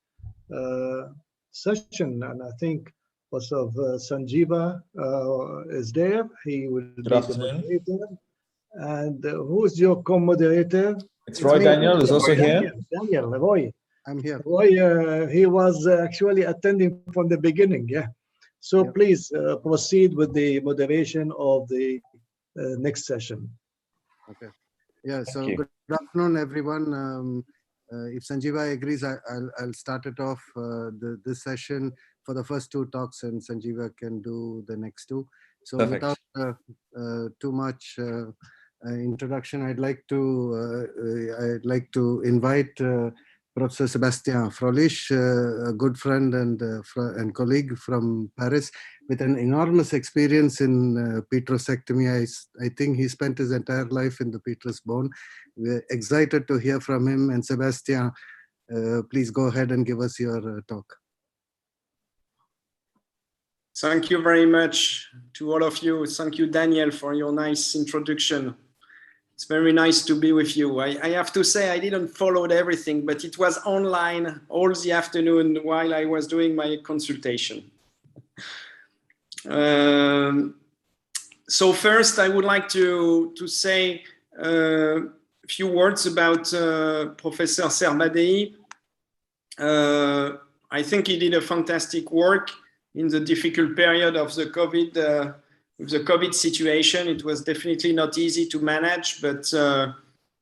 session. And I think also Sanjeeva is there. He will be the moderator. And who's your co-moderator? It's Roy Daniel is also here. Daniel, Roy. I'm here. Roy, he was actually attending from the beginning, yeah. So please proceed with the moderation of the next session. Okay. Yeah, so good afternoon, everyone. If Sanjeeva agrees, I'll start it off this session for the first two talks, and Sanjeeva can do the next two. So without too much introduction, I'd like to invite Professor Sebastian Frolich, a good friend and colleague from Paris, with an enormous experience in petrosectomy. I think he spent his entire life in the petrous bone. We're excited to hear from him. And Sebastian, please go ahead and give us your talk. Thank you very much to all of you. Thank you, Daniel, for your nice introduction. It's very nice to be with you. I have to say I didn't follow everything, but it was online all the afternoon while I was doing my consultation. So first, I would like to say a few words about Professor Servadei. I think he did a fantastic work in the difficult period of the COVID. With the COVID situation, it was definitely not easy to manage, but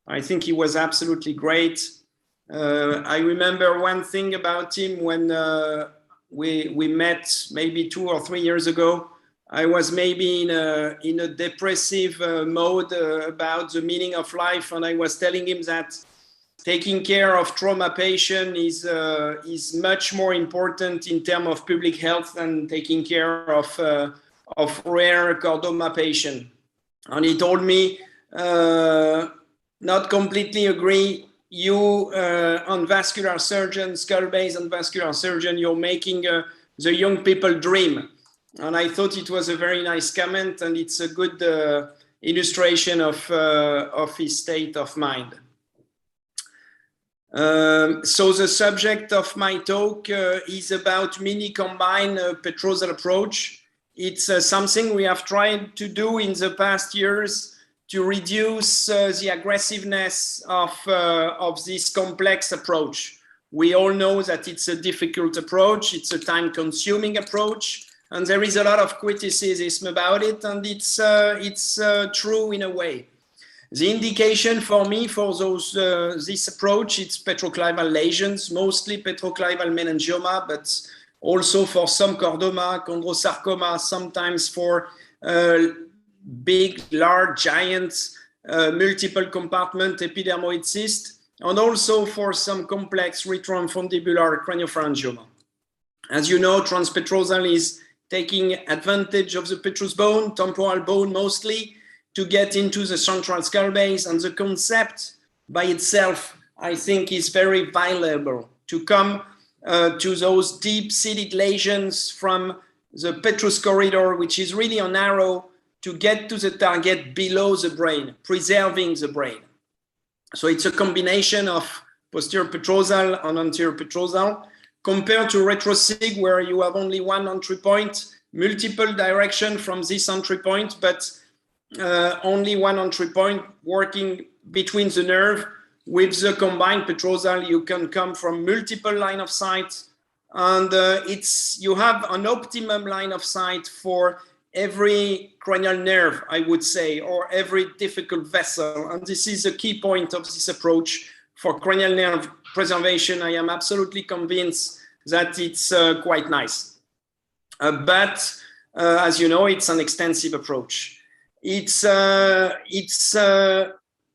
I think he was absolutely great. I remember one thing about him when we met maybe 2 or 3 years ago. I was maybe in a depressive mode about the meaning of life, and I was telling him that taking care of trauma patient is much more important in terms of public health than taking care of rare chordoma patient. And he told me, not completely agree, you on vascular surgeon, skull base and vascular surgeon, you're making the young people dream. And I thought it was a very nice comment, and it's a good illustration of his state of mind. So the subject of my talk is about mini-combined petrosal approach. It's something we have tried to do in the past years to reduce the aggressiveness of this complex approach. We all know that it's a difficult approach, it's a time-consuming approach, and there is a lot of criticism about it, and it's true in a way. The indication for me for this approach, it's petroclival lesions, mostly petroclival meningioma, but also for some chordoma, chondrosarcoma, sometimes for big, large, giant, multiple compartment epidermoid cyst, and also for some complex retroinfundibular craniopharyngioma. As you know, transpetrosal is taking advantage of the petrous bone, temporal bone mostly, to get into the central skull base, and the concept by itself, I think, is very valuable to come to those deep-seated lesions from the petrous corridor, which is really an arrow to get to the target below the brain, preserving the brain. So it's a combination of posterior petrosal and anterior petrosal, compared to retrosig, where you have only one entry point, multiple direction from this entry point, but only one entry point working between the nerve. With the combined petrosal, you can come from multiple line of sight, and you have an optimum line of sight for every cranial nerve, I would say, or every difficult vessel. And this is a key point of this approach for cranial nerve preservation. I am absolutely convinced that it's quite nice. But as you know, it's an extensive approach. It's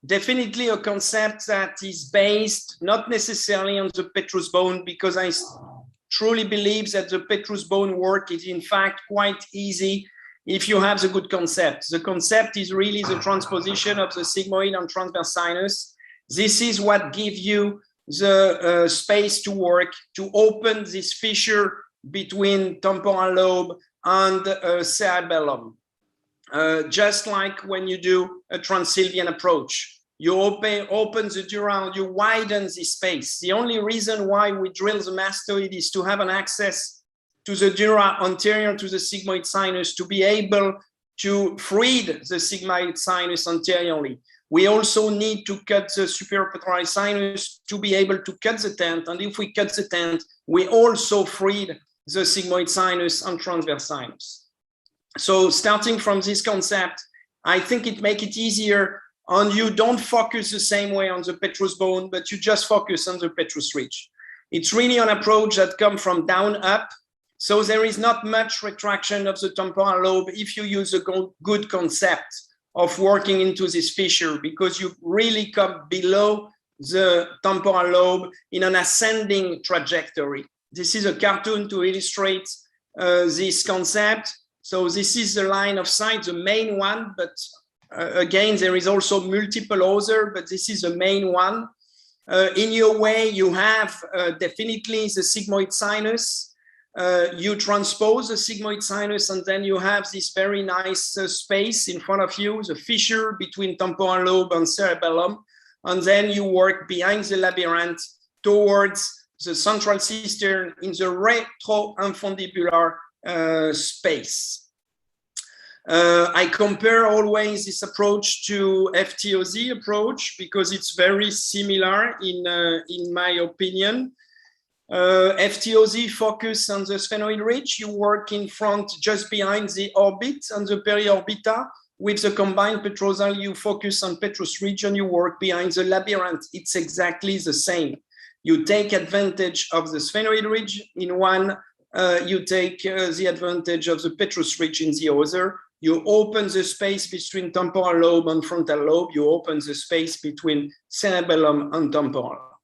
definitely a concept that is based not necessarily on the petrous bone, because I truly believe that the petrous bone work is in fact quite easy if you have the good concept. The concept is really the transposition of the sigmoid and transverse sinus. This is what gives you the space to work, to open this fissure between temporal lobe and cerebellum. Just like when you do a Transylvian approach. You open the dura, you widen the space. The only reason why we drill the mastoid is to have an access to the dura anterior to the sigmoid sinus, to be able to free the sigmoid sinus anteriorly. We also need to cut the superior pectoral sinus to be able to cut the tent. And if we cut the tent, we also freed the sigmoid sinus and transverse sinus. So starting from this concept, I think it makes it easier, and you don't focus the same way on the petrous bone, but you just focus on the petrous ridge. It's really an approach that comes from down up. So there is not much retraction of the temporal lobe if you use a good concept of working into this fissure, because you really come below the temporal lobe in an ascending trajectory. This is a cartoon to illustrate this concept. So this is the line of sight, the main one, but again, there is also multiple other, but this is the main one. In your way, you have definitely the sigmoid sinus. You transpose the sigmoid sinus, and then you have this very nice space in front of you, the fissure between temporal lobe and cerebellum. And then you work behind the labyrinth towards the central cistern in the retroinfundibular space. I compare always this approach to FTOZ approach because it's very similar in my opinion. FTOZ focus on the sphenoid ridge. You work in front just behind the orbit and the periorbita. With the combined petrosal, you focus on petrous region, you work behind the labyrinth. It's exactly the same. You take advantage of the sphenoid ridge in one, you take the advantage of the petrous ridge in the other. You open the space between temporal lobe and frontal lobe. You open the space between cerebellum and temporal.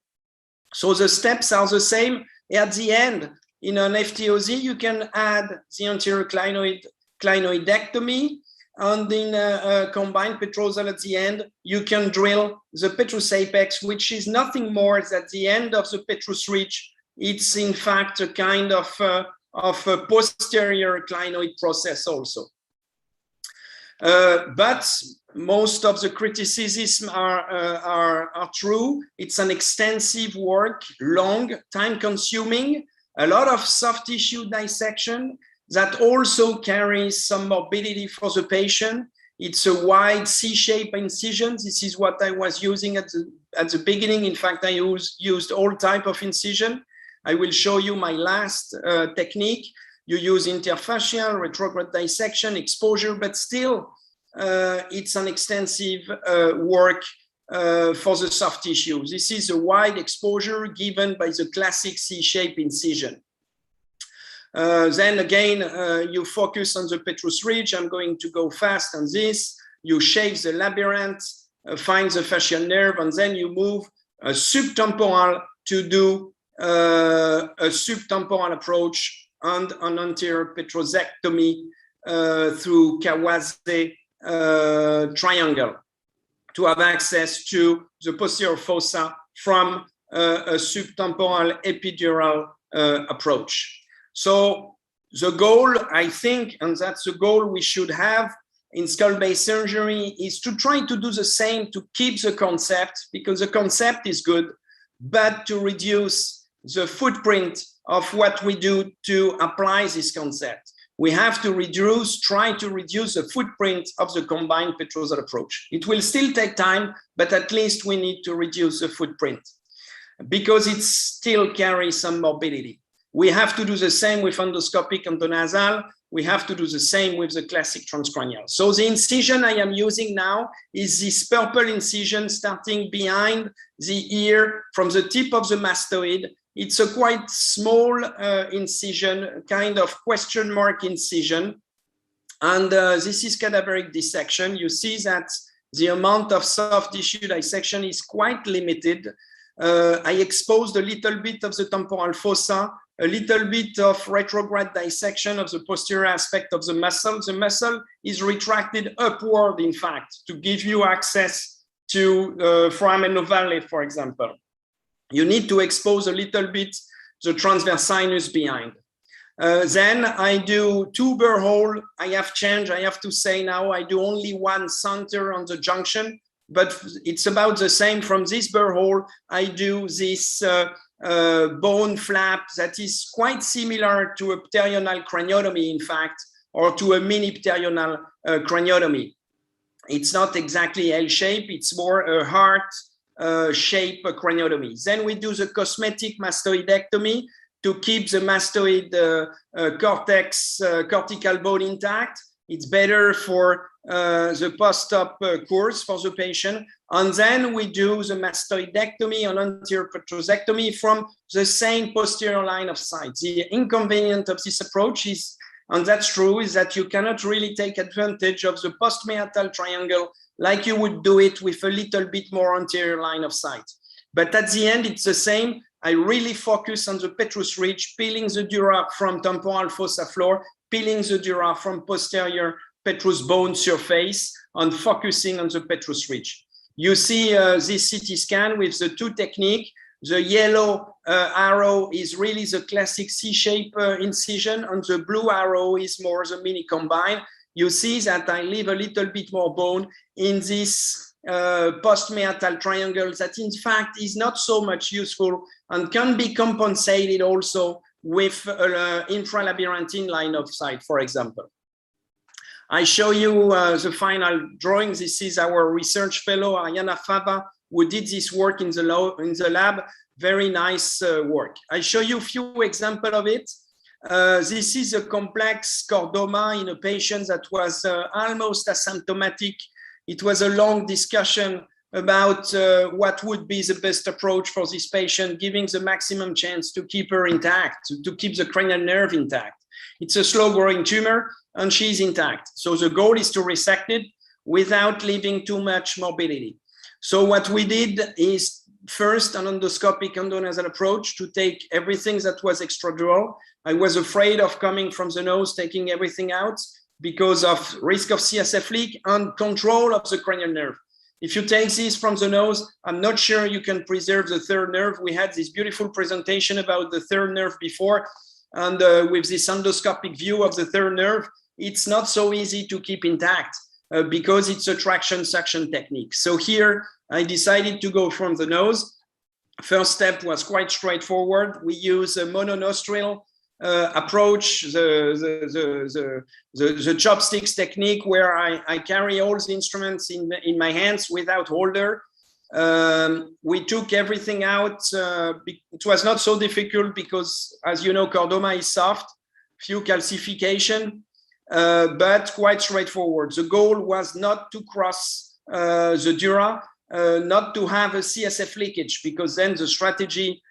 So the steps are the same. At the end, in an FTOZ, you can add the anterior clinoidectomy. And in a combined petrosal at the end, you can drill the petrous apex, which is nothing more than the end of the petrous ridge. It's in fact a kind of a posterior clinoid process also. But most of the criticisms are true. It's an extensive work, long, time-consuming, a lot of soft tissue dissection that also carries some morbidity for the patient. It's a wide C-shape incision. This is what I was using at the beginning. In fact, I used all type of incision. I will show you my last technique. You use interfacial, retrograde dissection, exposure, but still it's an extensive work for the soft tissue. This is a wide exposure given by the classic C-shape incision. Then again, you focus on the petrous ridge. I'm going to go fast on this. You shave the labyrinth, find the fascial nerve, and then you move subtemporal to do a subtemporal approach and an anterior petrosectomy through Kawase triangle to have access to the posterior fossa from a subtemporal epidural approach. So the goal, I think, and that's the goal we should have in skull-based surgery, is to try to do the same, to keep the concept, because the concept is good, but to reduce the footprint of what we do to apply this concept. We have to try to reduce the footprint of the combined petrosal approach. It will still take time, but at least we need to reduce the footprint because it still carries some morbidity. We have to do the same with endoscopic endonasal. We have to do the same with the classic transcranial. So the incision I am using now is this purple incision starting behind the ear from the tip of the mastoid. It's a quite small incision, kind of question mark incision. And this is cadaveric dissection. You see that the amount of soft tissue dissection is quite limited. I exposed a little bit of the temporal fossa, a little bit of retrograde dissection of the posterior aspect of the muscle. The muscle is retracted upward, in fact, to give you access to foramen ovale, for example. You need to expose a little bit the transverse sinus behind. Then I do 2 burr hole. I have changed. I have to say now I do only 1 center on the junction, but it's about the same. From this burr hole, I do this bone flap that is quite similar to a pterional craniotomy, in fact, or to a mini pterional craniotomy. It's not exactly L-shape, it's more a heart shape craniotomy. Then we do the cosmetic mastoidectomy to keep the mastoid cortex, cortical bone intact. It's better for the post-op course for the patient. And then we do the mastoidectomy and anterior petrosectomy from the same posterior line of sight. The inconvenience of this approach is, and that's true, is that you cannot really take advantage of the postmeatal triangle like you would do it with a little bit more anterior line of sight. But at the end, it's the same. I really focus on the petrous ridge, peeling the dura from temporal fossa floor, peeling the dura from posterior petrous bone surface, and focusing on the petrous ridge. You see this CT scan with the two techniques. The yellow arrow is really the classic C-shape incision, and the blue arrow is more the mini combine. You see that I leave a little bit more bone in this post-meatal triangle that in fact is not so much useful and can be compensated also with intralabyrinthine line of sight, for example. I show you the final drawing. This is our research fellow, Ariana Fava, who did this work in the lab. Very nice work. I show you a few examples of it. This is a complex chordoma in a patient that was almost asymptomatic. It was a long discussion about what would be the best approach for this patient, giving the maximum chance to keep her intact, to keep the cranial nerve intact. It's a slow-growing tumor, and she's intact. So the goal is to resect it without leaving too much morbidity. So what we did is first an endoscopic endonasal approach to take everything that was extradural. I was afraid of coming from the nose, taking everything out because of risk of CSF leak and control of the cranial nerve. If you take this from the nose, I'm not sure you can preserve the third nerve. We had this beautiful presentation about the third nerve before, and with this endoscopic view of the third nerve, it's not so easy to keep intact because it's a traction suction technique. So here I decided to go from the nose. First step was quite straightforward. We use a mononostril approach, the chopsticks technique, where I carry all the instruments in my hands without holder. We took everything out. It was not so difficult because, as you know, chordoma is soft, few calcification, but quite straightforward. The goal was not to cross the dura, not to have a CSF leakage, because then the strategy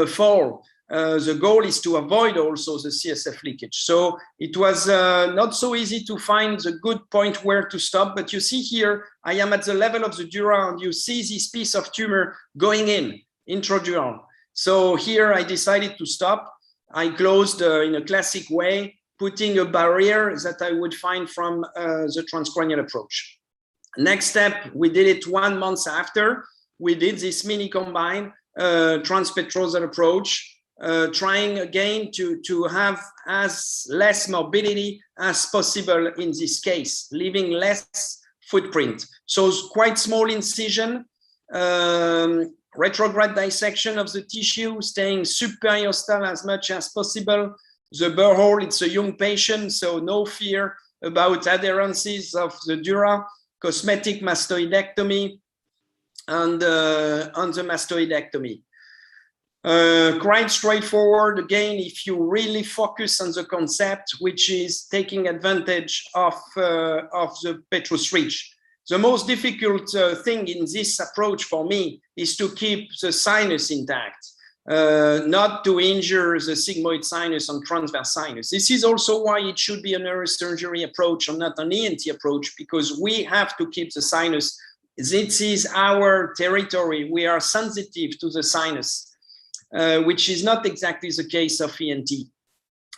fall. The goal is to avoid also the CSF leakage. So it was not so easy to find the good point where to stop. But you see here, I am at the level of the dura, and you see this piece of tumor going in, intradural. So here I decided to stop. I closed in a classic way, putting a barrier that I would find from the transcranial approach. Next step, we did it 1 month after. We did this mini combine transpetrosal approach, trying again to have as less morbidity as possible in this case, leaving less footprint. So quite small incision, retrograde dissection of the tissue, staying subperiostal as much as possible. The burr hole, it's a young patient, so no fear about adherences of the dura, cosmetic mastoidectomy, and the mastoidectomy. Quite straightforward. Again, if you really focus on the concept, which is taking advantage of the petrous ridge. The most difficult thing in this approach for me is to keep the sinus intact, not to injure the sigmoid sinus and transverse sinus. This is also why it should be a neurosurgery approach and not an ENT approach, because we have to keep the sinus. This is our territory. We are sensitive to the sinus. Which is not exactly the case of ENT.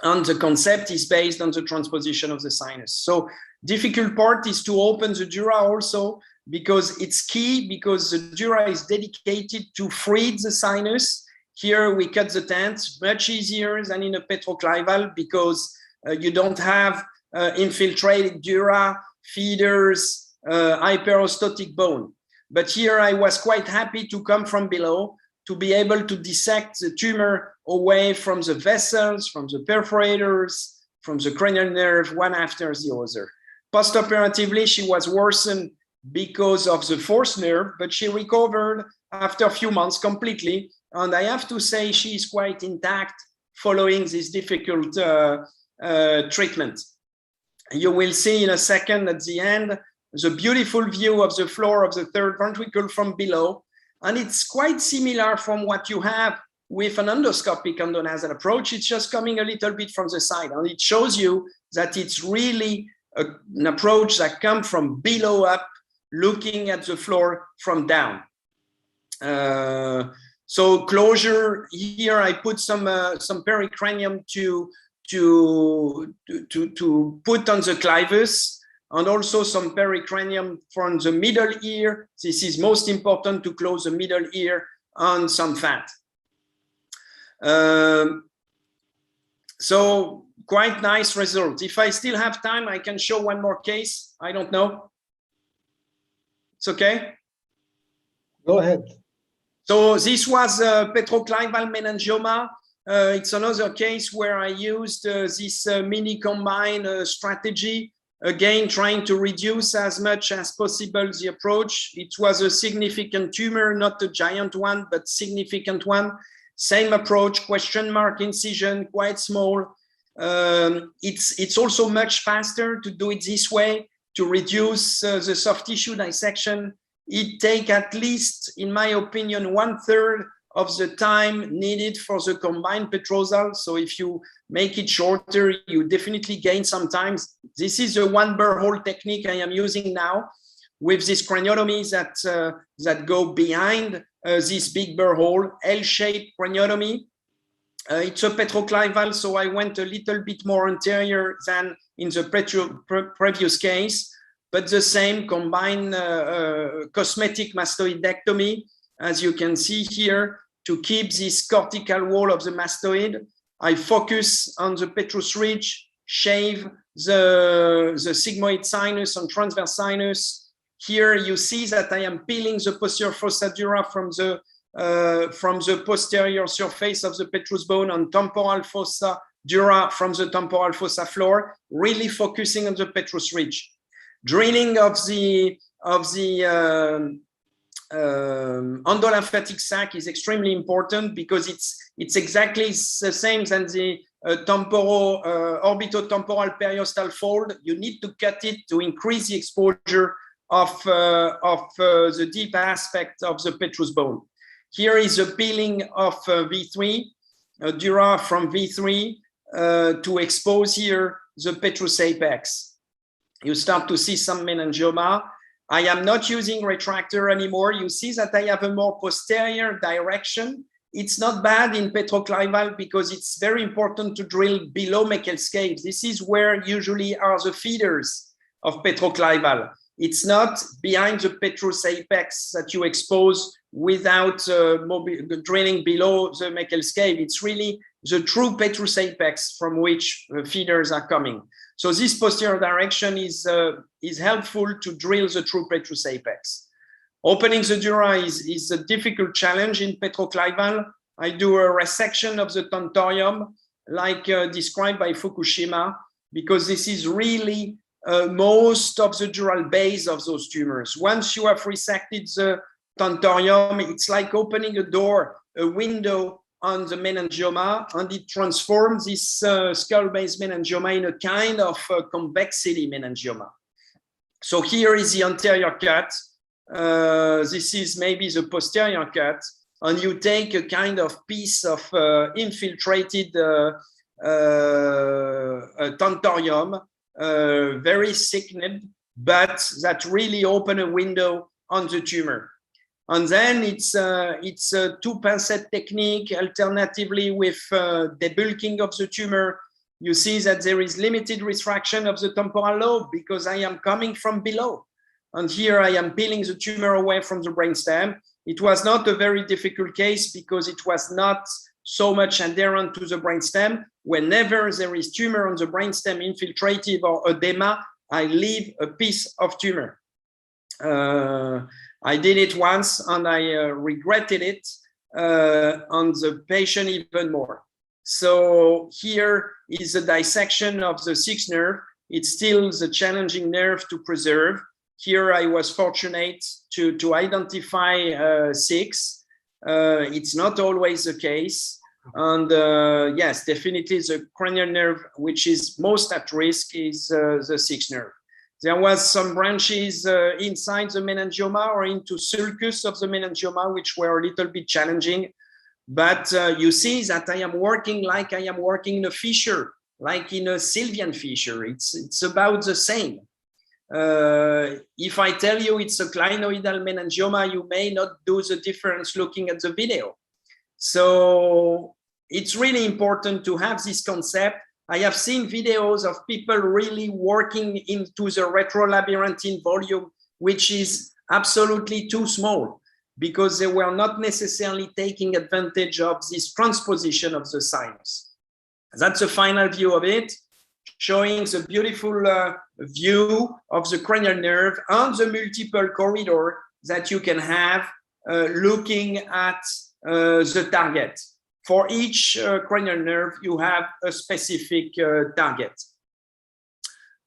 And the concept is based on the transposition of the sinus. So difficult part is to open the dura also, because it's key, because the dura is dedicated to free the sinus. Here we cut the tent, much easier than in a petroclival, because you don't have infiltrated dura, feeders, hyperostotic bone. But here I was quite happy to come from below, to be able to dissect the tumor away from the vessels, from the perforators, from the cranial nerve, one after the other. Postoperatively, she was worsened because of the fourth nerve, but she recovered after a few months completely. And I have to say she is quite intact following this difficult treatment. You will see in a second at the end, the beautiful view of the floor of the third ventricle from below. And it's quite similar from what you have with an endoscopic endonasal approach. It's just coming a little bit from the side. And it shows you that it's really an approach that comes from below up, looking at the floor from down. So closure here, I put some pericranium to put on the clivus, and also some pericranium from the middle ear. This is most important, to close the middle ear, and some fat. So quite nice result. If I still have time, I can show one more case. I don't know. It's okay? Go ahead. So this was petroclival meningioma. It's another case where I used this mini combine strategy, again trying to reduce as much as possible the approach. It was a significant tumor, not a giant one, but significant one. Same approach, question mark incision, quite small. It's also much faster to do it this way, to reduce the soft tissue dissection. It takes at least, in my opinion, 1/3 of the time needed for the combined petrosal. So if you make it shorter, you definitely gain some time. This is a one burr hole technique I am using now, with this craniotomy that go behind this big burr hole, L-shaped craniotomy. It's a petroclival, so I went a little bit more anterior than in the previous case, but the same combined cosmetic mastoidectomy, as you can see here, to keep this cortical wall of the mastoid. I focus on the petrous ridge, shave the sigmoid sinus and transverse sinus. Here you see that I am peeling the posterior fossa dura from the posterior surface of the petrous bone, and temporal fossa dura from the temporal fossa floor, really focusing on the petrous ridge. Drilling of the endolymphatic sac is extremely important, because it's exactly the same as the orbitotemporal periostal fold. You need to cut it to increase the exposure of the deep aspect of the petrous bone. Here is a peeling of V3, dura from V3 to expose here the petrous apex. You start to see some meningioma. I am not using retractor anymore. You see that I have a more posterior direction. It's not bad in petroclival, because it's very important to drill below Meckel's cave. This is where usually are the feeders of petroclival. It's not behind the petrous apex that you expose without drilling below the Meckel's cave. It's really the true petrous apex from which feeders are coming. So this posterior direction is helpful to drill the true petrous apex. Opening the dura is a difficult challenge in petroclival. I do a resection of the tentorium, like described by Fukushima, because this is really most of the dural base of those tumors. Once you have resected the tentorium, it's like opening a door, a window on the meningioma, and it transforms this skull-based meningioma in a kind of convexity meningioma. So here is the anterior cut. This is maybe the posterior cut, and you take a kind of piece of infiltrated tentorium, very thickened, but that really open a window on the tumor. And then it's a two-pincette technique, alternatively with debulking of the tumor. You see that there is limited retraction of the temporal lobe, because I am coming from below. And here I am peeling the tumor away from the brainstem. It was not a very difficult case, because it was not so much adherent to the brainstem. Whenever there is tumor on the brainstem, infiltrative or edema, I leave a piece of tumor. I did it once, and I regretted it on the patient even more. So here is a dissection of the sixth nerve. It's still the challenging nerve to preserve. Here I was fortunate to identify 6. It's not always the case. And yes, definitely the cranial nerve, which is most at risk, is the sixth nerve. There was some branches inside the meningioma or into sulcus of the meningioma, which were a little bit challenging. But you see that I am working like I am working in a fissure, like in a Sylvian fissure. It's about the same. If I tell you it's a clinoidal meningioma, you may not do the difference looking at the video. So it's really important to have this concept. I have seen videos of people really working into the retrolabyrinthine volume, which is absolutely too small because they were not necessarily taking advantage of this transposition of the sinus. That's the final view of it, showing the beautiful view of the cranial nerve and the multiple corridor that you can have looking at the target. For each cranial nerve, you have a specific target.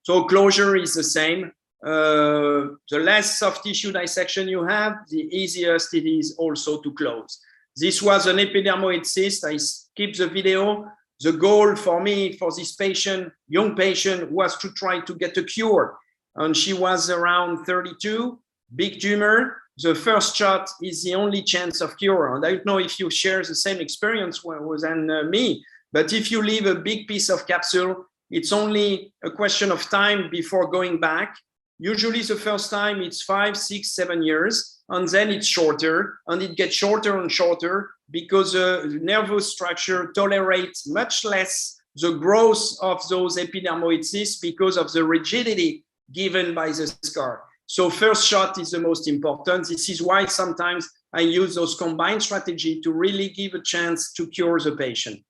So closure is the same. The less soft tissue dissection you have, the easiest it is also to close. This was an epidermoid cyst. I skipped the video. The goal for me, for this patient, young patient, was to try to get a cure. And she was around 32, big tumor. The first shot is the only chance of cure. And I don't know if you share the same experience with me, but if you leave a big piece of capsule, it's only a question of time before going back. Usually the first time it's 5, 6, 7 years, and then it's shorter, and it gets shorter and shorter because the nervous structure tolerates much less the growth of those epidermoid cysts because of the rigidity given by the scar. So first shot is the most important. This is why sometimes I use those combined strategy to really give a chance to cure the patient.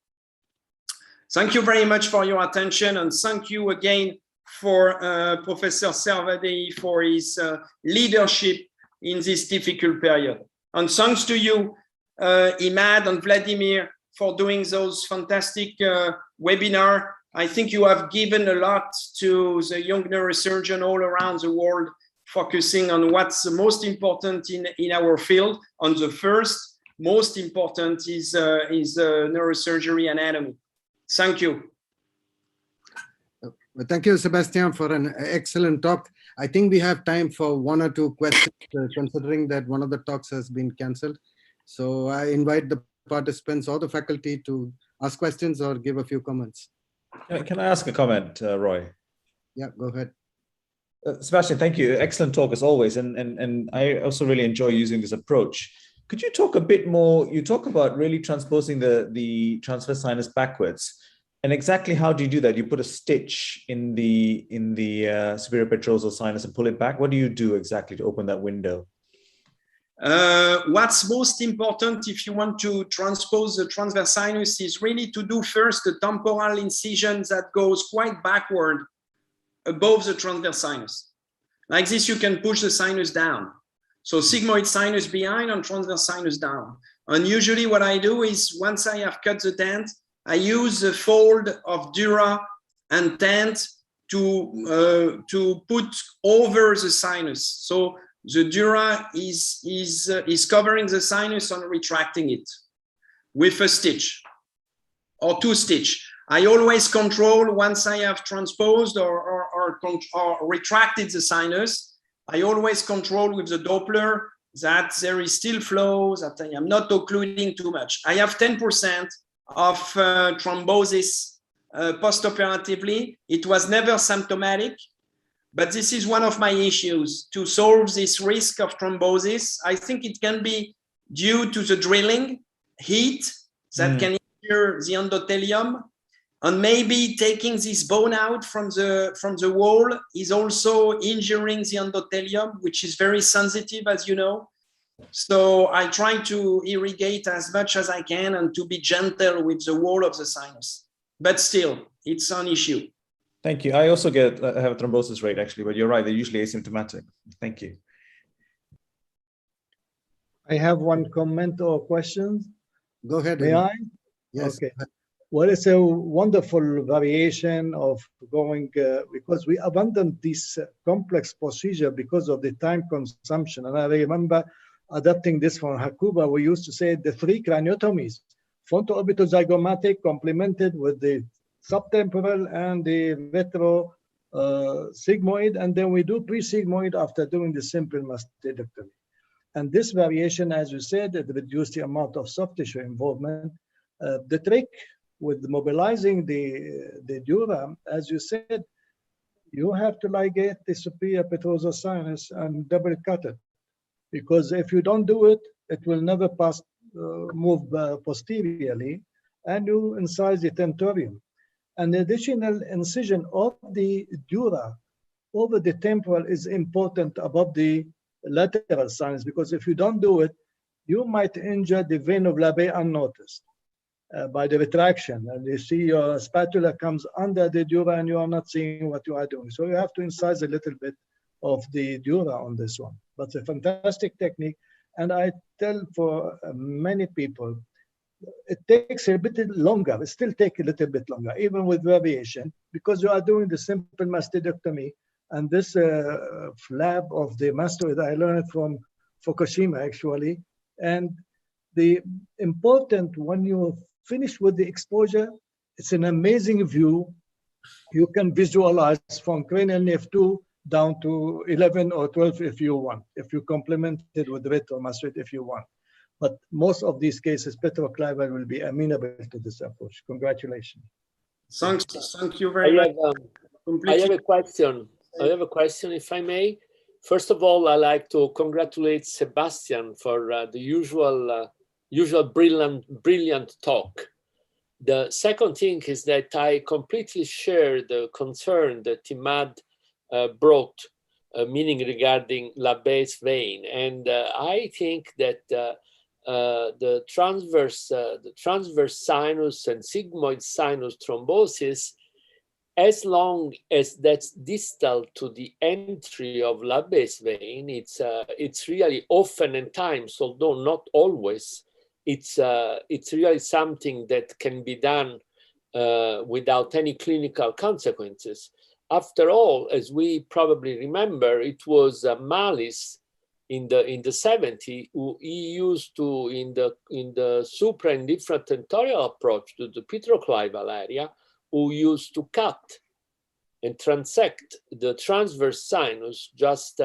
Thank you very much for your attention, and thank you again for Professor Servadei for his leadership in this difficult period. And thanks to you, Imad and Vladimir, for doing those fantastic webinar. I think you have given a lot to the young neurosurgeon all around the world, focusing on what's the most important in our field. And the first most important is neurosurgery anatomy. Thank you. Well, thank you, Sebastian, for an excellent talk. I think we have time for 1 or 2 questions, considering that one of the talks has been cancelled. So I invite the participants or the faculty to ask questions or give a few comments. Can I ask a comment, Roy? Yeah, go ahead. Sebastian, thank you. Excellent talk as always. And I also really enjoy using this approach. Could you talk a bit more? You talk about really transposing the transverse sinus backwards. And exactly how do you do that? You put a stitch in the superior petrosal sinus and pull it back. What do you do exactly to open that window? What's most important if you want to transpose the transverse sinus is really to do first the temporal incision that goes quite backward above the transverse sinus. Like this, you can push the sinus down. So sigmoid sinus behind and transverse sinus down. And usually what I do is once I have cut the dent, I use a fold of dura and tent to put over the sinus. So the dura is covering the sinus and retracting it with a stitch or 2 stitch. I always control once I have transposed or retracted the sinus. I always control with the Doppler that there is still flow, that I am not occluding too much. I have 10% of thrombosis postoperatively. It was never symptomatic, but this is one of my issues to solve this risk of thrombosis. I think it can be due to the drilling, heat that can injure the endothelium, and maybe taking this bone out from the wall is also injuring the endothelium, which is very sensitive, as you know. So I try to irrigate as much as I can and to be gentle with the wall of the sinus. But still, it's an issue. Thank you. I also have a thrombosis rate, actually, but you're right, they're usually asymptomatic. Thank you. I have one comment or question. Go ahead. May I? Yes. Okay. Well, it's a wonderful variation of going, because we abandoned this complex procedure because of the time consumption. And I remember adapting this from Hakuba, we used to say the 3 craniotomies, fronto-orbital zygomatic complemented with the subtemporal and the retro sigmoid, and then we do pre-sigmoid after doing the simple mastectomy. And this variation, as you said, it reduced the amount of soft tissue involvement. The trick with mobilizing the dura, as you said, you have to ligate the superior petrosal sinus and double cut it. Because if you don't do it, it will never move posteriorly, and you incise the tentorium. An additional incision of the dura over the temporal is important above the lateral sinus, because if you don't do it, you might injure the vein of Labbé unnoticed by the retraction. And you see your spatula comes under the dura and you are not seeing what you are doing. So you have to incise a little bit of the dura on this one. But it's a fantastic technique. And I tell for many people, it takes a bit longer. It still takes a little bit longer, even with variation, because you are doing the simple mastectomy. And this flap of the mastoid, I learned from Fukushima, actually. And the important, when you finish with the exposure, it's an amazing view. You can visualize from cranial nerve 2 down to 11 or 12 if you want, if you complement it with retromastoid if you want. But most of these cases, petroclival will be amenable to this approach. Congratulations. Thank you very much. I have a question. I have a question, if I may. First of all, I like to congratulate Sebastian for the usual brilliant talk. The second thing is that I completely share the concern that Imad brought, meaning regarding Labbé's vein, and I think that the transverse sinus and sigmoid sinus thrombosis, as long as that's distal to the entry of Labbé's vein, it's really often and times, although not always, it's really something that can be done without any clinical consequences. After all, as we probably remember, it was Mallis in the 70s who he used to, in the supra and infratentorial approach to the petroclival area, who used to cut and transect the transverse sinus just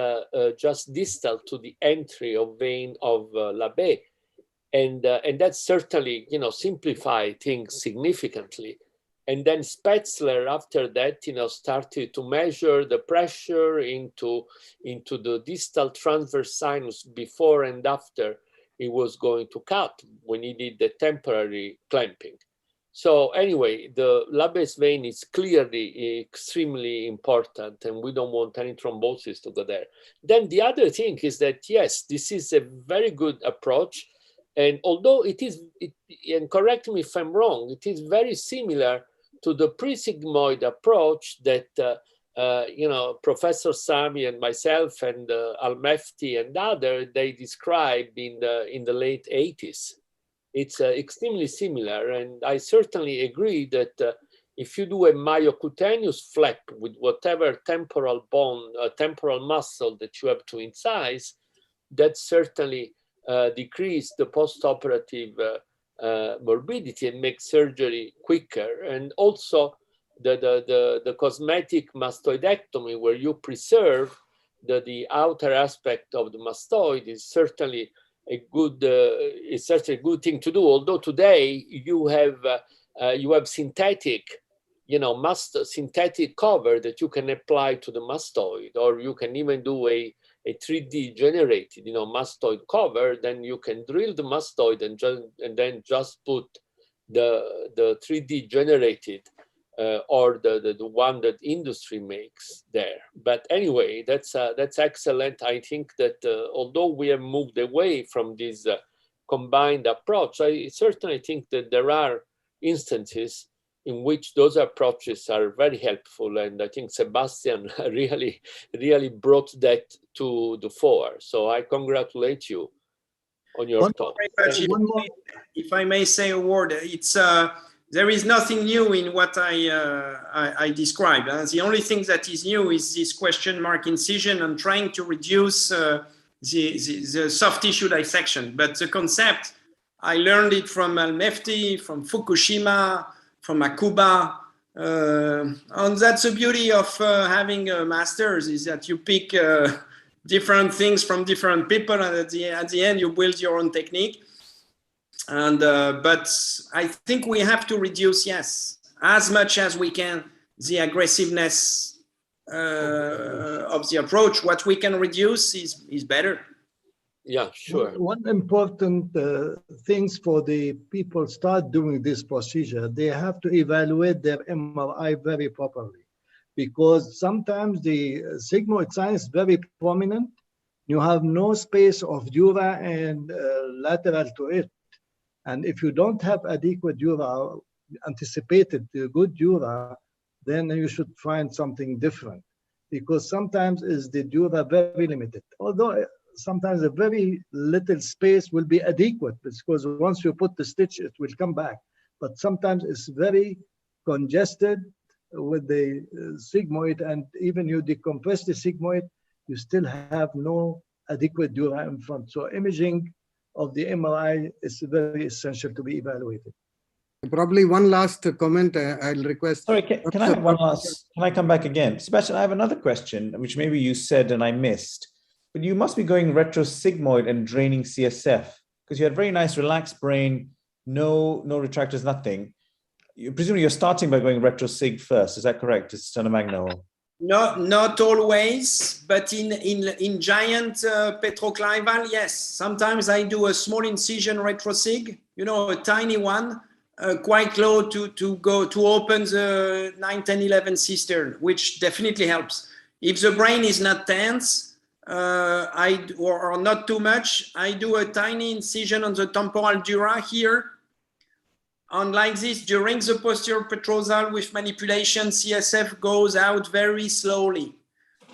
distal to the entry of vein of Labbé, and that certainly simplified things significantly. And then Spetzler, after that, started to measure the pressure into the distal transverse sinus before and after he was going to cut when he did the temporary clamping. So anyway, the Labbé's vein is clearly extremely important, and we don't want any thrombosis to go there. Then the other thing is that, yes, this is a very good approach. And although and correct me if I'm wrong, it is very similar to the pre-sigmoid approach that Professor Sami and myself and Al-Mefti and others, they described in the late 80s. It's extremely similar, and I certainly agree that if you do a myocutaneous flap with whatever temporal bone, temporal muscle that you have to incise, that certainly decrease the post-operative morbidity and make surgery quicker. And also the cosmetic mastoidectomy, where you preserve the outer aspect of the mastoid, is certainly a good thing to do. Although today you have synthetic, synthetic cover that you can apply to the mastoid, or you can even do a 3D generated, mastoid cover. Then you can drill the mastoid and then just put the 3D generated or the one that industry makes there. But anyway, that's excellent. I think that although we have moved away from this combined approach, I certainly think that there are instances in which those approaches are very helpful. And I think Sebastian really brought that to the fore. So I congratulate you on your talk. If I may say a word, there is nothing new in what I described. The only thing that is new is this question mark incision and trying to reduce the soft tissue dissection. But the concept, I learned it from Al-Mefti, from Fukushima, from Akuba. And that's the beauty of having a master's, is that you pick different things from different people, and at the end you build your own technique. And but I think we have to reduce, yes, as much as we can, the aggressiveness of the approach. What we can reduce is better. Yeah, sure. One important things for the people start doing this procedure, they have to evaluate their MRI very properly, because sometimes the sigmoid sinus is very prominent. You have no space of dura and lateral to it. And if you don't have adequate dura, anticipated good dura, then you should find something different, because sometimes is the dura very limited. Although sometimes a very little space will be adequate, because once you put the stitch, it will come back. But sometimes it's very congested with the sigmoid, and even you decompress the sigmoid, you still have no adequate dura in front. So imaging of the MRI is very essential to be evaluated. Probably one last comment I'll request. Sorry, can I have one last, can I come back again? Sebastian, I have another question, which maybe you said and I missed, but you must be going retrosigmoid and draining CSF, because you had very nice relaxed brain, no retractors, nothing. Presumably you're starting by going retrosig first, is that correct? It's sternомagno. Not always, but in giant petroclival, yes. Sometimes I do a small incision retrosig, you know, a tiny one, quite low to open the 9, 10, 11 cistern, which definitely helps. If the brain is not tense or not too much, I do a tiny incision on the temporal dura here. And like this, during the posterior petrosal with manipulation, CSF goes out very slowly.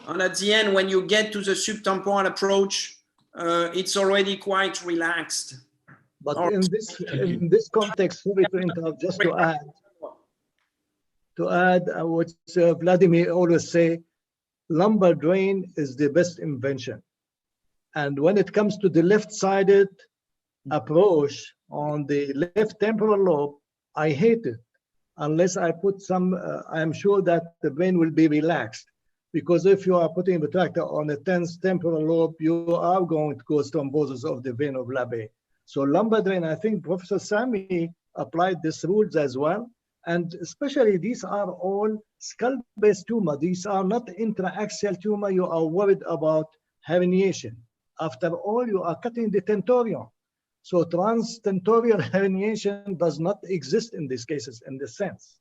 And at the end, when you get to the subtemporal approach, it's already quite relaxed. But in this context, sorry to interrupt, just to add what Vladimir always say, lumbar drain is the best invention. And when it comes to the left-sided approach on the left temporal lobe, I hate it unless I put some, I'm sure that the brain will be relaxed. Because if you are putting a retractor on a tense temporal lobe, you are going to cause thrombosis of the vein of Labbé. So lumbar drain, I think Professor Sami applied these rules as well. And especially these are all skull-based tumor. These are not intraaxial tumor. You are worried about herniation. After all, you are cutting the tentorium. So transtentorial herniation does not exist in these cases in this sense.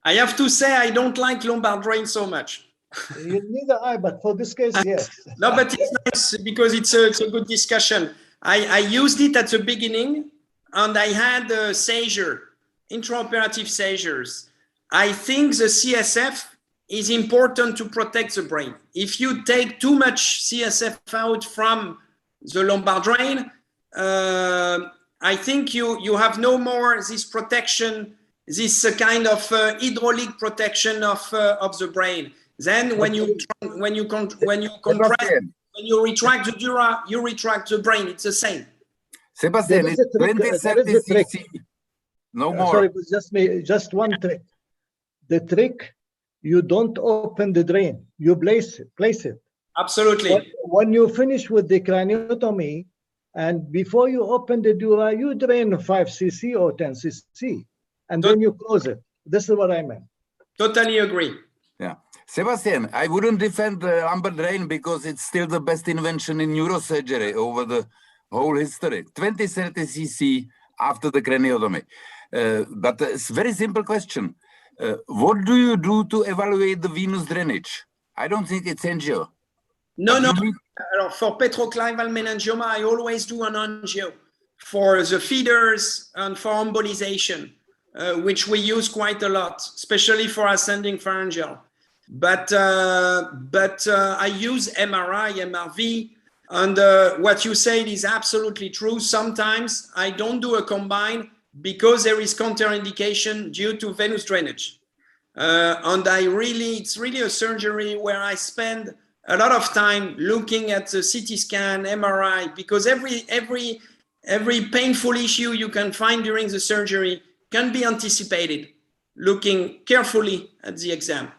I have to say, I don't like lumbar drain so much. Neither I, but for this case, yes. No, but it's nice because it's a good discussion. I used it at the beginning and I had a seizure, intraoperative seizures. I think the CSF is important to protect the brain. If you take too much CSF out from the lumbar drain, I think you have no more this protection, this kind of hydraulic protection of the brain. Then when you compress, when you retract the dura, you retract the brain. It's the same. Sebastian, it's 20-30 cc. No more. Sorry, just one trick. The trick, you don't open the drain. You place it. Absolutely. When you finish with the craniotomy, and before you open the dura, you drain 5 cc or 10 cc, and then you close it. This is what I meant. Totally agree. Yeah. Sebastian, I wouldn't defend the lumbar drain because it's still the best invention in neurosurgery over the whole history. 20-30 cc after the craniotomy. But it's a very simple question. What do you do to evaluate the venous drainage? I don't think it's angio. No. For petroclival meningioma, I always do an angio for the feeders and for embolization, which we use quite a lot, especially for ascending pharyngeal. But I use MRI, MRV, and what you said is absolutely true. Sometimes I don't do a combine because there is counterindication due to venous drainage. And it's really a surgery where I spend a lot of time looking at the CT scan, MRI, because every painful issue you can find during the surgery can be anticipated, looking carefully at the exam.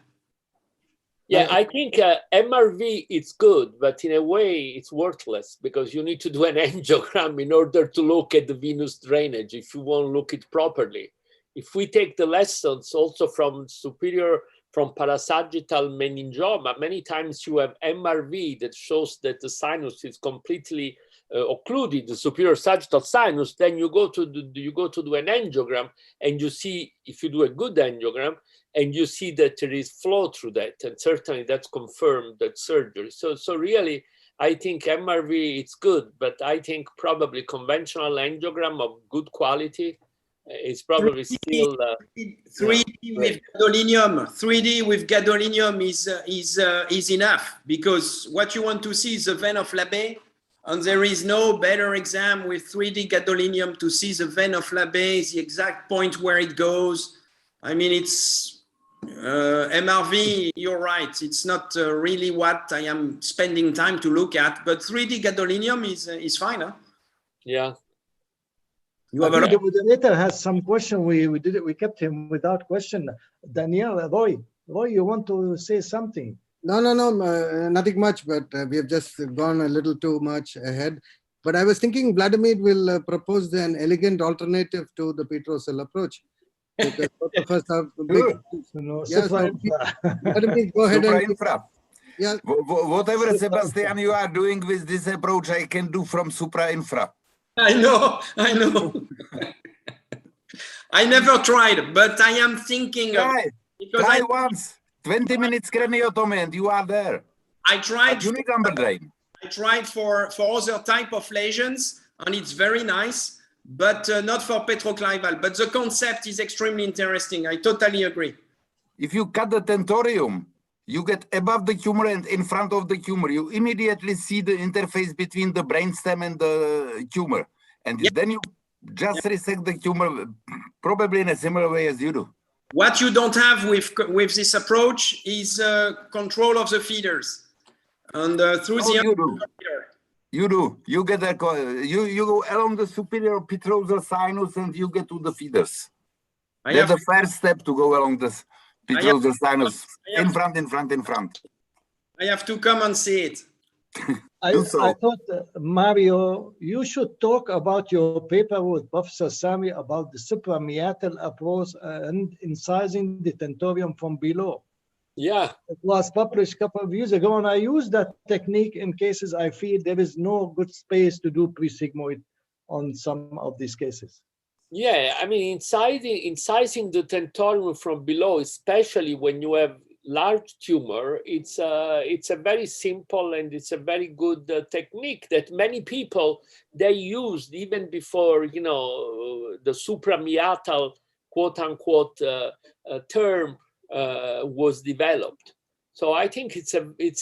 Yeah, I think MRV is good, but in a way it's worthless because you need to do an angiogram in order to look at the venous drainage if you want to look it properly. If we take the lessons also from superior from parasagittal meningioma, many times you have MRV that shows that the sinus is completely occluded, the superior sagittal sinus. Then you go to do an angiogram, and you see, if you do a good angiogram, and you see that there is flow through that, and certainly that's confirmed that surgery. So really, I think MRV it's good, but I think probably conventional angiogram of good quality is probably still 3D with gadolinium. 3D with gadolinium is enough, because what you want to see is the vein of Labbé, and there is no better exam with 3D gadolinium to see the vein of Labbé, the exact point where it goes. I mean, it's MRV, you're right. It's not really what I am spending time to look at, but 3D gadolinium is fine. Huh? Yeah. I think the moderator has some question. We kept him without question. Daniel, Roy, you want to say something? No, nothing much, but we have just gone a little too much ahead. But I was thinking Vladimir will propose an elegant alternative to the petrosal approach. Because both of us have big, Vladimir, go ahead and yeah. Whatever, Sebastian, you are doing with this approach, I can do from supra-infra. I know. I never tried, but I am thinking. Try once. 20 minutes craniotomy, and you are there. I tried. You need number drain. I tried for other type of lesions, and it's very nice, but not for petroclival. But the concept is extremely interesting. I totally agree. If you cut the tentorium, you get above the tumor and in front of the tumor. You immediately see the interface between the brainstem and the tumor. And then you just resect the tumor, probably in a similar way as you do. What you don't have with this approach is control of the feeders. And through You do. You get that. You go along the superior petrosal sinus and you get to the feeders. That's the first step to go along this petrosal sinus. In front. I have to come and see it. I thought, Mario, you should talk about your paper with Professor Sami about the suprameatal approach and incising the tentorium from below. Yeah. It was published a couple of years ago, and I use that technique in cases I feel there is no good space to do pre-sigmoid on some of these cases. Yeah, I mean, incising the tentorium from below, especially when you have large tumor, it's a very simple and it's a very good technique that many people, they used even before, the suprameatal quote unquote term was developed. So I think it's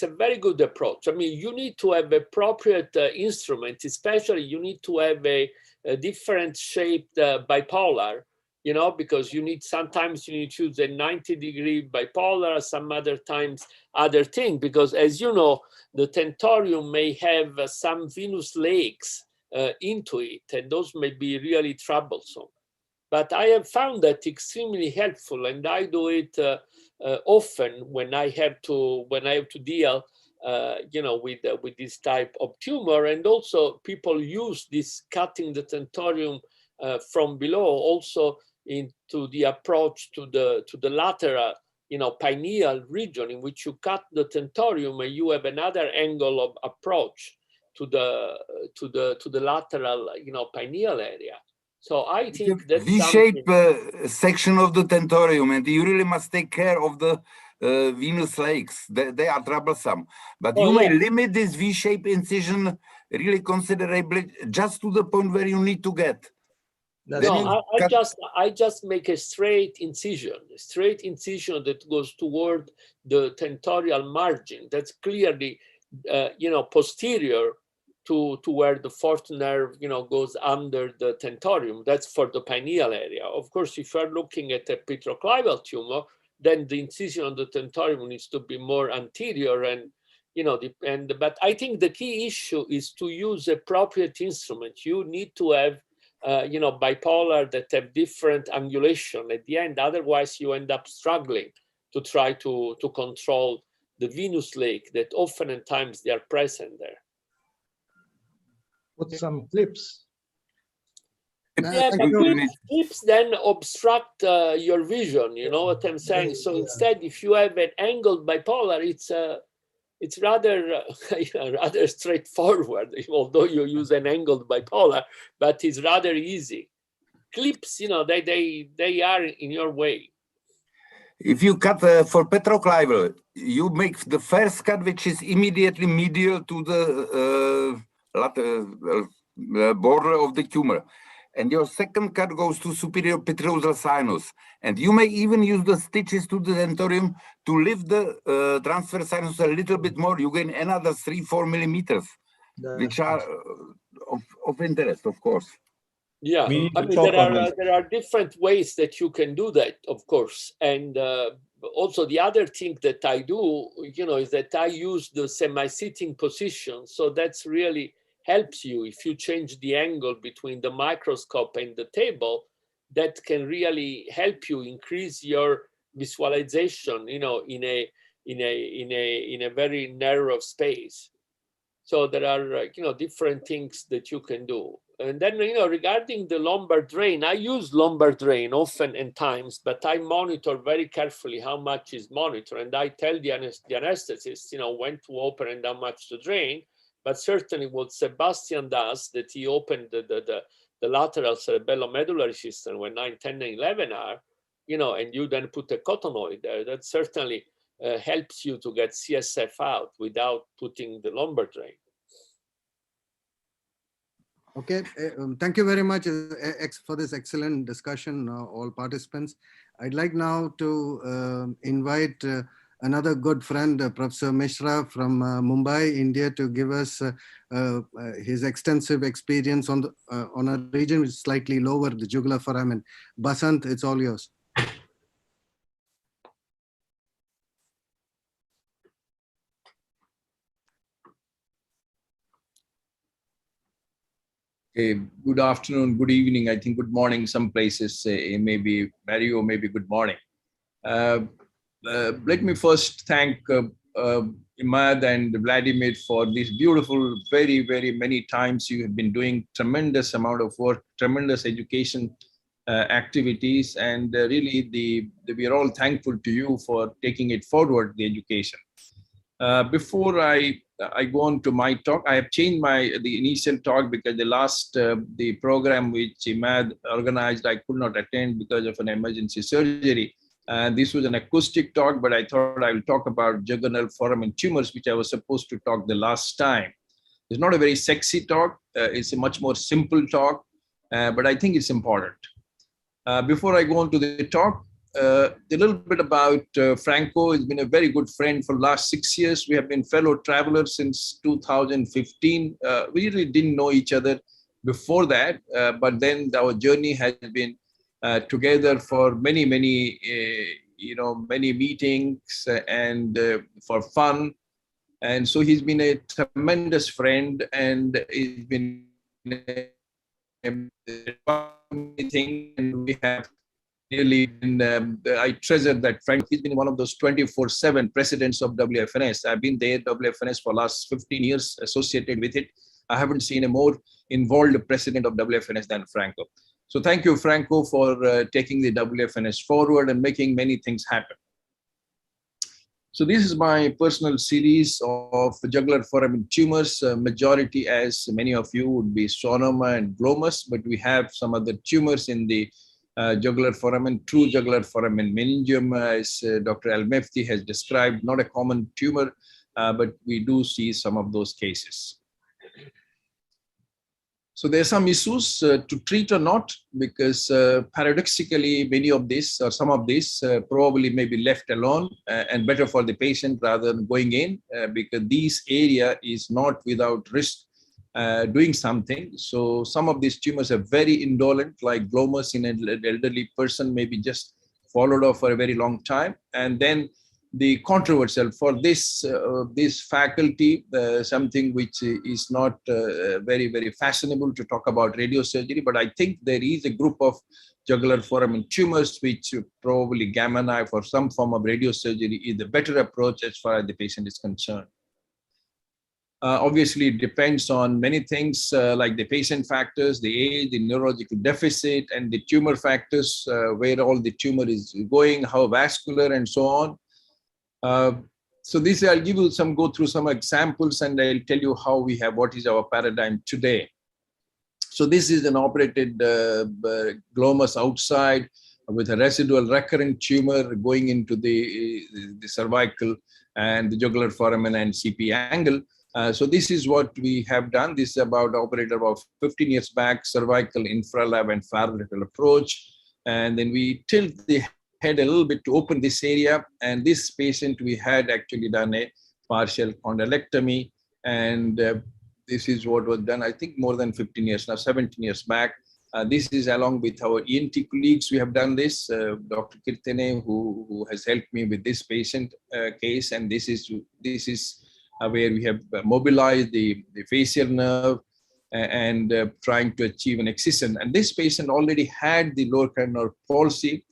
a very good approach. I mean, you need to have appropriate instrument, especially you need to have a different shaped bipolar, because sometimes you need to use a 90-degree bipolar, some other times other thing, because as you know, the tentorium may have some venous lakes into it, and those may be really troublesome. But I have found that extremely helpful, and I do it often when I have to deal, with this type of tumor. And also, people use this cutting the tentorium from below also into the approach to the lateral, pineal region, in which you cut the tentorium and you have another angle of approach to the lateral, pineal area. So I think that's V-shape section of the tentorium, and you really must take care of the venous lakes. They are troublesome, but you may limit this V-shape incision really considerably, just to the point where you need to get. I just make a straight incision that goes toward the tentorial margin. That's clearly, posterior to where the fourth nerve, goes under the tentorium. That's for the pineal area. Of course, if you're looking at a petroclival tumor, then the incision on the tentorium needs to be more anterior but I think the key issue is to use appropriate instrument. You need to have bipolar that have different angulation at the end. Otherwise, you end up struggling to try to control the venous lake that oftentimes they are present there. Put some clips. Yeah, but clips then obstruct your vision. You know what I'm saying? So instead, if you have an angled bipolar, it's rather rather straightforward. Although you use an angled bipolar, but it's rather easy. Clips, you know, they are in your way. If you cut for petroclival, you make the first cut, which is immediately medial to the border of the tumor. And your second cut goes to superior petrosal sinus. And you may even use the stitches to the dentorium to lift the transverse sinus a little bit more. You gain another 3-4 millimeters, which are of interest, of course. Yeah, I mean, there are different ways that you can do that, of course. And also the other thing that I do, you know, is that I use the semi-sitting position. So that's really helps you. If you change the angle between the microscope and the table, that can really help you increase your visualization, you know, in a very narrow space. So there are, you know, different things that you can do. And then, you know, regarding the lumbar drain, I use lumbar drain often and times, but I monitor very carefully how much is monitored. And I tell the anesthetist, you know, when to open and how much to drain. But certainly what Sebastian does, that he opened the lateral cerebellomedullary system when 9, 10, and 11 are, you know, and you then put a cottonoid there, that certainly helps you to get CSF out without putting the lumbar drain. Okay, thank you very much for this excellent discussion, all participants. I'd like now to invite another good friend, Professor Mishra from Mumbai, India, to give us his extensive experience on a region which is slightly lower, the jugular foramen. Basant, it's all yours. Good afternoon, good evening, I think good morning, some places maybe Mario, maybe good morning. Let me first thank Imad and Vladimir for this beautiful, very, very many times you have been doing tremendous amount of work, tremendous education activities, and really we are all thankful to you for taking it forward, the education. Before I go on to my talk, I have changed the initial talk because the last the program which Imad organized, I could not attend because of an emergency surgery. This was an acoustic talk, but I thought I will talk about jugular foramen tumors, which I was supposed to talk the last time. It's not a very sexy talk. It's a much more simple talk, but I think it's important. Before I go on to the talk, a little bit about Franco. He's been a very good friend for the last 6 years. We have been fellow travelers since 2015. We really didn't know each other before that, but then our journey has been together for many meetings and for fun. And so he's been a tremendous friend, and he's been anything, and we have really been, I treasure that friend. He's been one of those 24/7 presidents of WFNS. I've been there, WFNS, for the last 15 years associated with it. I haven't seen a more involved president of WFNS than Franco. So thank you, Franco, for taking the WFNS forward and making many things happen. So this is my personal series of jugular foramen tumors. Majority, as many of you, would be schwannoma and gliomas, but we have some other tumors in the jugular foramen, true jugular foramen meningioma, as Dr. Al-Mefti has described, not a common tumor, but we do see some of those cases. So there are some issues to treat or not, because paradoxically, many of this or some of this probably may be left alone and better for the patient rather than going in, because this area is not without risk doing something. So some of these tumors are very indolent, like gliomas in an elderly person, maybe just followed off for a very long time. And then the controversial for this this faculty, something which is not very, very fashionable to talk about radiosurgery, but I think there is a group of jugular foramen tumors which probably gamma knife or some form of radiosurgery is the better approach as far as the patient is concerned. Obviously, it depends on many things like the patient factors, the age, the neurological deficit, and the tumor factors, where all the tumor is going, how vascular, and so on. So this, I'll give you go through some examples, and I'll tell you how we have, what is our paradigm today. So this is an operated glomus outside with a residual recurrent tumor going into the cervical and the jugular foramen and CP angle. So this is what we have done. This is operated about 15 years back, cervical, infralab, and paralateral approach. And then we tilt the head a little bit to open this area. And this patient, we had actually done a partial condylectomy. And this is what was done, I think, more than 15 years now, 17 years back. This is along with our ENT colleagues. We have done this, Dr. Kirtane, who has helped me with this patient case. And this is where we have mobilized the facial nerve and trying to achieve an excision. And this patient already had the lower cranial palsy.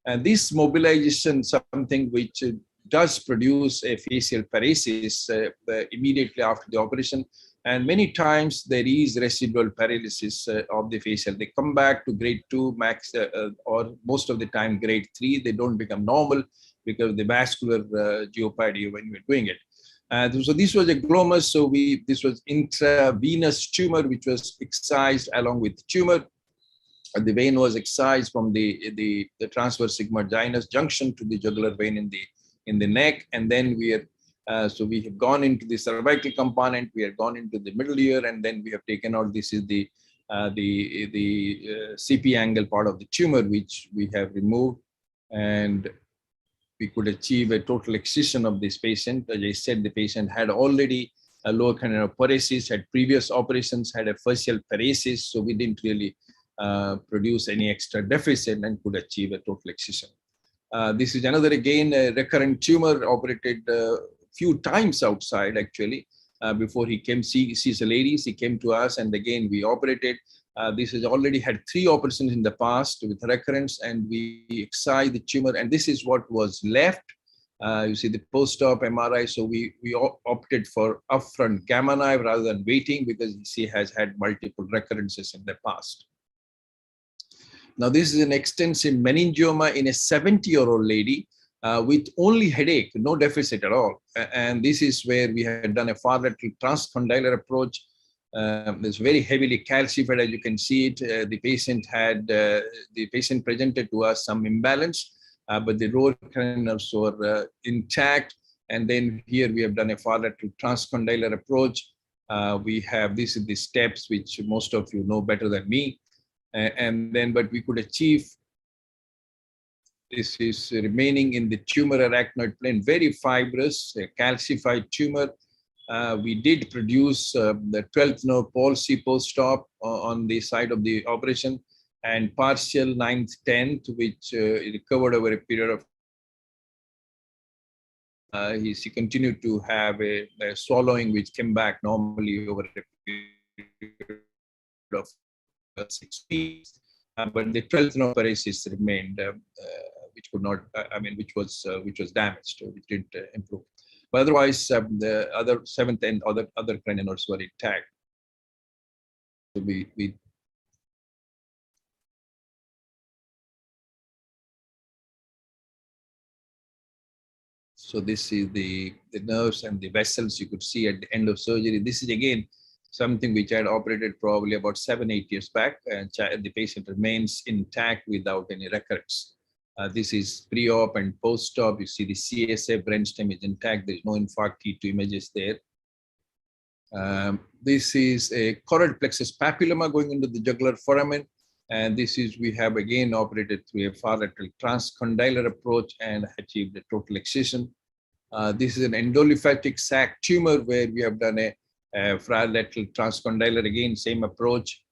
And this mobilization, something which does produce a facial paresis immediately after the operation. And many times there is residual paralysis of the facial. They come back to grade 2 max, or most of the time grade 3. They don't become normal because of the vascular jeopardy when you're doing it. So this was a glomus. So this was intravenous tumor, which was excised along with the tumor. The vein was excised from the transverse sigmoidinous junction to the jugular vein in the neck, and then we have gone into the cervical component. We have gone into the middle ear, and then we have taken out. This is the CP angle part of the tumor, which we have removed, and we could achieve a total excision of this patient. As I said, the patient had already a lower cranial paresis, had previous operations, had a facial paresis, so we didn't really produce any extra deficit and could achieve a total excision. This is another, again, a recurrent tumor, operated a few times outside, actually. Before he came, sees a ladies, he came to us, and again, we operated. This has already had 3 operations in the past with recurrence, and we excised the tumor, and this is what was left. You see the post-op MRI, so we opted for upfront gamma knife rather than waiting, because he has had multiple recurrences in the past. Now, this is an extensive meningioma in a 70-year-old lady with only headache, no deficit at all. And this is where we had done a far lateral transcondylar approach. It's very heavily calcified, as you can see it. The patient presented to us some imbalance, but the lower cranials were intact. And then here we have done a far lateral transcondylar approach. We have the steps, which most of you know better than me. But we could achieve, this is remaining in the tumor arachnoid plane, very fibrous, calcified tumor. We did produce the 12th nerve palsy post-op on the side of the operation, and partial 9th, 10th, which recovered over a period of he continued to have a swallowing, which came back normally over a period of 6 weeks, but the 12th nerve paresis remained, which could not, which was damaged, which didn't improve. But otherwise, the other 7th and other cranial nerves were intact. So So this is the nerves and the vessels you could see at the end of surgery. This is again something which I had operated probably about 7-8 years back, and the patient remains intact without any recurrence. This is pre-op and post-op. You see the CSF brainstem is intact. There is no infarct T2 images there. This is a choroid plexus papilloma going into the jugular foramen. And this is, we have again operated through a far lateral transcondylar approach and achieved a total excision. This is an endolymphatic sac tumor where we have done a lateral transcondylar, again, same approach.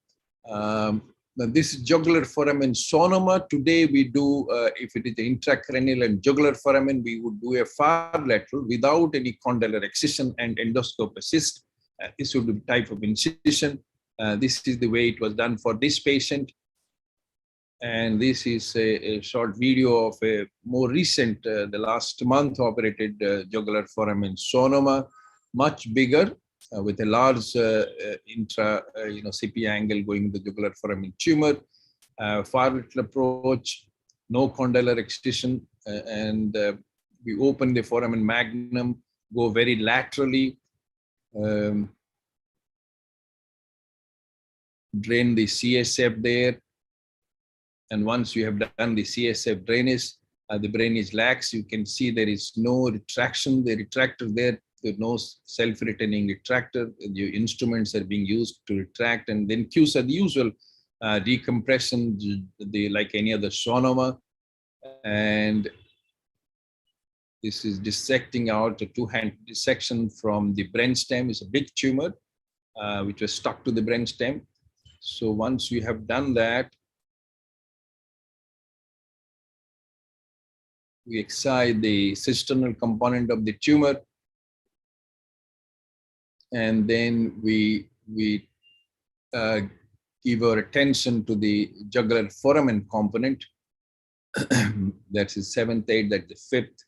This is jugular foramen sonoma. Today we do, if it is the intracranial and jugular foramen, we would do a far lateral without any condylar excision and endoscope assist. This would be the type of incision. This is the way it was done for this patient. And this is a short video of a more recent, the last month operated jugular foramen sonoma, much bigger. with a large CP angle going into the jugular foramen tumor. Far lateral approach, no condylar excision, and we open the foramen magnum, go very laterally, drain the CSF there. And once you have done the CSF drainage, the brain is lax. You can see there is no retraction. The retractor there, there's no self-retaining retractor. The instruments are being used to retract, and then cues are the usual decompression, like any other schwannoma. And this is dissecting out a two-hand dissection from the brainstem. It's a big tumor which was stuck to the brainstem. So once you have done that, we excise the cisternal component of the tumor, and then we give our attention to the jugular foramen component. That's the 7th, 8th, that's the 5th.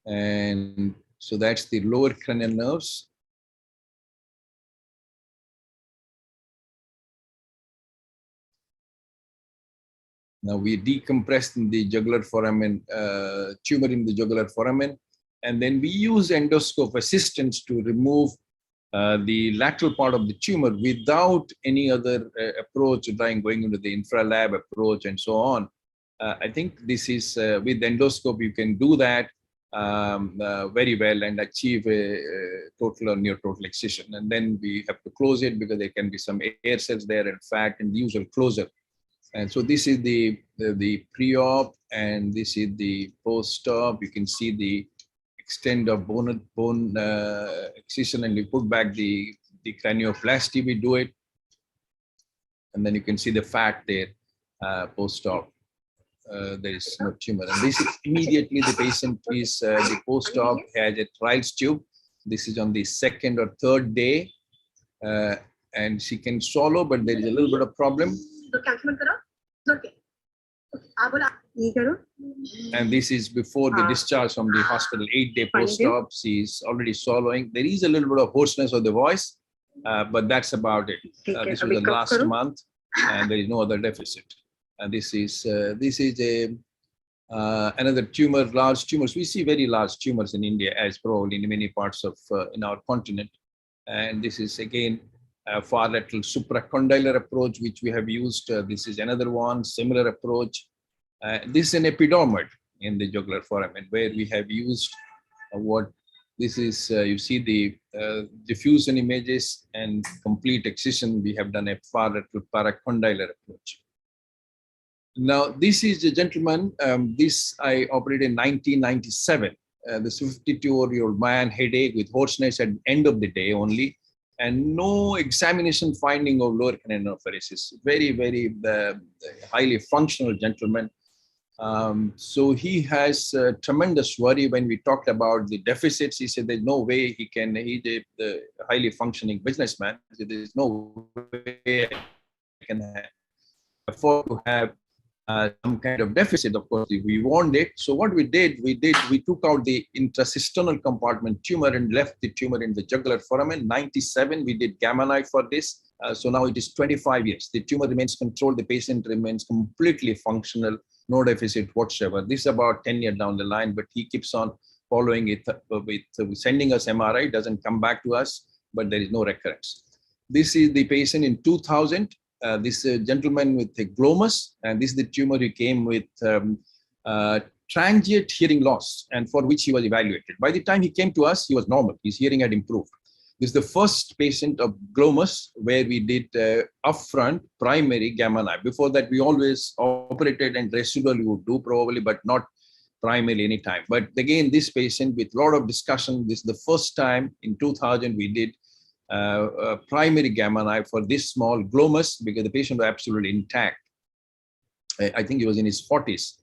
And so that's the lower cranial nerves. Now we decompress in the jugular foramen, tumor in the jugular foramen, and then we use endoscope assistance to remove the lateral part of the tumor without any other approach, going into the infralab approach and so on. I think this is, with endoscope, you can do that very well and achieve a total or near total excision. And then we have to close it because there can be some air cells there and fat and the usual closure. And so this is the pre-op, and this is the post-op. You can see the extent of bone excision, and we put back the cranioplasty, we do it. And then you can see the fat there post-op. There is no tumor. And this is immediately the patient is, the post-op has a trials tube. This is on the 2nd or 3rd day. And she can swallow, but there is a little bit of problem. And this is before the discharge from the hospital, 8-day post-op. She's already swallowing. There is a little bit of hoarseness of the voice, but that's about it. This was the last month, and there is no other deficit. And this is another tumor, large tumors. We see very large tumors in India, as probably in many parts of in our continent. And this is again far lateral supracondylar approach, which we have used. This is another one, similar approach. This is an epidermoid in the jugular foramen, where we have used this is, you see the diffusion images and complete excision. We have done a far lateral paracondylar approach. Now, this is a gentleman, this I operated in 1997. This 52-year-old man, headache with hoarseness at the end of the day only, and no examination finding of lower cranial paresis. Very, very highly functional gentleman. So he has tremendous worry. When we talked about the deficits, he said there's no way he can, he's a highly functioning businessman. He said, there's no way I can afford to have some kind of deficit. Of course, if we want it. So what we did, we took out the intracisternal compartment tumor and left the tumor in the jugular foramen. 97, we did gamma knife for this. So now it is 25 years. The tumor remains controlled. The patient remains completely functional, no deficit whatsoever. This is about 10 years down the line, but he keeps on following it with sending us MRI. Doesn't come back to us, but there is no recurrence. This is the patient in 2000. This gentleman with a glomus, and this is the tumor who came with transient hearing loss, and for which he was evaluated. By the time he came to us, he was normal. His hearing had improved. This is the first patient of glomus where we did upfront primary gamma knife. Before that, we always operated and residual we would do probably, but not primarily anytime. But again, this patient with a lot of discussion, this is the first time in 2000 we did primary gamma knife for this small glomus, because the patient was absolutely intact. I think he was in his 40s.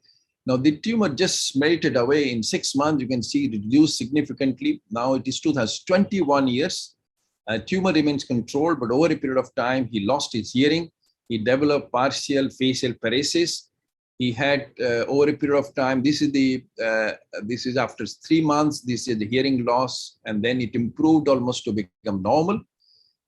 Now the tumor just melted away in 6 months. You can see it reduced significantly. Now it is 2021 years. Tumor remains controlled, but over a period of time, he lost his hearing. He developed partial facial paresis. He had over a period of time, this is after 3 months, this is the hearing loss, and then it improved almost to become normal.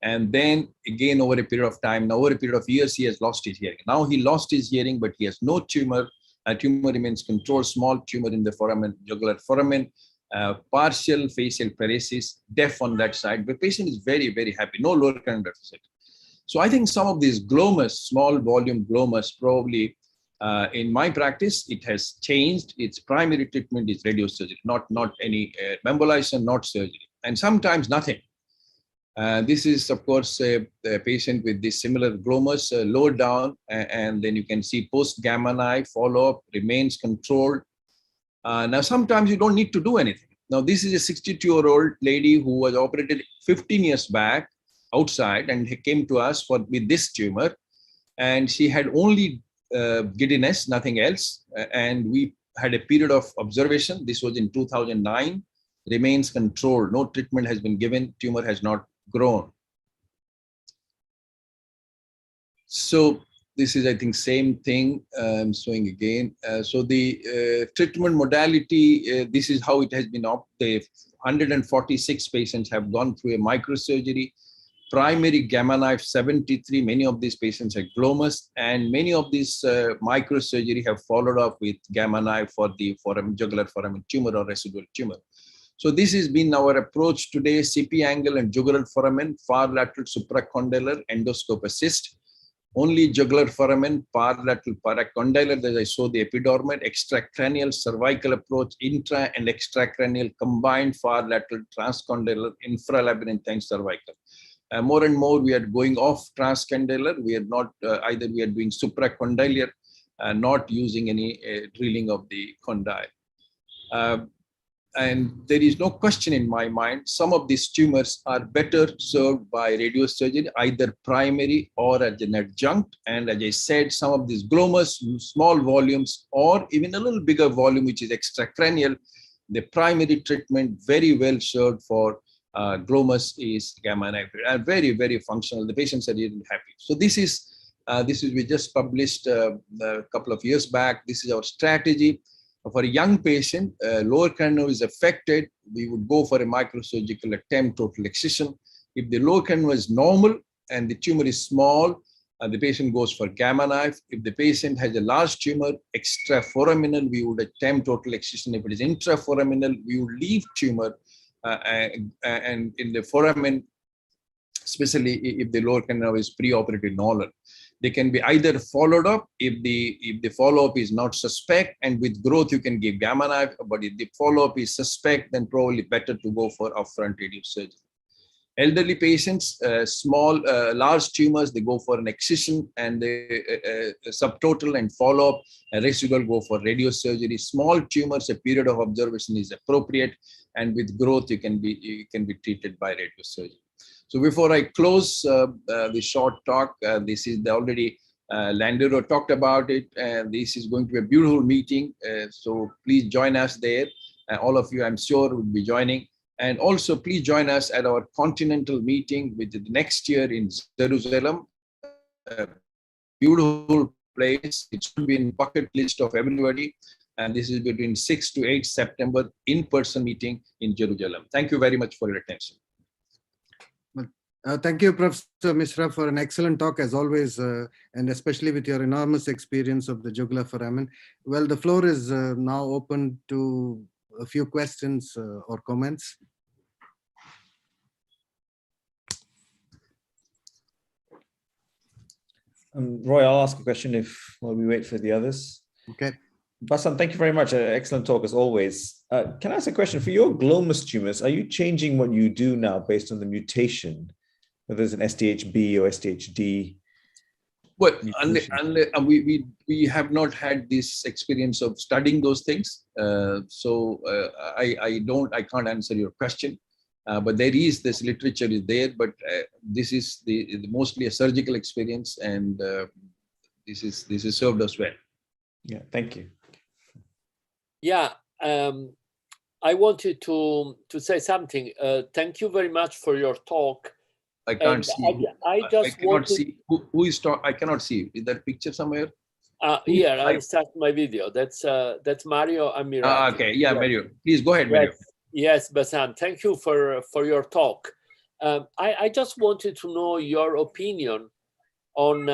And then again, over a period of time, now over a period of years, he has lost his hearing. Now he lost his hearing, but he has no tumor. A tumor remains controlled, small tumor in the foramen, jugular foramen, partial facial paresis, deaf on that side. The patient is very, very happy, no lower canal deficit. So I think some of these gliomas, small volume gliomas, probably in my practice, it has changed. Its primary treatment is radiosurgery, not any embolization, not surgery, and sometimes nothing. This is, of course, a patient with this similar gliomas lower down, and then you can see post-gamma knife follow-up remains controlled. Now, sometimes you don't need to do anything. Now, this is a 62-year-old lady who was operated 15 years back outside and came to us with this tumor, and she had only giddiness, nothing else, and we had a period of observation. This was in 2009, remains controlled, no treatment has been given, tumor has not grown. So this is, I think, same thing. I'm showing again. So the treatment modality, this is how it has been. 146 patients have gone through a microsurgery. Primary gamma knife 73. Many of these patients had gliomas, and many of these microsurgery have followed up with gamma knife for the jugular foramen tumor or residual tumor. So this has been our approach today: CP angle and jugular foramen, far lateral supracondylar, endoscope assist. Only jugular foramen, far lateral paracondylar, as I showed the epidermal, extracranial, cervical approach, intra and extracranial, combined far lateral transcondylar, infralabyrinthine cervical. More and more we are going off transcondylar. We are not, either we are doing supracondylar, not using any drilling of the condyle. And there is no question in my mind, some of these tumors are better served by radiosurgery, either primary or as an adjunct. And as I said, some of these gliomas, small volumes, or even a little bigger volume, which is extracranial, the primary treatment very well served for gliomas is gamma knife. Very, very functional. The patients are really happy. So this is we just published a couple of years back. This is our strategy. For a young patient, lower canal is affected, we would go for a microsurgical attempt, total excision. If the lower canal is normal and the tumor is small, the patient goes for gamma knife. If the patient has a large tumor, extraforaminal, we would attempt total excision. If it is intraforaminal, we would leave tumor and in the foramen, especially if the lower canal is preoperative normal. They can be either followed up if the follow-up is not suspect, and with growth you can give gamma knife, but if the follow-up is suspect, then probably better to go for upfront radiosurgery. Elderly patients, large tumors, they go for an excision, and the subtotal and follow-up, residual go for radiosurgery. Small tumors, a period of observation is appropriate, and with growth you can be treated by radiosurgery. So before I close the short talk, this is already Landero talked about it, and this is going to be a beautiful meeting. So please join us there. All of you, I'm sure, will be joining. And also, please join us at our continental meeting with the next year in Jerusalem. Beautiful place. It should be in bucket list of everybody. And this is between 6 to 8 September, in-person meeting in Jerusalem. Thank you very much for your attention. Thank you, Professor Mishra, for an excellent talk as always, and especially with your enormous experience of the jugular foramen. Well, the floor is now open to a few questions or comments. Roy, I'll ask a question while we wait for the others. Okay. Bassam, thank you very much. Excellent talk as always. Can I ask a question? For your glomus tumors, are you changing what you do now based on the mutation, whether it's an SDHB or SDHD? Well, we have not had this experience of studying those things, so I can't answer your question. But there is this literature is there, but this is mostly a surgical experience, and this is served us well. Yeah, thank you. Yeah, I wanted to say something. Thank you very much for your talk. I can't see. I just cannot see who is talking. I cannot see. Is that picture somewhere? Here, I'll start my video. That's Mario Ammirati. Okay, yeah, yes. Mario. Please go ahead, Mario. Yes, Basan, thank you for your talk. I just wanted to know your opinion on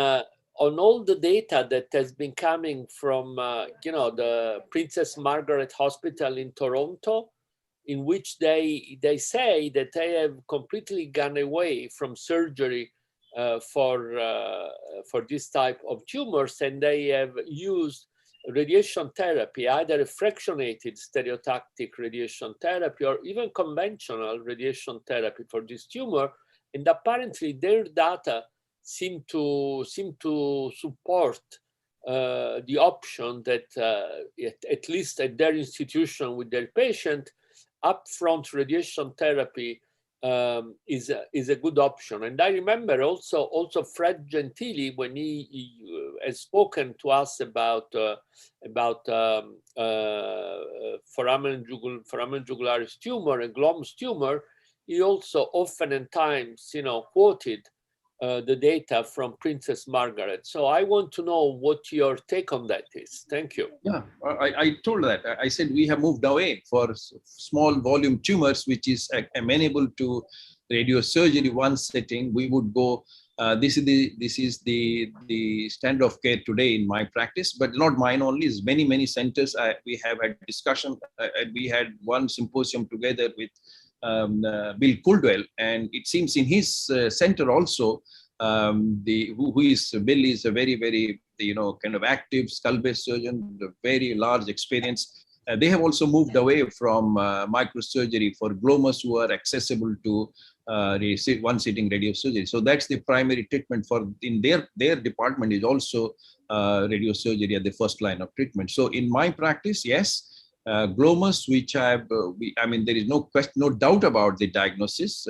all the data that has been coming from the Princess Margaret Hospital in Toronto, in which they say that they have completely gone away from surgery for this type of tumors, and they have used radiation therapy, either a fractionated stereotactic radiation therapy or even conventional radiation therapy for this tumor. And apparently their data seem to support the option that at least at their institution with their patient, upfront radiation therapy is a good option. And I remember also Fred Gentili, when he has spoken to us about foramen jugularis tumor and glomus tumor, he also often and times quoted the data from Princess Margaret. So I want to know what your take on that is. Thank you. Yeah, I told that. I said we have moved away for small volume tumors, which is amenable to radiosurgery one setting. We would go. This is the standard of care today in my practice, but not mine only. It's many centers. We have had discussion. We had one symposium together with Bill Coldwell, and it seems in his center also, Bill is a very kind of active skull-based surgeon, a very large experience. They have also moved away from microsurgery for gliomas who are accessible to one-sitting radiosurgery. So that's the primary treatment for in their department is also radiosurgery at the first line of treatment. So in my practice, yes. Gliomas, which have, there is no question, no doubt about the diagnosis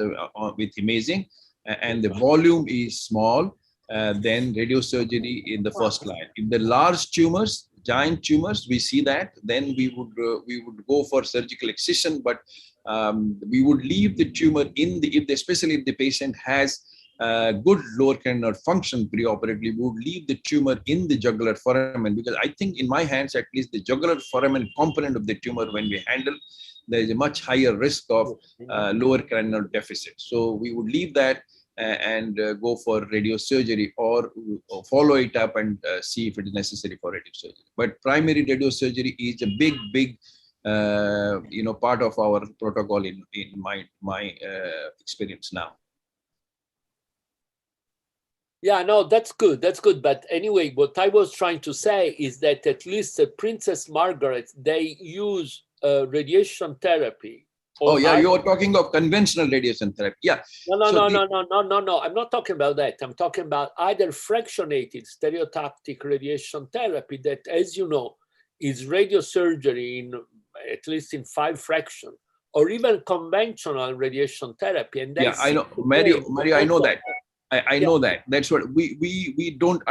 with imaging, and the volume is small, then radiosurgery in the first line. In the large tumors, giant tumors, we see that, then we would go for surgical excision, but we would leave the tumor in especially if the patient has good lower cranial function preoperatively, we would leave the tumor in the jugular foramen, because I think in my hands, at least the jugular foramen component of the tumor, when we handle, there is a much higher risk of lower cranial deficit. So we would leave that and go for radiosurgery or follow it up and see if it is necessary for radiosurgery. But primary radiosurgery is a big part of our protocol in my experience now. Yeah, no, that's good. That's good. But anyway, what I was trying to say is that at least at Princess Margaret, they use radiation therapy. Oh, yeah, you're talking of conventional radiation therapy. Yeah. No. I'm not talking about that. I'm talking about either fractionated stereotactic radiation therapy that, as you know, is radiosurgery in at least in 5 fractions, or even conventional radiation therapy. And yeah, I know, Mario, I know that. I know that. That's what we don't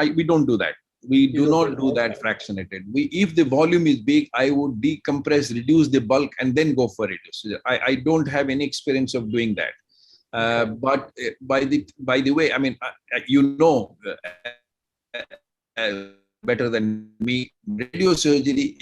do that. We do not do that fractionated. If the volume is big, I would decompress, reduce the bulk, and then go for radiosurgery. I don't have any experience of doing that. But by the way, better than me, radiosurgery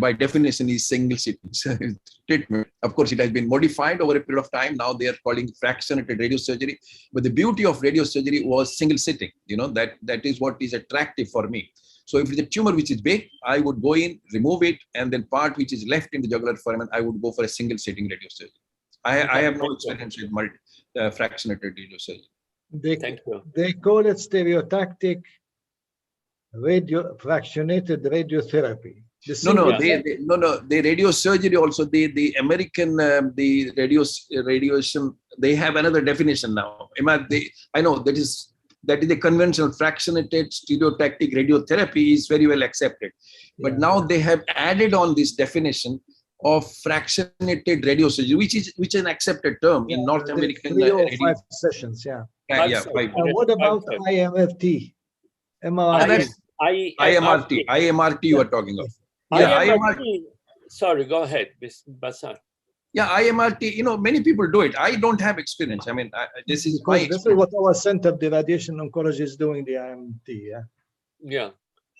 by definition is single sitting treatment. Of course, it has been modified over a period of time. Now they are calling fractionated radiosurgery. But the beauty of radiosurgery was single sitting. That is what is attractive for me. So if it's a tumor which is big, I would go in, remove it, and then part which is left in the jugular foramen, I would go for a single sitting radiosurgery. I have no experience with fractionated radiosurgery. Thank you. They call it stereotactic fractionated radiotherapy. The radiosurgery also, the American radiation, they have another definition now. I know that is a conventional fractionated stereotactic radiotherapy is very well accepted. But now they have added on this definition of fractionated radiosurgery, which is an accepted term in North American. 3 or 5 sessions, yeah. Yeah, 5. What about IMFT? IMRT you are talking of. Yeah, IMRT. Sorry, go ahead, Ms. Basan. Yeah, IMRT, many people do it. I don't have experience. This is my experience. This is what our center, the radiation oncology, is doing, the IMT, yeah? Yeah.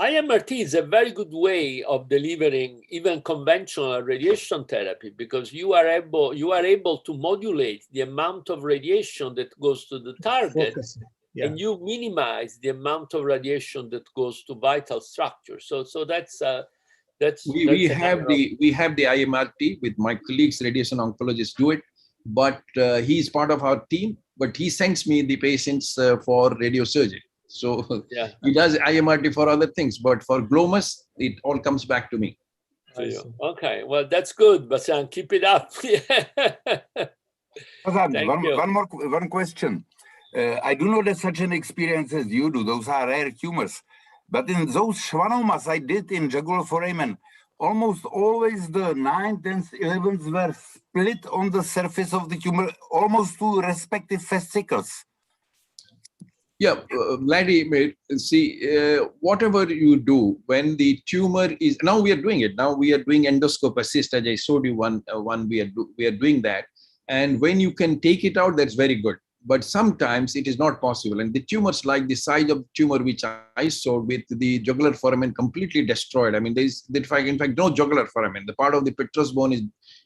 IMRT is a very good way of delivering even conventional radiation therapy, because you are able to modulate the amount of radiation that goes to the target, and you minimize the amount of radiation that goes to vital structures. So that's we have the IMRT with my colleagues, radiation oncologists do it, but he's part of our team, but he sends me the patients for radiosurgery. So yeah, he does IMRT for other things, but for gliomas, it all comes back to me. Okay, well, that's good, Basan. Keep it up. One question. I do not have such an experience as you do. Those are rare tumors. But in those schwannomas I did in jugular foramen, almost always the 9th and 11th were split on the surface of the tumor, almost to respective fascicles. Yeah, Vladimir, see, whatever you do when the tumor is, now we are doing it. Now we are doing endoscope assist, as I showed you one we are doing that. And when you can take it out, that's very good. But sometimes it is not possible. And the tumors, like the size of tumor which I saw with the jugular foramen completely destroyed. I mean, there's in fact no jugular foramen. The part of the petrous bone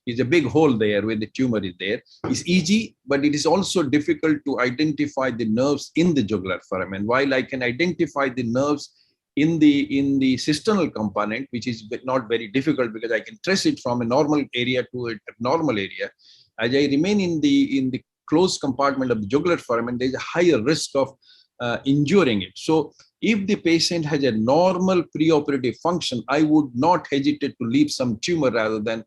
is a big hole there where the tumor is there. It's easy, but it is also difficult to identify the nerves in the jugular foramen. While I can identify the nerves in the cysternal component, which is not very difficult because I can trace it from a normal area to a abnormal area, as I remain in the closed compartment of the jugular foramen, there is a higher risk of injuring it. So if the patient has a normal preoperative function, I would not hesitate to leave some tumor rather than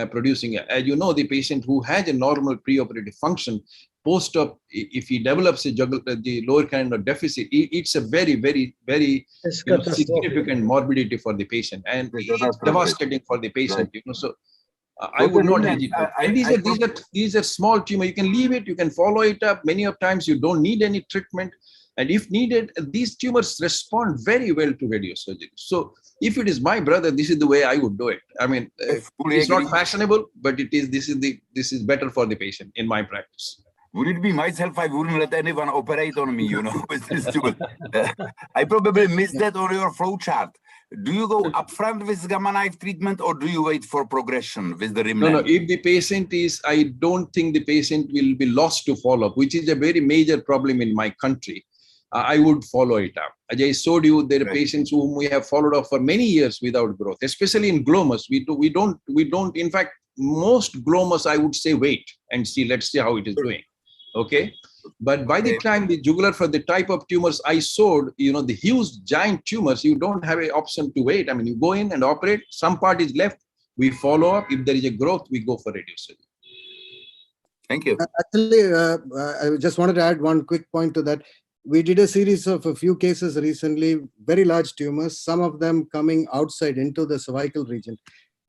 producing it. As you know, the patient who has a normal preoperative function, post-op, if he develops the lower canal deficit, it's a very, very, very significant morbidity for the patient, and it's devastating for the patient. So I would not hesitate. And these are small tumor. You can leave it. You can follow it up. Many of times you don't need any treatment, and if needed, these tumors respond very well to radiosurgery. So if it is my brother, this is the way I would do it. I mean, it's not fashionable, but it is. This is better for the patient in my practice. Would it be myself, I wouldn't let anyone operate on me, with this tumor. I probably missed that on your flow chart. Do you go upfront with gamma knife treatment, or do you wait for progression with the rim? No, if the patient is, I don't think the patient will be lost to follow-up, which is a very major problem in my country. I would follow it up. As I showed you, there are patients whom we have followed up for many years without growth, especially in gliomas. We don't, in fact, most gliomas, I would say, wait and see, let's see how it is doing. Okay. But by the time the jugular, for the type of tumors I showed, the huge giant tumors, you don't have an option to wait. I mean, you go in and operate, some part is left, we follow up. If there is a growth, we go for radiosurgery. Thank you. Actually, I just wanted to add one quick point to that. We did a series of a few cases recently, very large tumors, some of them coming outside into the cervical region.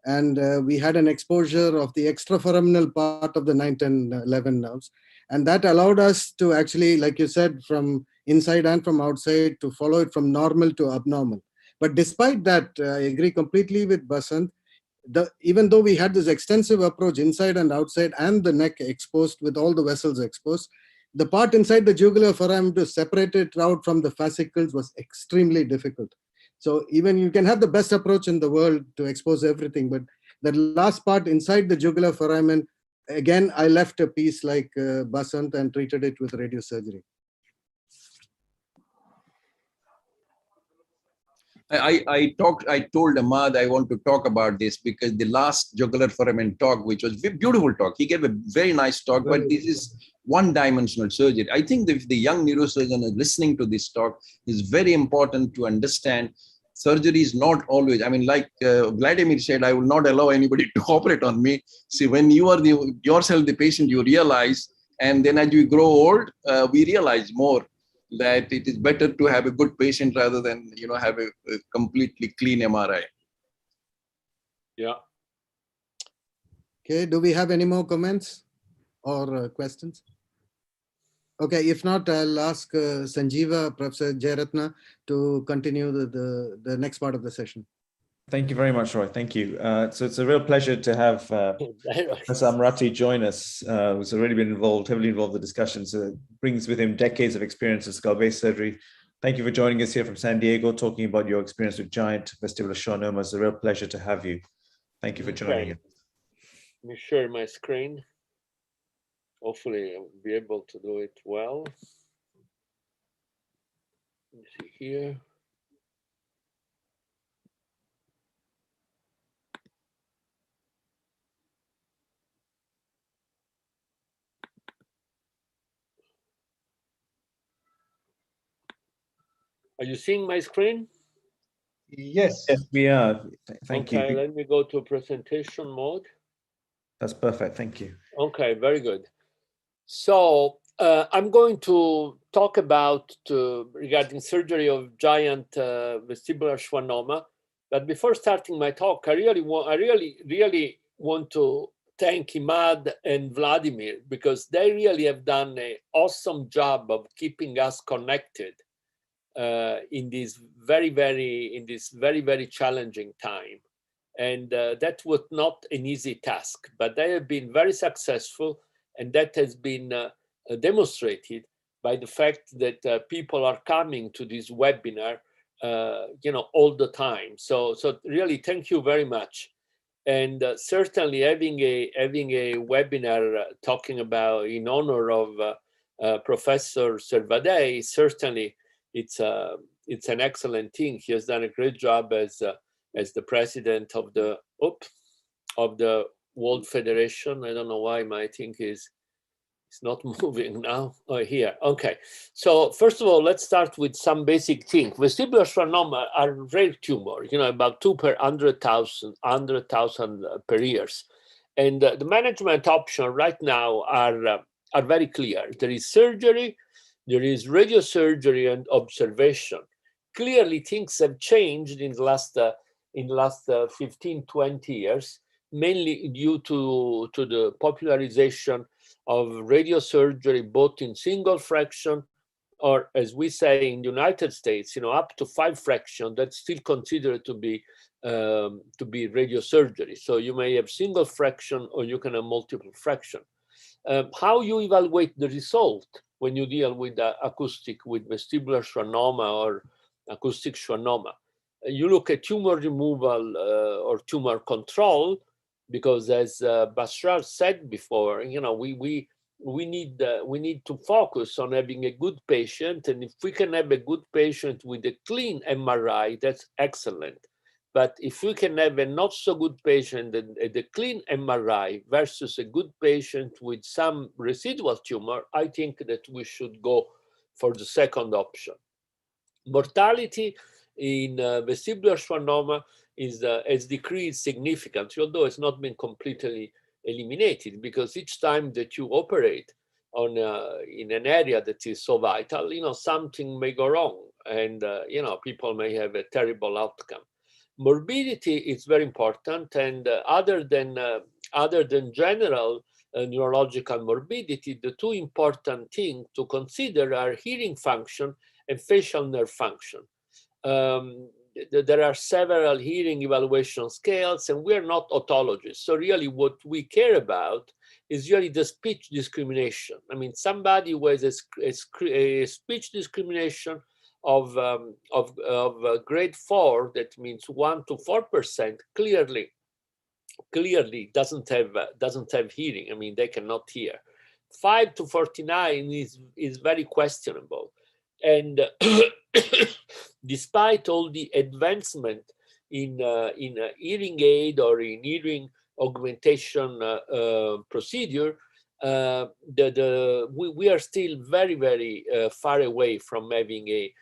And we had an exposure of the extraforaminal part of the 9, 10, 11 nerves. And that allowed us to actually, like you said, from inside and from outside, to follow it from normal to abnormal. But despite that, I agree completely with Basant. Even though we had this extensive approach inside and outside and the neck exposed with all the vessels exposed, the part inside the jugular foramen to separate it out from the fascicles was extremely difficult. So even you can have the best approach in the world to expose everything, but the last part inside the jugular foramen, again, I left a piece like Basant and treated it with radiosurgery. I told Ahmad I want to talk about this because the last jugular foramen talk, which was a beautiful talk, he gave a very nice talk, but this is one-dimensional surgery. I think that if the young neurosurgeon is listening to this talk, it's very important to understand surgery is not always, I mean, like Vladimir said, I will not allow anybody to operate on me. See, when you are yourself the patient, you realize, and then as you grow old, we realize more that it is better to have a good patient rather than, have a completely clean MRI. Yeah. Okay, do we have any more comments or questions? Okay, if not, I'll ask Sanjeeva, Professor Jayaratna, to continue the next part of the session. Thank you very much, Roy. Thank you. So it's a real pleasure to have Professor Amrati join us, who's already been heavily involved in the discussion. So it brings with him decades of experience in skull-base surgery, Thank you for joining us here from San Diego, talking about your experience with giant vestibular schwannoma. It's a real pleasure to have you. Thank you for joining us. Let me share my screen. Hopefully I'll be able to do it well. Let me see here. Are you seeing my screen? Yes. Yes, we are. Thank you. Okay, let me go to presentation mode. That's perfect. Thank you. Okay, very good. So I'm going to talk about regarding surgery of giant vestibular schwannoma. But before starting my talk, I really want to thank Imad and Vladimir, because they really have done an awesome job of keeping us connected in this very challenging time. And that was not an easy task, but they have been very successful, and that has been demonstrated by the fact that people are coming to this webinar, all the time. So really, thank you very much. And certainly having a webinar talking about in honor of Professor Servadei, certainly it's an excellent thing. He has done a great job as the president of the World Federation. I don't know why my thing is not moving now. Oh, here. Okay. So first of all, let's start with some basic things. Vestibular schwannoma are rare tumors, about 2 per 100,000 per year. And the management options right now are very clear. There is surgery, there is radiosurgery, and observation. Clearly, things have changed in the last 15, 20 years, mainly due to the popularization of radiosurgery, both in single fraction, or as we say in the United States, up to 5 fraction, that's still considered to be radiosurgery. So you may have single fraction, or you can have multiple fraction. How you evaluate the result when you deal with with vestibular schwannoma or acoustic schwannoma? You look at tumor removal or tumor control, because as Bashar said before, we need to focus on having a good patient, and if we can have a good patient with a clean MRI, that's excellent. But if we can have a not so good patient and a clean MRI versus a good patient with some residual tumor, I think that we should go for the second option. Mortality in vestibular schwannoma has decreased significantly, although it's not been completely eliminated, because each time that you operate on in an area that is so vital, something may go wrong, and people may have a terrible outcome. Morbidity is very important, and other than general neurological morbidity, the two important things to consider are hearing function and facial nerve function. There are several hearing evaluation scales, and we're not otologists. So really what we care about is really the speech discrimination. I mean, somebody who has a speech discrimination of grade 4, that means 1 to 4%, clearly doesn't have hearing. I mean, they cannot hear. 5 to 49 is very questionable. And despite all the advancement in hearing aid or in hearing augmentation procedure, we are still very, very far away from having a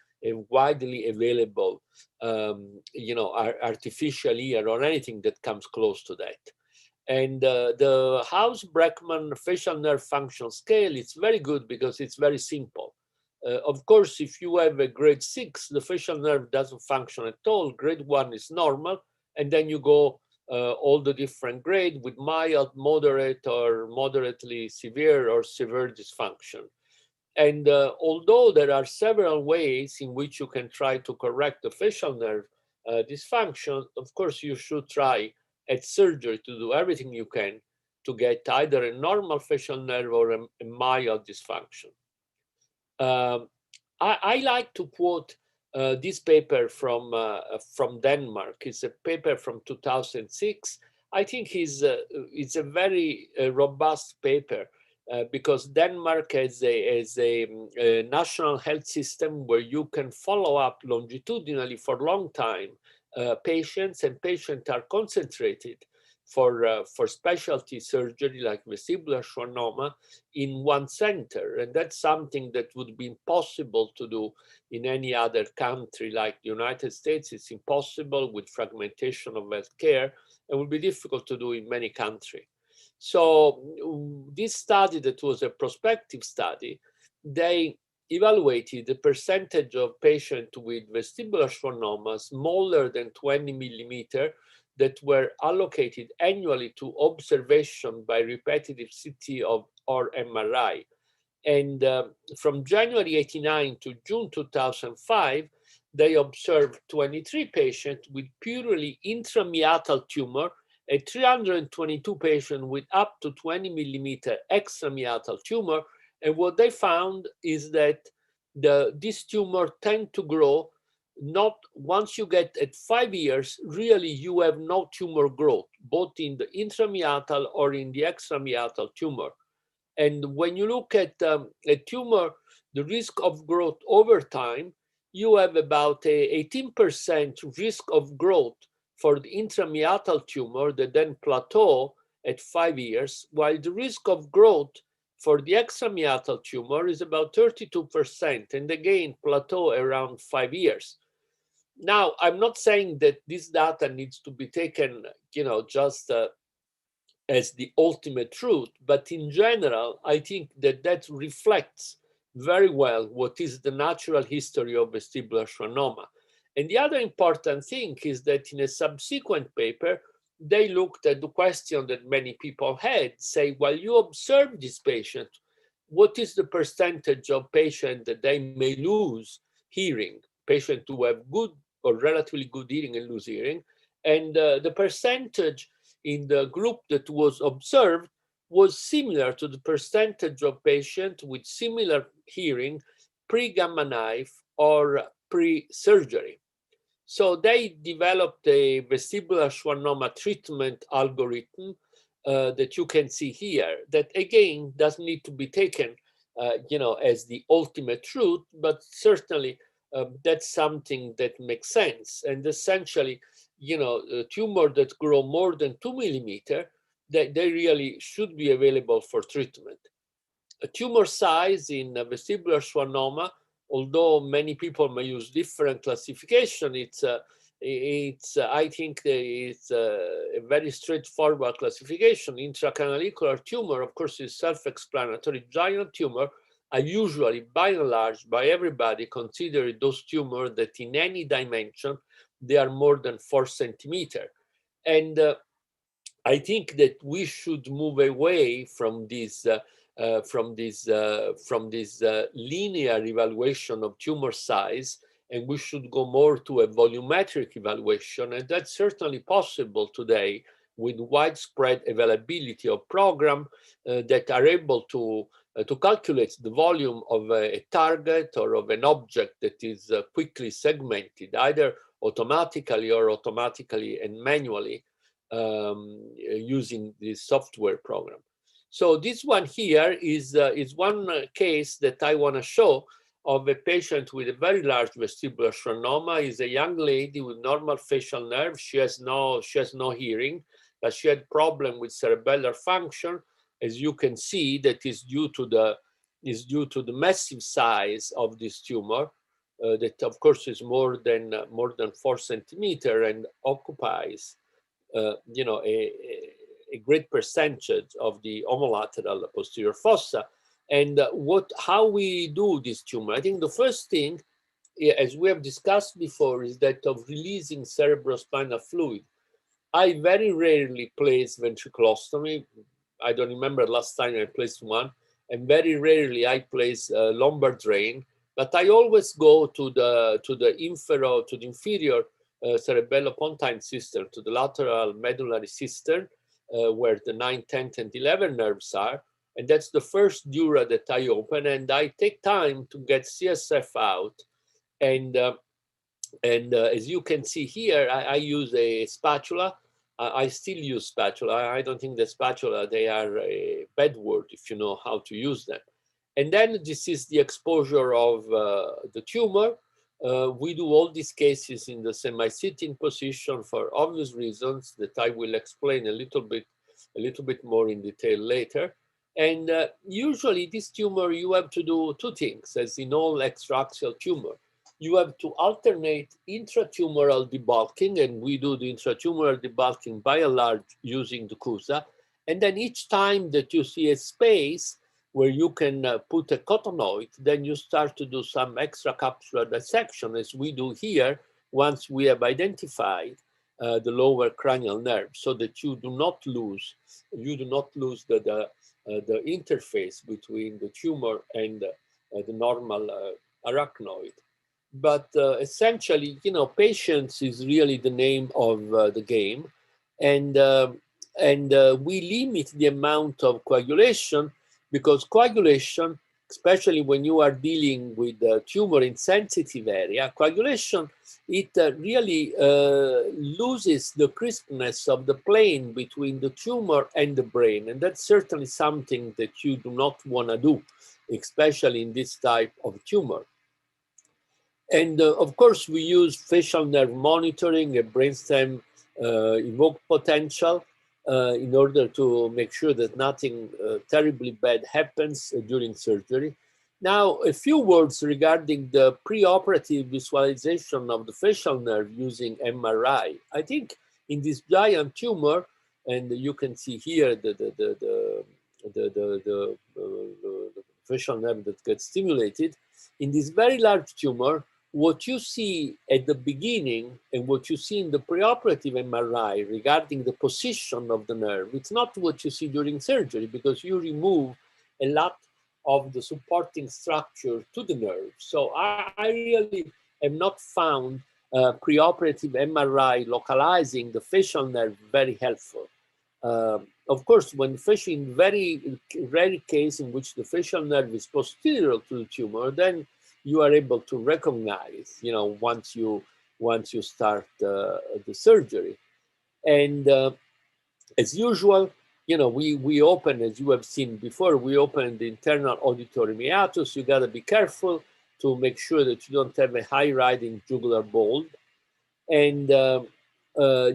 widely available, artificial ear or anything that comes close to that. And the House-Brackman facial nerve function scale is very good because it's very simple. Of course, if you have a grade 6, the facial nerve doesn't function at all. Grade 1 is normal, and then you go all the different grades with mild, moderate, or moderately severe or severe dysfunction. And although there are several ways in which you can try to correct the facial nerve dysfunction, of course, you should try at surgery to do everything you can to get either a normal facial nerve or a mild dysfunction. I like to quote this paper from Denmark. It's a paper from 2006. I think it's a very robust paper because Denmark has a national health system where you can follow up longitudinally for a long time patients, and patients are concentrated for specialty surgery like vestibular schwannoma in one center. And that's something that would be impossible to do in any other country like the United States. It's impossible with fragmentation of healthcare, and will be difficult to do in many countries. So this study, that was a prospective study, they evaluated the percentage of patients with vestibular schwannoma smaller than 20 millimeter that were allocated annually to observation by repetitive CT or MRI. And from January 89 to June 2005, they observed 23 patients with purely intrameatal tumor and 322 patients with up to 20 millimeter extrameatal tumor. And what they found is that this tumor tend to grow. Not once you get at 5 years, really you have no tumor growth, both in the intrameatal or in the extrameatal tumor. And when you look at a tumor, the risk of growth over time, you have about a 18% risk of growth for the intrameatal tumor that then plateau at 5 years, while the risk of growth for the extrameatal tumor is about 32%, and again plateau around 5 years. Now, I'm not saying that this data needs to be taken, just as the ultimate truth, but in general, I think that reflects very well what is the natural history of vestibular schwannoma. And the other important thing is that in a subsequent paper, they looked at the question that many people had, say, while you observe this patient, what is the percentage of patients that they may lose hearing, patients who have good or relatively good hearing and lose hearing? And the percentage in the group that was observed was similar to the percentage of patients with similar hearing pre-gamma knife or pre-surgery. So they developed a vestibular schwannoma treatment algorithm that you can see here, that again doesn't need to be taken as the ultimate truth, but certainly that's something that makes sense. And essentially, a tumor that grow more than 2 millimeter, they really should be available for treatment. A tumor size in vestibular schwannoma, although many people may use different classification, I think it's a very straightforward classification. Intracanalicular tumor, of course, is self-explanatory. Giant tumor are usually, by and large, by everybody, considered those tumors that in any dimension, they are more than 4 centimeters. And I think that we should move away from this linear evaluation of tumor size, and we should go more to a volumetric evaluation. And that's certainly possible today with widespread availability of programs that are able to calculate the volume of a target or of an object that is quickly segmented, either automatically and manually using this software program. So this one here is one case that I want to show of a patient with a very large vestibular schwannoma. Is a young lady with normal facial nerve. She has no hearing, but she had problem with cerebellar function. As you can see, that is due to the massive size of this tumor. That of course is more than 4 centimeters and occupies a great percentage of the homolateral posterior fossa. And how we do this tumor? I think the first thing, as we have discussed before, is that of releasing cerebrospinal fluid. I very rarely place ventriculostomy. I don't remember last time I placed one, and very rarely I place lumbar drain. But I always go to the inferior cerebellopontine cistern, to the lateral medullary cistern, where the 9, 10, and 11 nerves are. And that's the first dura that I open, and I take time to get CSF out. And as you can see here, I use a spatula. I still use spatula. I don't think the spatula, they are a bad word if you know how to use them. And then this is the exposure of the tumor. We do all these cases in the semi-sitting position for obvious reasons that I will explain a little bit more in detail later. And usually this tumor, you have to do two things, as in all extraaxial tumor. You have to alternate intratumoral debulking, and we do the intratumoral debulking by and large using the CUSA. And then each time that you see a space where you can put a cottonoid, then you start to do some extracapsular dissection, as we do here, once we have identified the lower cranial nerve, so that you do not lose the interface between the tumor and the normal arachnoid. But essentially, you know, patience is really the name of the game, and we limit the amount of coagulation, because coagulation, especially when you are dealing with the tumor in sensitive area, coagulation, it really loses the crispness of the plane between the tumor and the brain. And that's certainly something that you do not want to do, especially in this type of tumor. And of course, we use facial nerve monitoring, a brainstem evoked potential, in order to make sure that nothing terribly bad happens during surgery. Now, a few words regarding the preoperative visualization of the facial nerve using MRI. I think in this giant tumor, and you can see here the facial nerve that gets stimulated, in this very large tumor, what you see at the beginning and what you see in the preoperative MRI regarding the position of the nerve, it's not what you see during surgery, because you remove a lot of the supporting structure to the nerve. So I really have not found preoperative MRI localizing the facial nerve very helpful. Of course, when in very rare case in which the facial nerve is posterior to the tumor, then you are able to recognize, you know, once you start the surgery. And as usual, you know, we open, as you have seen before, we open the internal auditory meatus. You gotta be careful to make sure that you don't have a high riding jugular bulb. And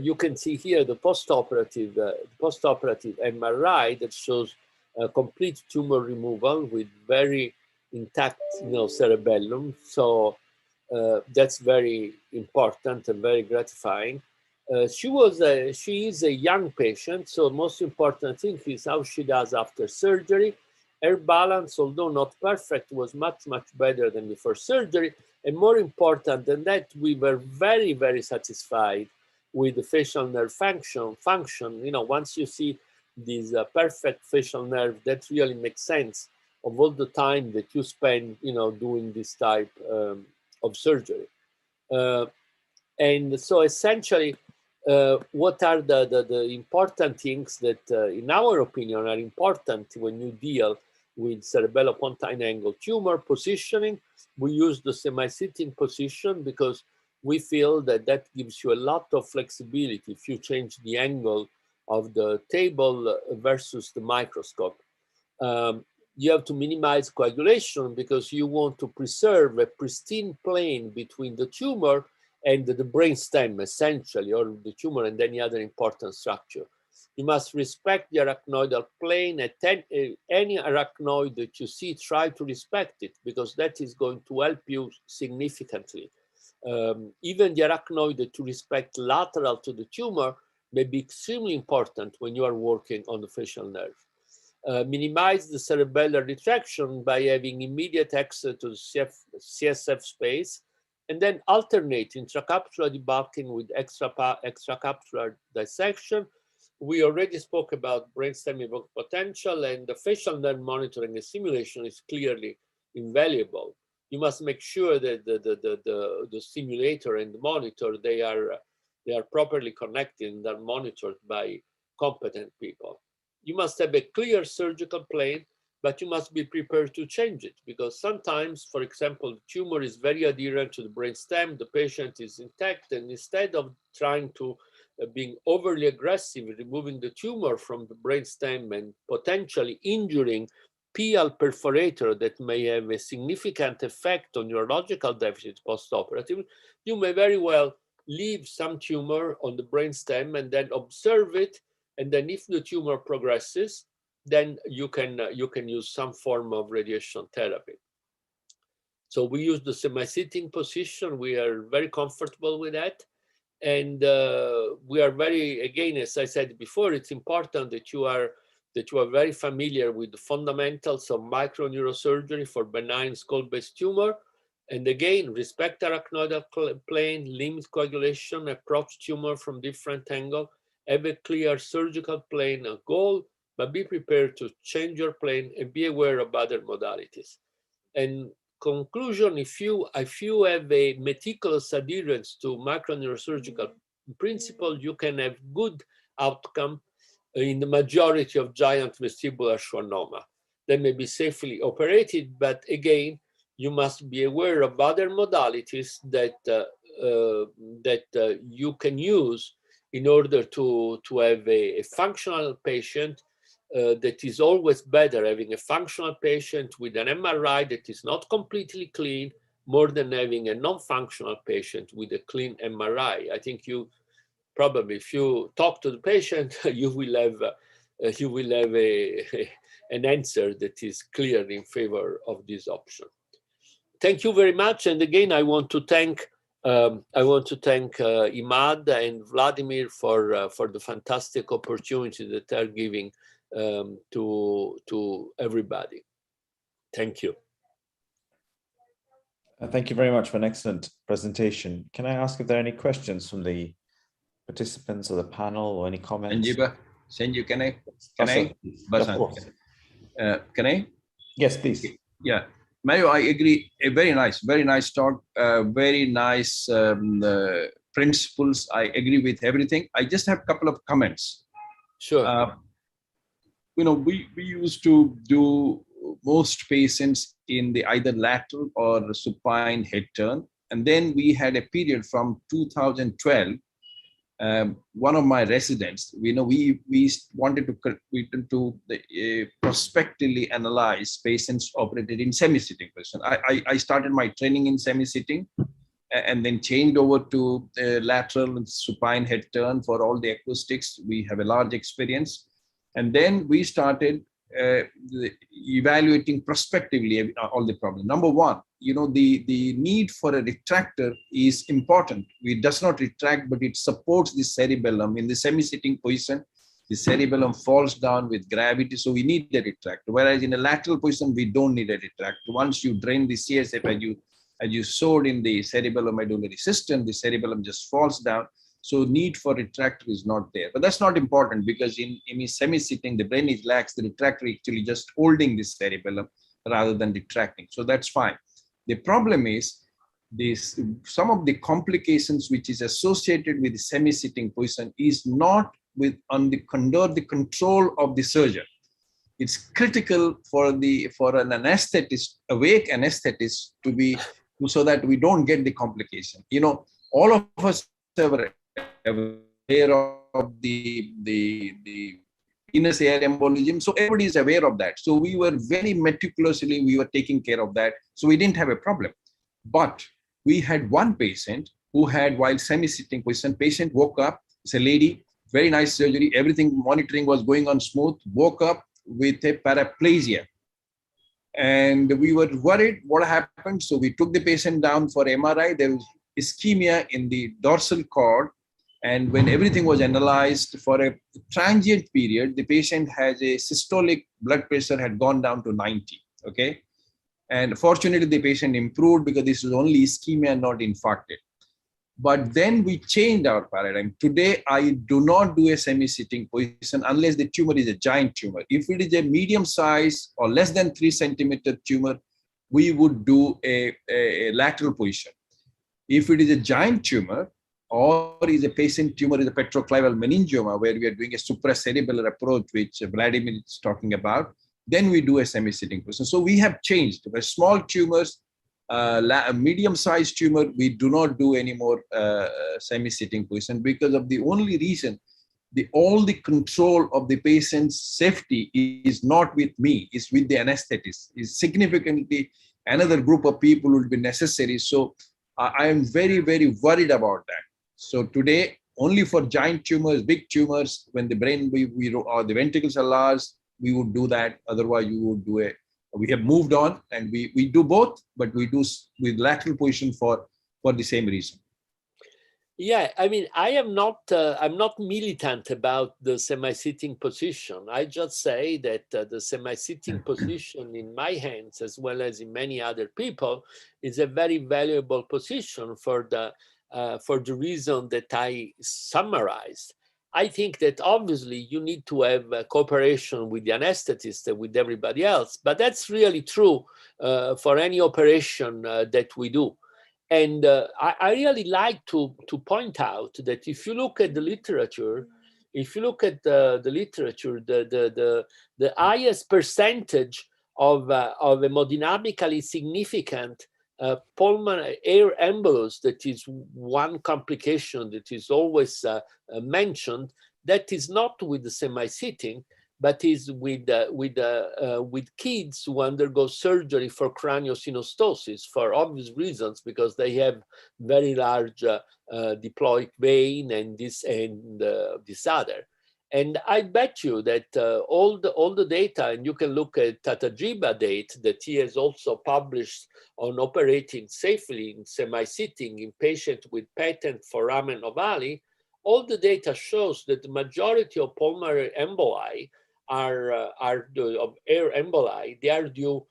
you can see here the postoperative MRI that shows complete tumor removal with very intact, you know, cerebellum. So that's very important and very gratifying. She is a young patient, so most important thing is how she does after surgery. Her balance, although not perfect, was much better than before surgery. And more important than that, we were very, very satisfied with the facial nerve function. You know, once you see this perfect facial nerve, that really makes sense of all the time that you spend, you know, doing this type of surgery. And so essentially, what are the important things that, in our opinion, are important when you deal with cerebellopontine angle tumor? Positioning. We use the semi-sitting position because we feel that that gives you a lot of flexibility if you change the angle of the table versus the microscope. You have to minimize coagulation because you want to preserve a pristine plane between the tumor and the brainstem, essentially, or the tumor and any other important structure. You must respect the arachnoidal plane. At any arachnoid that you see, try to respect it, because that is going to help you significantly. Even the arachnoid that you respect lateral to the tumor may be extremely important when you are working on the facial nerve. Minimize the cerebellar retraction by having immediate access to the CSF space, and then alternate intracapsular debulking with extracapsular dissection. We already spoke about brainstem evoked potential, and the facial nerve monitoring and simulation is clearly invaluable. You must make sure that the simulator and the monitor, they are properly connected and are monitored by competent people. you must have a clear surgical plane, but you must be prepared to change it, because sometimes, for example, the tumor is very adherent to the brainstem, the patient is intact, and instead of trying to being overly aggressive, removing the tumor from the brainstem and potentially injuring pial perforator that may have a significant effect on neurological deficit postoperative, you may very well leave some tumor on the brainstem and then observe it. And then if the tumor progresses, then you can use some form of radiation therapy. So we use the semi-sitting position. We are very comfortable with that. And we are very, again, as I said before, it's important that you are very familiar with the fundamentals of microneurosurgery for benign skull-based tumor. And again, respect arachnoidal plane, limit coagulation, approach tumor from different angle, have a clear surgical plane, a goal, but be prepared to change your plane and be aware of other modalities. And conclusion, if you have a meticulous adherence to microneurosurgical principle, you can have good outcome in the majority of giant vestibular schwannoma. They may be safely operated, but again, you must be aware of other modalities that you can use in order to have a functional patient. That is always better having a functional patient with an MRI that is not completely clean, more than having a non-functional patient with a clean MRI. I think you probably, if you talk to the patient, you will have an answer that is clear in favor of this option. Thank you very much. And again, I want to thank Imad and Vladimir for the fantastic opportunity that they're giving to everybody. Thank you. Thank you very much for an excellent presentation. Can I ask if there are any questions from the participants or the panel, or any comments? Sanjeev, can I? Yes, please. Yeah, Mario, I agree. A very nice talk. Very nice principles. I agree with everything. I just have a couple of comments. Sure. We used to do most patients in the either lateral or supine head turn. And then we had a period from 2012. One of my residents, we wanted to prospectively analyze patients operated in semi-sitting position. I started my training in semi-sitting and then changed over to lateral and supine head turn for all the acoustics. We have a large experience. And then we started evaluating prospectively all the problems. Number one, the need for a retractor is important. It does not retract, but it supports the cerebellum. In the semi-sitting position, the cerebellum falls down with gravity, so we need a retractor. Whereas in a lateral position, we don't need a retractor. Once you drain the CSF, as you showed in the cerebellomedullary system, the cerebellum just falls down. So need for retractor is not there. But that's not important, because in semi-sitting, the brain is lax. The retractor actually just holding the cerebellum rather than retracting. So that's fine. The problem is some of the complications which is associated with the semi-sitting position is not under the control of the surgeon. It's critical for an anesthetist, awake anesthetist, so that we don't get the complication. All of us are aware of the venous air embolism, so everybody is aware of that. So we were very meticulously, taking care of that, so we didn't have a problem. But we had one patient who had, while semi-sitting position, patient woke up, it's a lady, very nice surgery, everything monitoring was going on smooth, woke up with a paraplegia. And we were worried what happened, so we took the patient down for MRI. There was ischemia in the dorsal cord. And when everything was analyzed for a transient period, the patient has a systolic blood pressure had gone down to 90, okay? And fortunately, the patient improved because this was only ischemia, not infarcted. But then we changed our paradigm. Today, I do not do a semi-sitting position unless the tumor is a giant tumor. If it is a medium size or less than 3 centimeter tumor, we would do a lateral position. If it is a giant tumor, or is a patient tumor is a petroclival meningioma, where we are doing a supracerebellar approach, which Vladimir is talking about, then we do a semi-sitting position. So we have changed. For small tumors, medium-sized tumor, we do not do any more semi-sitting position, because of the only reason, all the control of the patient's safety is not with me, it's with the anesthetist. Is significantly another group of people will be necessary. So I am very, very worried about that. So today, only for giant tumors, big tumors, when the brain or the ventricles are large, we would do that. Otherwise, you would do we have moved on, and we do both, but we do with lateral position for the same reason. Yeah, I mean, I'm not militant about the semi-sitting position. I just say that the semi-sitting position in my hands, as well as in many other people, is a very valuable position for the reason that I summarized. I think that obviously you need to have cooperation with the anesthetist and with everybody else, but that's really true for any operation that we do. And I really like to point out that if you look at the literature, the highest percentage of hemodynamically significant pulmonary air embolus, that is one complication that is always mentioned, that is not with the semi-sitting, but is with kids who undergo surgery for craniosynostosis for obvious reasons, because they have very large diploic vein and this other. And I bet you that all the data, and you can look at Tatajiba data that he has also published on operating safely in semi-sitting in patients with patent foramen ovale, all the data shows that the majority of pulmonary emboli of air emboli, they are due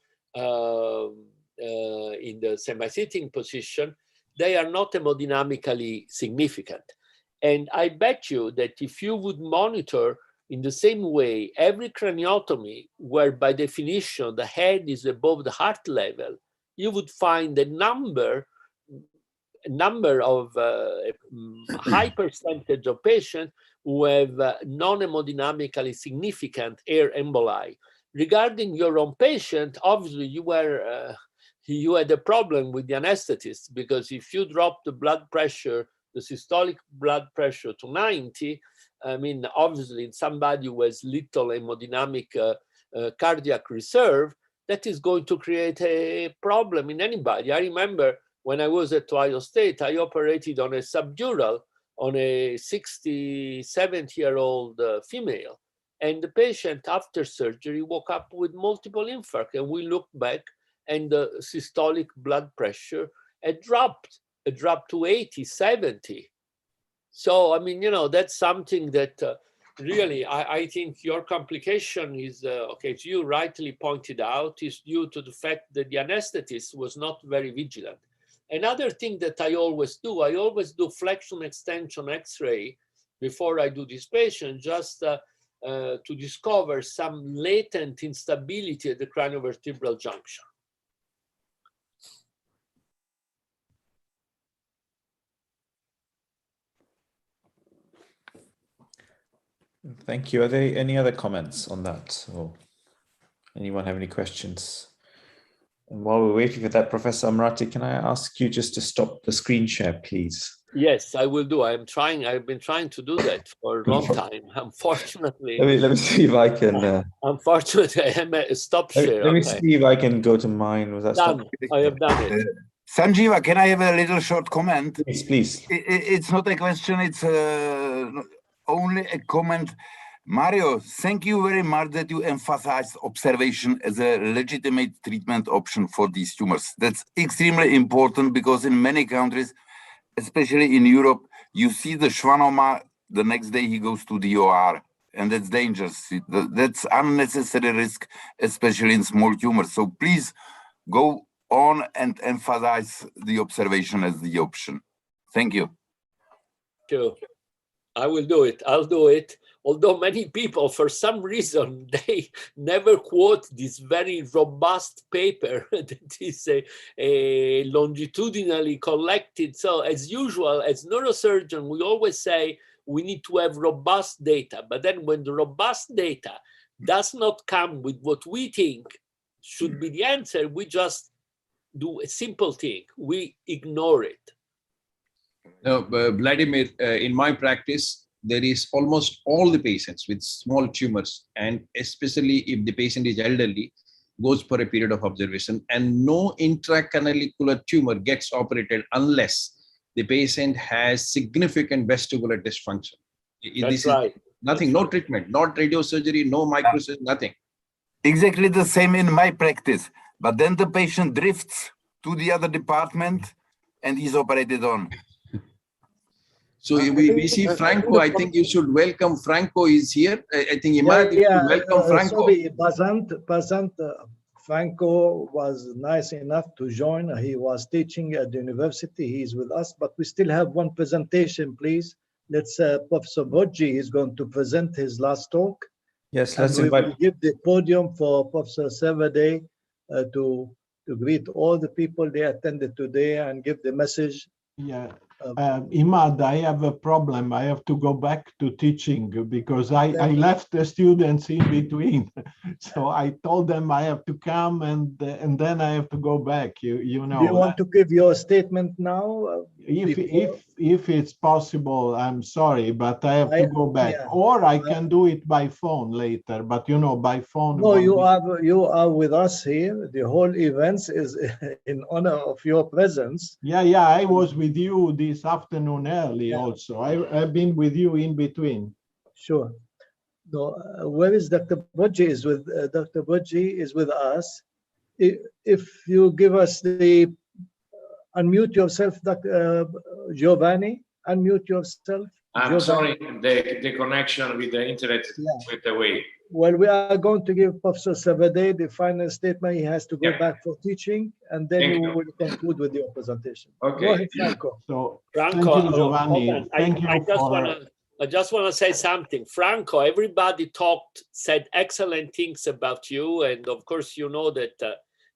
in the semi-sitting position. They are not hemodynamically significant. And I bet you that if you would monitor in the same way every craniotomy, where by definition the head is above the heart level, you would find a number of high percentage of patients who have non-hemodynamically significant air emboli. Regarding your own patient, obviously you had a problem with the anesthetist, because if you drop the blood pressure, the systolic blood pressure to 90, I mean, obviously in somebody who has little hemodynamic cardiac reserve, that is going to create a problem in anybody. I remember when I was at Ohio State, I operated on a subdural on a 67-year-old female. And the patient after surgery woke up with multiple infarct. And we looked back and the systolic blood pressure had dropped. It dropped to 80, 70. So, I mean, that's something that really, I think your complication is, okay, as you rightly pointed out, is due to the fact that the anesthetist was not very vigilant. Another thing that I always do flexion extension X-ray before I do this patient, just to discover some latent instability at the craniovertebral junction. Thank you. Are there any other comments on that? Or anyone have any questions? And while we're waiting for that, Professor Amrati, can I ask you just to stop the screen share, please? Yes, I will do. I've been trying to do that for a long time. Unfortunately. Let me see if I can. Unfortunately, I am a stop share. Let me see if I can go to mine. Was that done? I have done it. Sanjeeva, can I have a little short comment? Yes, please. It's not a question, it's only a comment. Mario, thank you very much that you emphasized observation as a legitimate treatment option for these tumors. That's extremely important, because in many countries, especially in Europe, you see the schwannoma, the next day he goes to the OR, and that's dangerous. That's unnecessary risk, especially in small tumors. So please go on and emphasize the observation as the option. Thank you. Sure. I will do it. I'll do it. although many people, for some reason, they never quote this very robust paper that is longitudinally collected. So as usual, as neurosurgeon, we always say we need to have robust data. But then when the robust data does not come with what we think should be the answer, we just do a simple thing. We ignore it. No, Vladimir, in my practice, there is almost all the patients with small tumors, and especially if the patient is elderly, goes for a period of observation, and no intracanalicular tumor gets operated unless the patient has significant vestibular dysfunction. That's right. Nothing, no treatment, not radiosurgery, no microsurgery, nothing. Exactly the same in my practice. But then the patient drifts to the other department and he's operated on. So we see Franco. I think you should welcome Franco is here. I think Imad, you should welcome Franco. Sorry, Franco was nice enough to join. He was teaching at the university. He's with us, but we still have one presentation, please. Let's Professor Boggi is going to present his last talk. Yes, and let's we invite. will give the podium for Professor Servadae to greet all the people they attended today and give the message. Yeah. Imad, I have a problem. I have to go back to teaching because I left the students in between. So I told them I have to come and then I have to go back. You know. Do you want to give your statement now? If it's possible, I'm sorry, but I have to go back. Yeah. Or I can do it by phone later. But you know, by phone. No, you are with us here. The whole event is in honor of your presence. Yeah, I was with you this afternoon early also. I've been with you in between. Sure. No, where is Dr. Boggi? Dr. Boggi is with us. If you give us the unmute yourself, Dr. Giovanni. Unmute yourself. I'm sorry, the connection with the internet went away. Well, we are going to give Professor Servadae the final statement. He has to go back for teaching, and then we will conclude with your presentation. Okay. Go ahead, Franco. So, Franco, thank you, Giovanni. I just want to say something. Franco, everybody said excellent things about you. And of course, you know that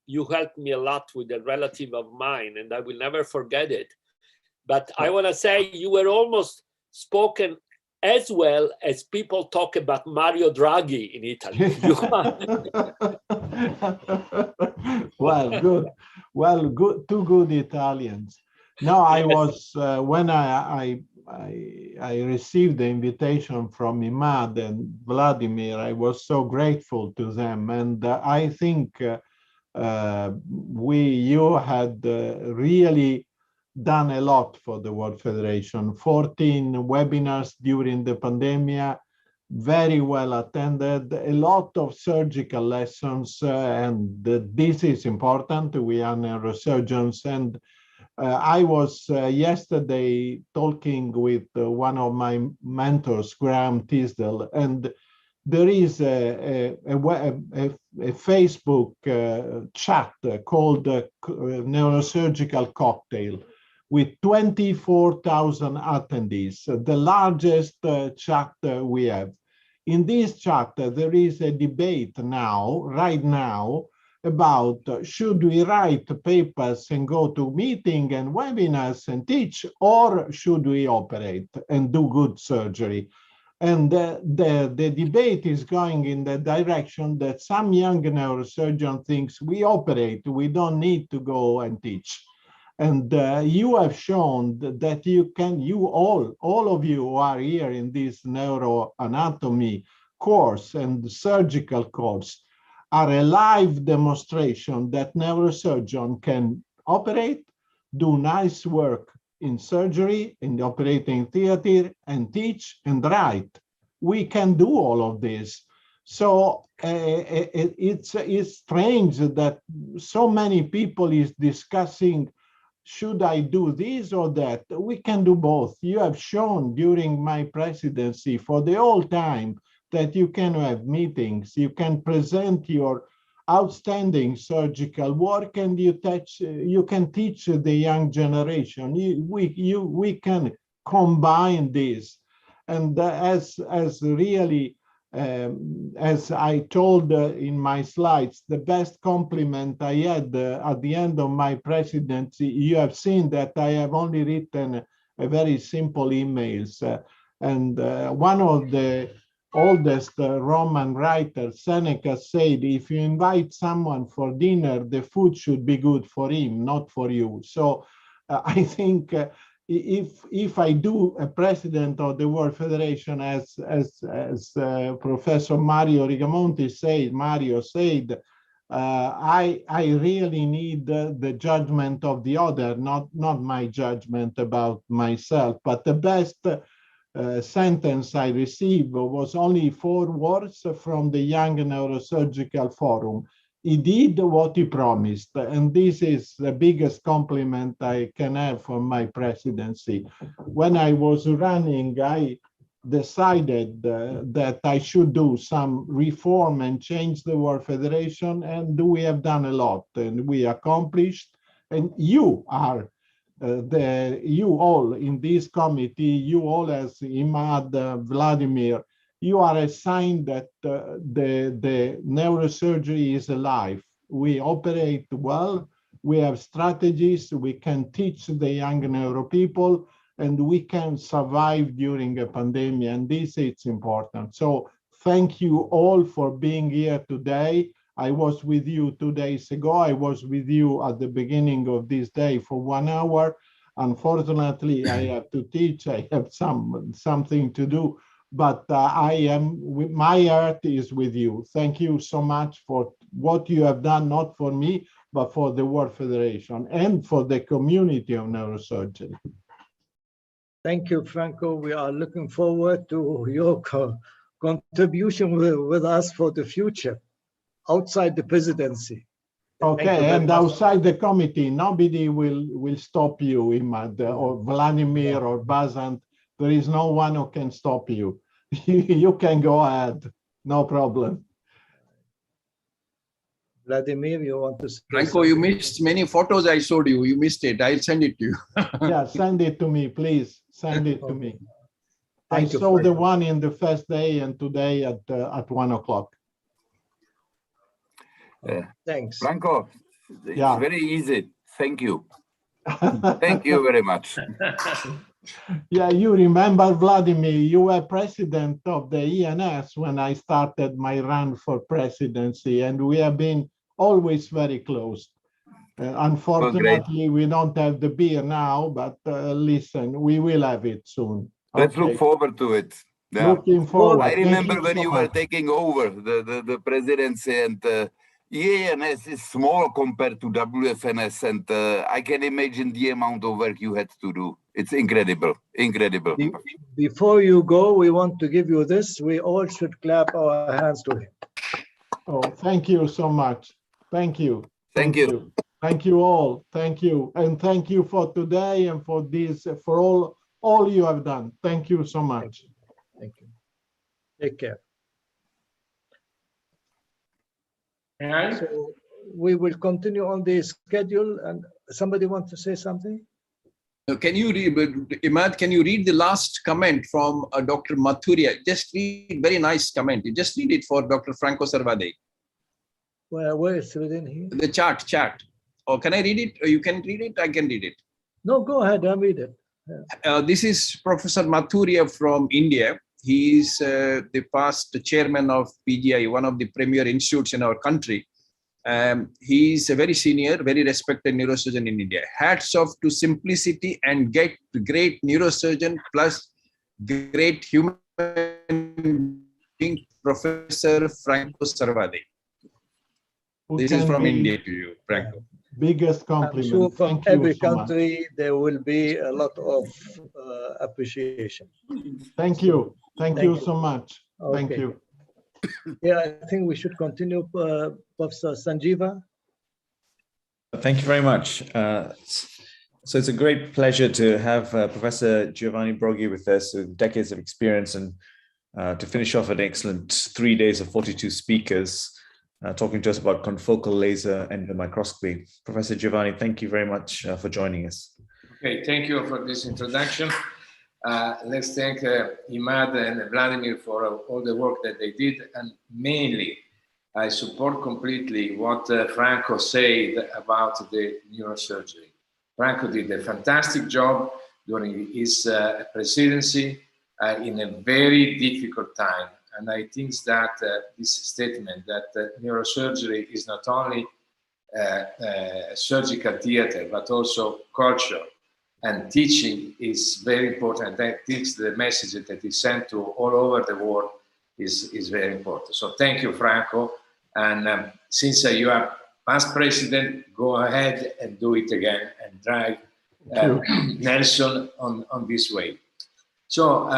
you helped me a lot with a relative of mine, and I will never forget it. But I want to say you were almost spoken as well as people talk about Mario Draghi in Italy. Well, good. Well, good. Two good Italians. No, I was when I received the invitation from Imad and Vladimir. I was so grateful to them, and I think you had really done a lot for the World Federation. 14 webinars during the pandemic, very well attended, a lot of surgical lessons, and this is important. We are neurosurgeons, and I was yesterday talking with one of my mentors, Graham Tisdale, and there is a Facebook chat called Neurosurgical Cocktail with 24,000 attendees, the largest chat we have. In this chat, there is a debate right now, about should we write papers and go to meetings and webinars and teach, or should we operate and do good surgery? And the debate is going in the direction that some young neurosurgeon thinks we operate, we don't need to go and teach. And you have shown that all of you who are here in this neuroanatomy course and surgical course are a live demonstration that neurosurgeon can operate, do nice work in surgery, in the operating theater, and teach and write. We can do all of this. So it's strange that so many people is discussing, should I do this or that? We can do both. You have shown during my presidency for the whole time that you can have meetings, you can present your outstanding surgical work, and you can teach the young generation. We can combine this. And as really, as I told in my slides, the best compliment I had at the end of my presidency, you have seen that I have only written a very simple emails. And one of the oldest Roman writers, Seneca, said, if you invite someone for dinner, the food should be good for him, not for you. So I think if I do a president of the World Federation, as Professor Mario Rigamonti said, I really need the judgment of the other, not my judgment about myself. But the best sentence I received was only 4 words from the Young Neurosurgical Forum. He did what he promised, and this is the biggest compliment I can have for my presidency. When I was running, I decided that I should do some reform and change the World Federation, and we have done a lot, and we accomplished. And you are you all in this committee, you all as Imad, Vladimir, you are a sign that the neurosurgery is alive. We operate well, we have strategies, we can teach the young neuro people, and we can survive during a pandemic, and this is important. So thank you all for being here today. I was with you 2 days ago. I was with you at the beginning of this day for 1 hour. Unfortunately, I have to teach. I have something to do, but my heart is with you. Thank you so much for what you have done, not for me, but for the World Federation and for the community of neurosurgery. Thank you, Franco. We are looking forward to your contribution with us for the future, outside the presidency. Okay, and outside the committee, nobody will stop you, Imad, or Vladimir, or Bazant. There is no one who can stop you. You can go ahead, no problem. Vladimir, you want to say Franco, something? you missed many photos I showed you. You missed it. I'll send it to you. Yeah, send it to me, please. Send it to me. I Thank you, saw the Franco. one in the first day and today at 1 o'clock. Thanks. Franco, it's Yeah. very easy. Thank you. Thank you very much. Yeah, you remember, Vladimir, you were president of the ENS when I started my run for presidency, and we have been always very close. Unfortunately, we don't have the beer now, but listen, we will have it soon. Let's Okay. look forward to it. Yeah. Looking forward. I remember Thank when so you were much. taking over the presidency, and ENS is small compared to WFNS, and I can imagine the amount of work you had to do. It's incredible, incredible. Before you go, we want to give you this. We all should clap our hands to him. Oh, thank you so much. Thank you. Thank you. Thank you all. Thank you. And thank you for today and for this, for all you have done. Thank you so much. Thank you. Take care. So we will continue on the schedule, and somebody want to say something? Can you read, Imad, can you read the last comment from Dr. Mathuria? Just read, very nice comment. You just read it for Dr. Franco Servade. Where is it in here? The chart. Or can I read it? Or you can read it? I can read it. No, go ahead. I'll read it. Yeah. This is Professor Mathuria from India. He is the past chairman of PGI, one of the premier institutes in our country. He is a very senior, very respected neurosurgeon in India. Hats off to simplicity and get great neurosurgeon plus great human being, Professor Franco Servade. This is from India to you, Franco. Biggest compliment. I'm sure from Thank you every so much. country there will be a lot of appreciation. Thank you. Thank you so much. Thank Okay. you. Yeah, I think we should continue, Professor Sanjeeva. Thank you very much. So it's a great pleasure to have Professor Giovanni Broghi with us with decades of experience, and to finish off an excellent 3 days of 42 speakers talking to us about confocal laser endomicroscopy. Professor Giovanni, thank you very much for joining us. Okay, thank you for this introduction. Let's thank Imad and Vladimir for all the work that they did, and mainly I support completely what Franco said about the neurosurgery. Franco did a fantastic job during his presidency in a very difficult time. And I think that this statement that neurosurgery is not only a surgical theater, but also culture and teaching is very important. I think the message that is sent to all over the world is very important. So thank you, Franco. And since you are past president, go ahead and do it again and drive Nelson on this way. So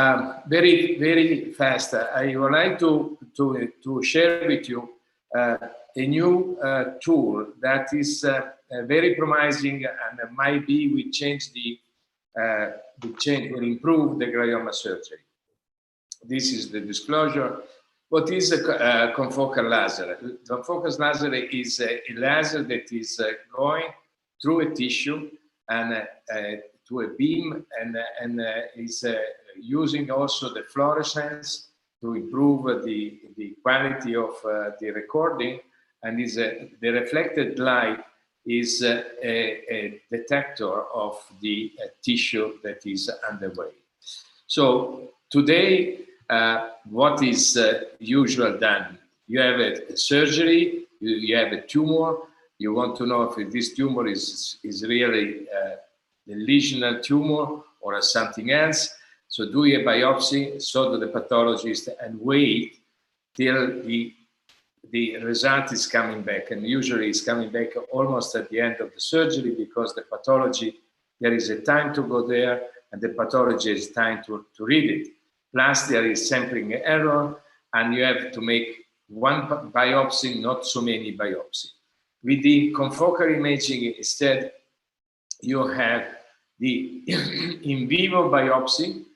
very, very fast, I would like to share with you a new tool that is very promising and might be will improve the glioma surgery. This is the disclosure. What is a confocal laser? Confocal laser is a laser that is going through a tissue and to a beam and is using also the fluorescence to improve the quality of the recording, and is the reflected light is a detector of the tissue that is underway. So today, what is usual done? You have a surgery, you have a tumor, you want to know if this tumor is really a lesional tumor or something else. So do a biopsy, so to the pathologist, and wait till the result is coming back. And usually it's coming back almost at the end of the surgery, because the pathology, there is a time to go there and the pathology has time to read it. Plus there is sampling error, and you have to make one biopsy, not so many biopsies. With the confocal imaging instead, you have the in vivo biopsy.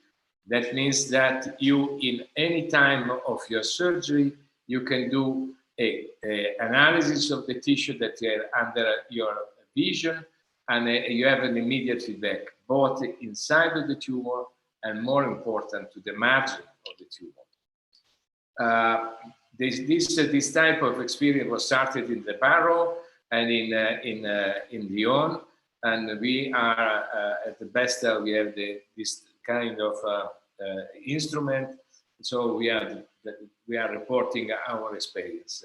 That means that you, in any time of your surgery, you can do a analysis of the tissue that are under your vision, and you have an immediate feedback, both inside of the tumor and, more important, to the margin of the tumor. This type of experience was started in the Barrow and in Lyon, and we are at the best. We have this kind of instrument, so we are reporting our experience.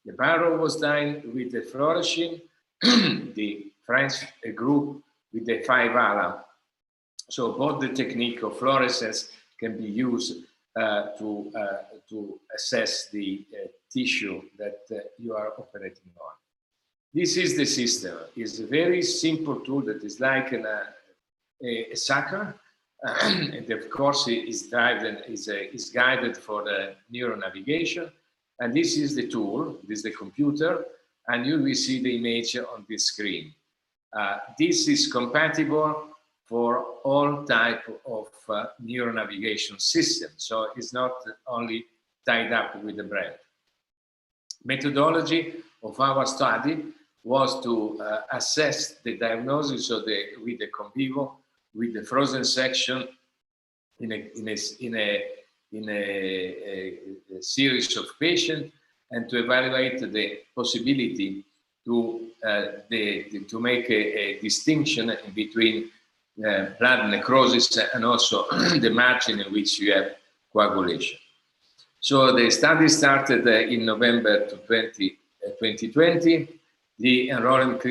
The Barrow was done with the fluorescein, the French group with the 5-ALA. So both the technique of fluorescence can be used to assess the tissue that you are operating on. This is the system. It's a very simple tool that is like a sucker, and of course is guided for the neural navigation. And this is the tool, this is the computer, and you will see the image on this screen. This is compatible for all type of neural navigation system. So it's not only tied up with the brain. Methodology of our study was to assess the diagnosis of with the convivo, with the frozen section in a series of patients, and to evaluate the possibility to make a distinction between blood necrosis and also the margin in which you have coagulation. So the study started in November 2020. The enrollment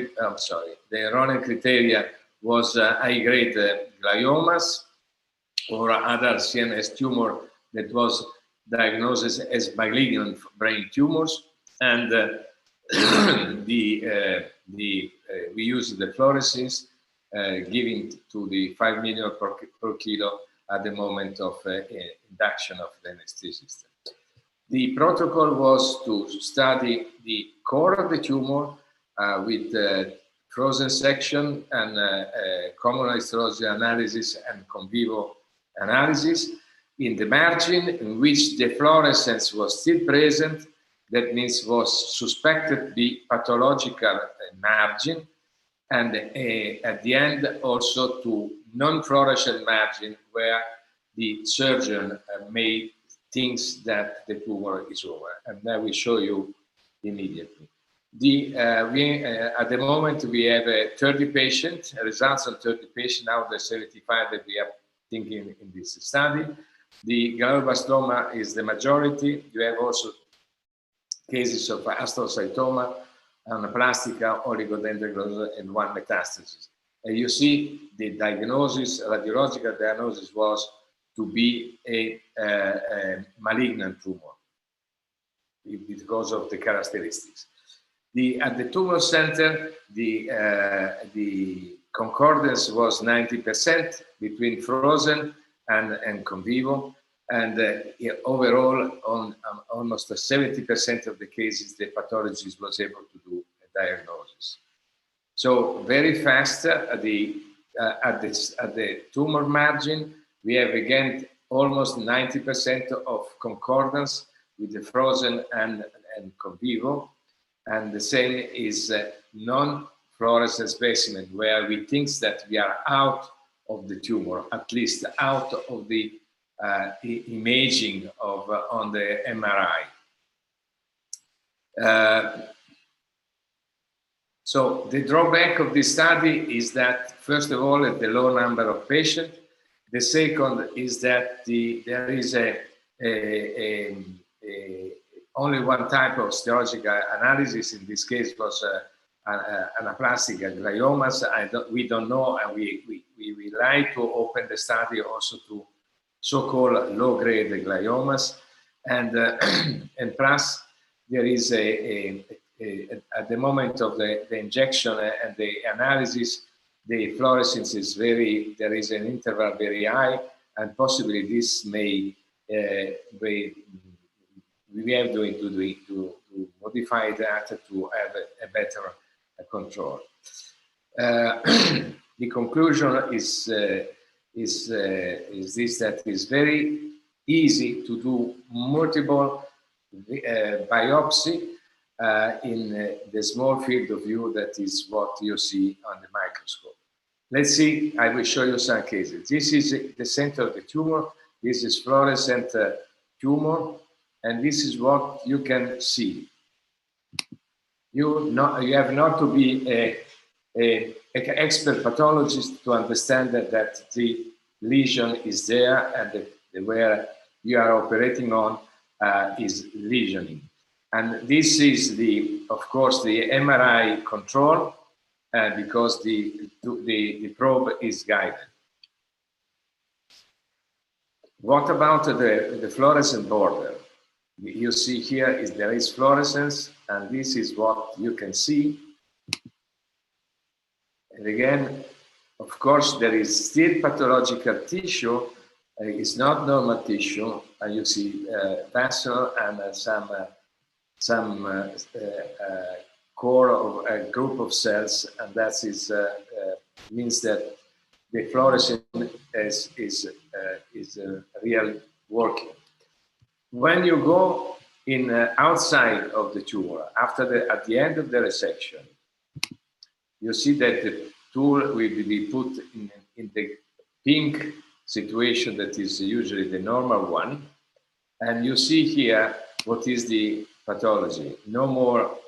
criteria was high-grade gliomas or other CNS tumor that was diagnosed as malignant brain tumors, and we used the fluorescence giving to the 5 million per kilo at the moment of induction of the anesthetist. The protocol was to study the core of the tumor with frozen section and common histology analysis and convivo analysis. In the margin in which the fluorescence was still present, that means was suspected to be pathological margin, and at the end also to non-fluorescent margin where the surgeon may think that the tumor is over. And I will show you immediately. At the moment, we have 30 patients, results on 30 patients out of the 75 that we are thinking in this study. The glioblastoma is the majority. You have also cases of astrocytoma, anaplastica, oligodendrogliosis, and one metastasis. And you see the diagnosis, radiological diagnosis was to be a malignant tumor because of the characteristics. At the tumor center, the concordance was 90% between frozen and con vivo, and overall, on almost 70% of the cases, the pathologist was able to do a diagnosis. So very fast at the tumor margin, we have again almost 90% of concordance with the frozen and con vivo. And the same is non-fluorescent specimen, where we think that we are out of the tumor, at least out of the imaging on the MRI. So the drawback of this study is that, first of all, the low number of patients. The second is that there is only one type of histological analysis. In this case was anaplastic gliomas. We don't know, and we like to open the study also to so-called low-grade gliomas, and plus there is at the moment of the injection and the analysis, the fluorescence is there is an interval very high, and possibly this may we have to modify that to have a better control. The conclusion is this, that is very easy to do multiple biopsy in the small field of view that is what you see on the microscope. Let's see, I will show you some cases. This is the center of the tumor. This is fluorescent tumor, and this is what you can see. You have not to be an expert pathologist to understand that the lesion is there, and where you are operating on is lesioning. And this is of course, the MRI control, because the probe is guided. What about the fluorescent border? You see here there is fluorescence, and this is what you can see. And again, of course, there is still pathological tissue. It's not normal tissue, and you see vessel and some core of a group of cells, and that means that the fluorescence is real working. When you go outside of the tumor, at the end of the resection, you see that the tool will be put in the pink situation that is usually the normal one, and you see here what is the pathology. No more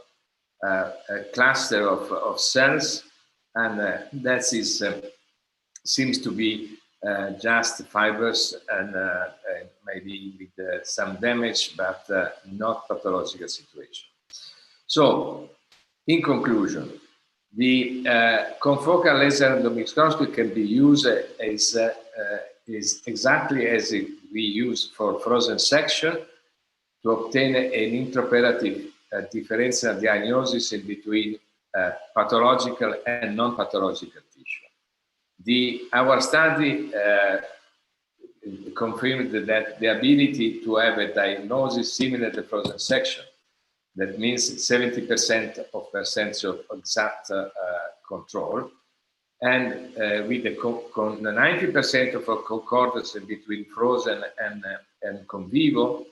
a cluster of cells, and that seems to be just fibers and maybe with some damage, but not pathological situation. So, in conclusion, the confocal laser endomicroscopy can be used is exactly as we use for frozen section to obtain an intraoperative differential diagnosis in between pathological and non-pathological tissue. Our study confirmed that the ability to have a diagnosis similar to frozen section, that means 70% of exact control, and with the 90% of concordance between frozen and con vivo,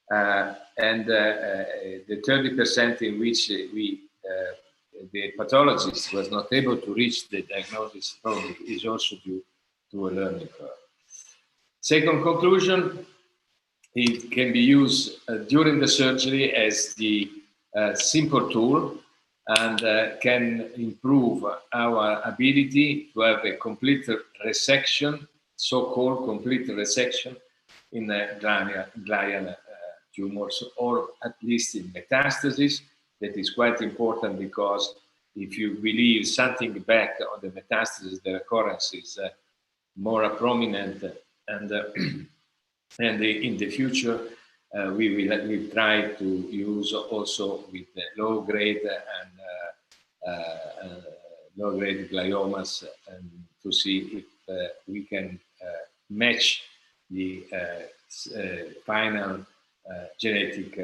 and the 30% in which the pathologist was not able to reach the diagnosis probably is also due to a learning curve. Second conclusion, it can be used during the surgery as the simple tool and can improve our ability to have a complete resection, so-called complete resection in glial tumors, or at least in metastasis. That is quite important because if you believe something back on the metastasis, the recurrence is more prominent, and in the future we will try to use also with low grade and low grade gliomas, and to see if we can match the final genetic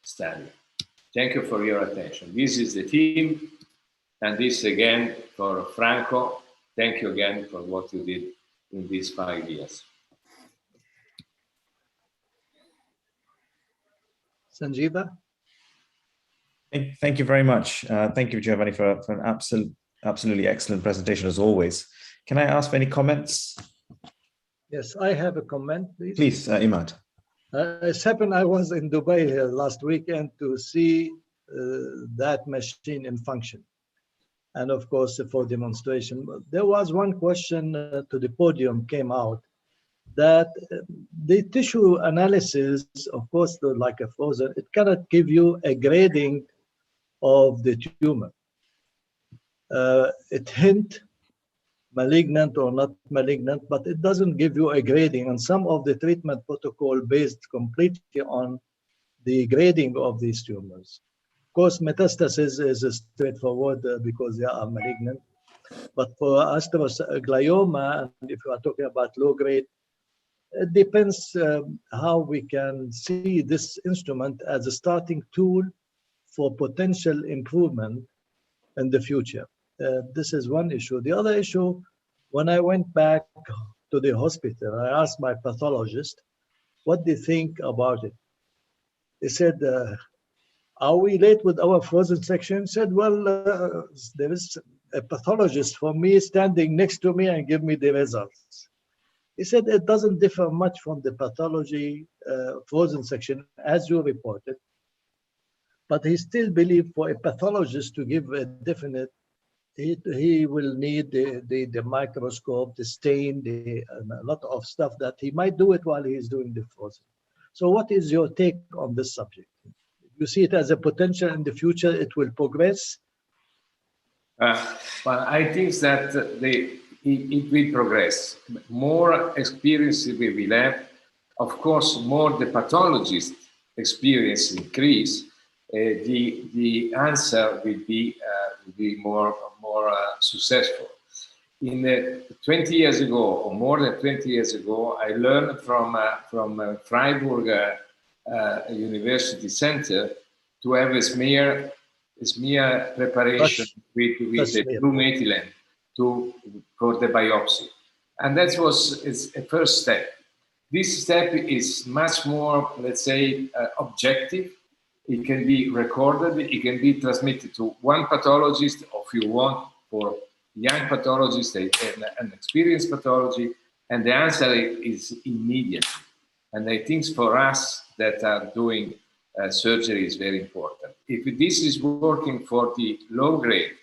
study. Thank you for your attention. This is the team, and this again for Franco. Thank you again for what you did in these 5 years. Sanjeeva? Thank you very much. Thank you, Giovanni, for an absolutely excellent presentation as always. Can I ask for any comments? Yes, I have a comment, please. Please, Imad. It's happened I was in Dubai here last weekend to see that machine in function. And of course, for demonstration. There was one question to the podium came out that the tissue analysis, of course, like a frozen, it cannot give you a grading of the tumor. It hint malignant or not malignant, but it doesn't give you a grading. And some of the treatment protocol based completely on the grading of these tumors. Of course, metastasis is straightforward because they are malignant. But for glioma, and if you are talking about low grade, it depends how we can see this instrument as a starting tool for potential improvement in the future. This is one issue. The other issue, when I went back to the hospital, I asked my pathologist, what do you think about it? He said, are we late with our frozen section? He said, well, there is a pathologist for me standing next to me and give me the results. He said it doesn't differ much from the pathology frozen section as you reported, but he still believes for a pathologist to give a definite, he will need the microscope, the stain, a lot of stuff that he might do it while he's doing the frozen. So what is your take on this subject? You see it as a potential in the future, it will progress? Well, I think that it will progress. More experience we will have. Of course, more the pathologist experience increase, the answer will be more successful. In 20 years ago, or more than 20 years ago, I learned from Freiburg University Center to have a smear preparation with the blue methylene for the biopsy. And that was a first step. This step is much more, let's say, objective. It can be recorded, it can be transmitted to one pathologist, or if you want, for young pathologists and experienced pathology, and the answer is immediate. And I think for us that are doing surgery is very important. If this is working for the low grade,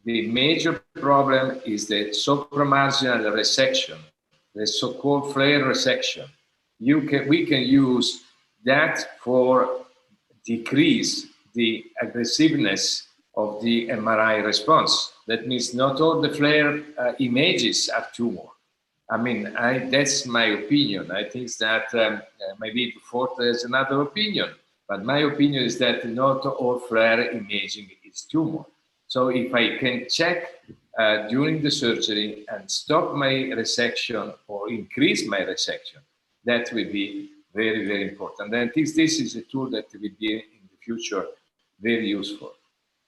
the major problem is the supramarginal resection, the so-called flare resection. We can use that for decrease the aggressiveness of the MRI response. That means not all the flare images are tumor. I mean, that's my opinion. I think that maybe Fort has another opinion, but my opinion is that not all flare imaging is tumor. So if I can check during the surgery and stop my resection or increase my resection, that will be very, very important. And I think this is a tool that will be in the future very useful.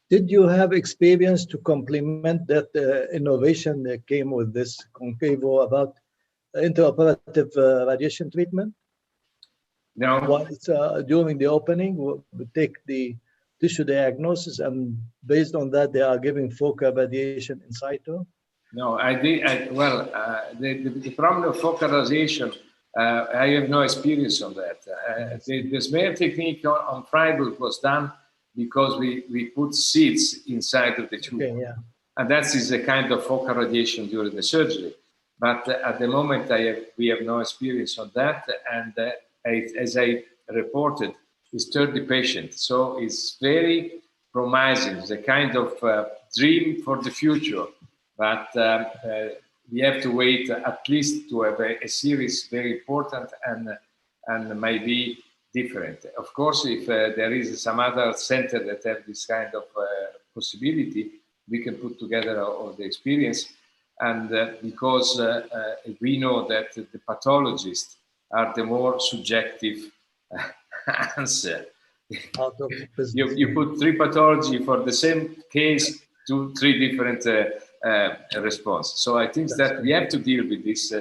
Did you have experience to complement that innovation that came with this Concevo about intraoperative radiation treatment? No. While it's, during the opening, we take the tissue diagnosis, and based on that, they are giving focal radiation in situ. No, the problem of focalization, I have no experience on that. The smear technique on Freiburg was done because we put seeds inside of the tube. Okay, yeah. And that is a kind of focal radiation during the surgery. But at the moment, we have no experience on that. And as I reported, it's 30 patients. So it's very promising. It's a kind of dream for the future. But we have to wait at least to have a series very important and maybe different. Of course, if there is some other center that have this kind of possibility, we can put together all the experience. And because we know that the pathologists are the more subjective answer. You put 3 pathology for the same case to 3 different responses. So I think that we have to deal with these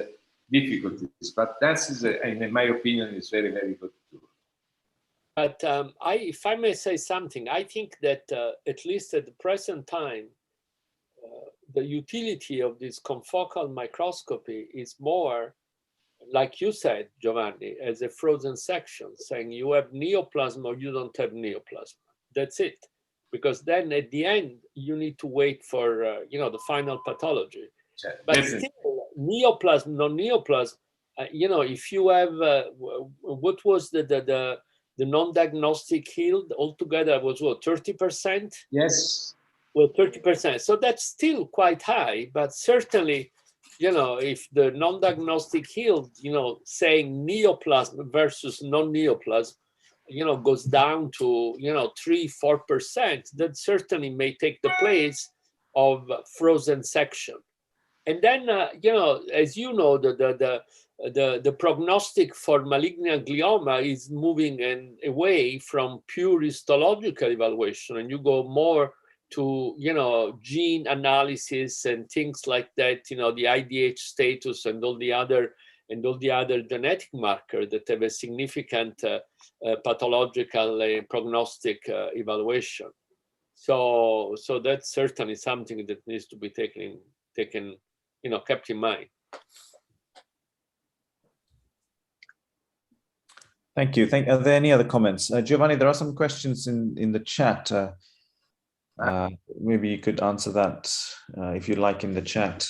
difficulties, but that is, in my opinion, is very, very good to do. But if I may say something, I think that at least at the present time, the utility of this confocal microscopy is more, like you said, Giovanni, as a frozen section, saying you have neoplasm or you don't have neoplasm. That's it. Because then at the end, you need to wait for, the final pathology. Yeah, but definitely. still, neoplasm, non-neoplasm, if you have, what was the non-diagnostic yield altogether was what, 30%? Yes. Well, 30%. So that's still quite high, but certainly, if the non-diagnostic yield, saying neoplasm versus non-neoplasm, goes down to, 3-4%, that certainly may take the place of frozen section. And then, as you know, the prognostic for malignant glioma is moving away from pure histological evaluation, and you go more to, gene analysis and things like that, the IDH status and all the other genetic markers that have a significant pathological prognostic evaluation. So that's certainly something that needs to be taken, kept in mind. Thank you. Are there any other comments? Giovanni, there are some questions in the chat. Maybe you could answer that if you like in the chat.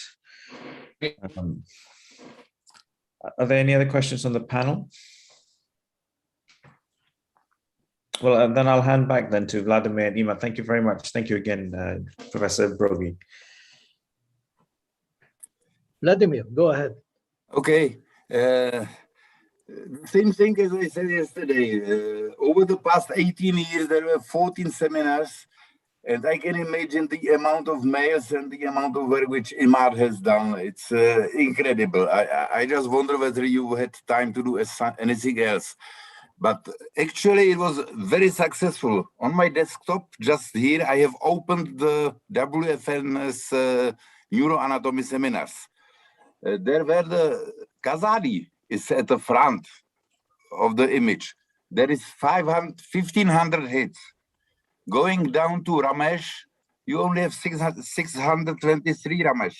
Are there any other questions on the panel? Well, then I'll hand back then to Vladimir and Ima. Thank you very much. Thank you again, Professor Broggi. Vladimir, go ahead. Okay. Same thing as I said yesterday. Over the past 18 years, there were 14 seminars, and I can imagine the amount of mails and the amount of work which Imad has done. It's incredible. I just wonder whether you had time to do anything else. But actually, it was very successful. On my desktop, just here, I have opened the WFNS neuroanatomy seminars. There were the Kazadi is at the front of the image. There is 1,500 hits. Going down to Ramesh, you only have 623 Ramesh.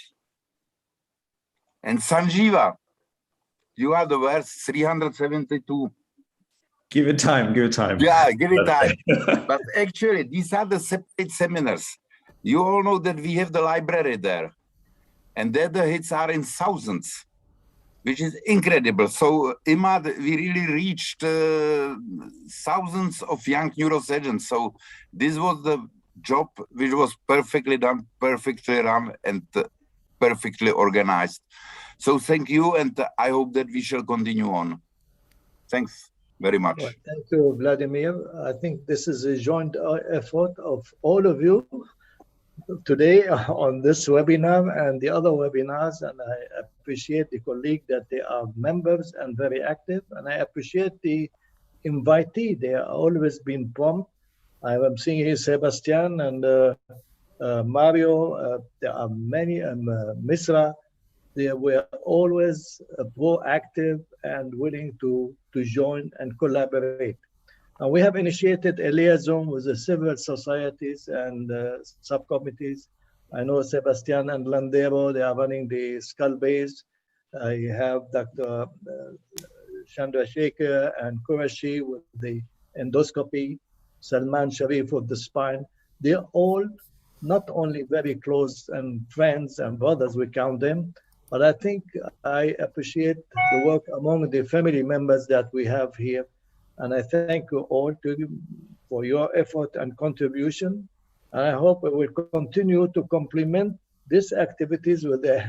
And Sanjeeva, you are the worst, 372. Give it time, give it time. Yeah, give it time. But actually, these are the separate seminars. You all know that we have the library there, and there the hits are in thousands, which is incredible. So, Imad, we really reached thousands of young neurosurgeons. So, this was the job which was perfectly done, perfectly run, and perfectly organized. So, thank you, and I hope that we shall continue on. Thanks very much. Well, thank you, Vladimir. I think this is a joint effort of all of you today on this webinar and the other webinars, and I appreciate the colleague that they are members and very active, and I appreciate the invitee. They are always been prompt. I am seeing here Sebastian and Mario. There are many, Misra. They were always proactive and willing to join and collaborate. We have initiated a liaison with the civil societies and subcommittees I know Sebastian and Landero, they are running the skull base. You have Dr. Chandrasekhar and Qureshi with the endoscopy, Salman Sharif with the spine. They're all not only very close and friends and brothers, we count them, but I think I appreciate the work among the family members that we have here. And I thank you all for your effort and contribution. And I hope we will continue to complement these activities with the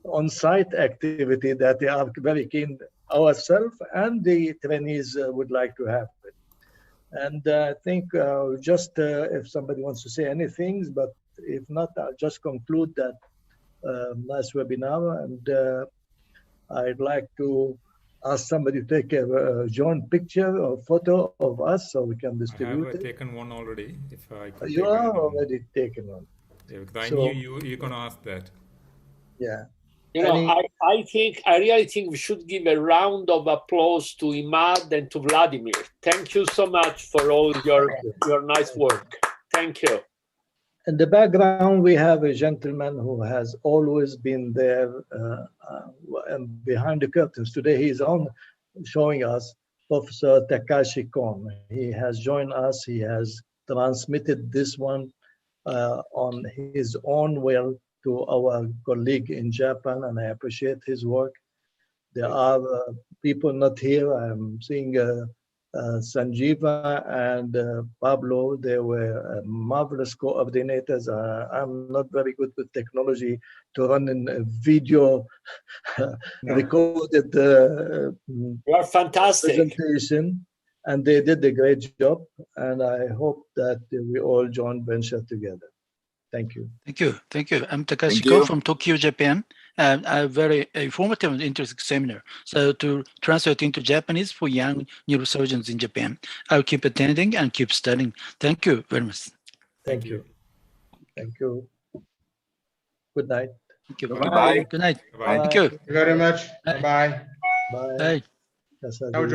on-site activity that they are very keen ourselves and the trainees would like to have it. And I think just if somebody wants to say anything, but if not, I'll just conclude that nice webinar. And I'd like to ask somebody to take a joint picture or photo of us so we can distribute I have it. taken one already. If I could You take are one. already taken one. Yeah, because I So- knew you're going to ask that. Yeah. You know, I really think we should give a round of applause to Imad and to Vladimir. Thank you so much for all your nice work. Thank you. In the background, we have a gentleman who has always been there and behind the curtains. Today, he's on showing us Professor Takashi Kon. He has joined us. He has transmitted this one on his own will to our colleague in Japan, and I appreciate his work. There are people not here. I'm seeing Sanjiva and Pablo. They were marvelous coordinators. I'm not very good with technology to run in a video recorded You are fantastic. presentation, and they did a great job. And I hope that we all join venture together. Thank you. Thank you. Thank you. I'm Takashi Thank you. Ko from Tokyo, Japan. And a very informative and interesting seminar. So to translate into Japanese for young neurosurgeons in Japan, I'll keep attending and keep studying. Thank you very much. Thank you. Thank you. Good night. Thank you. Goodbye. Good night. Bye. Thank you. Thank you very much. Bye-bye. Bye. Bye. Kasadi. Ciao,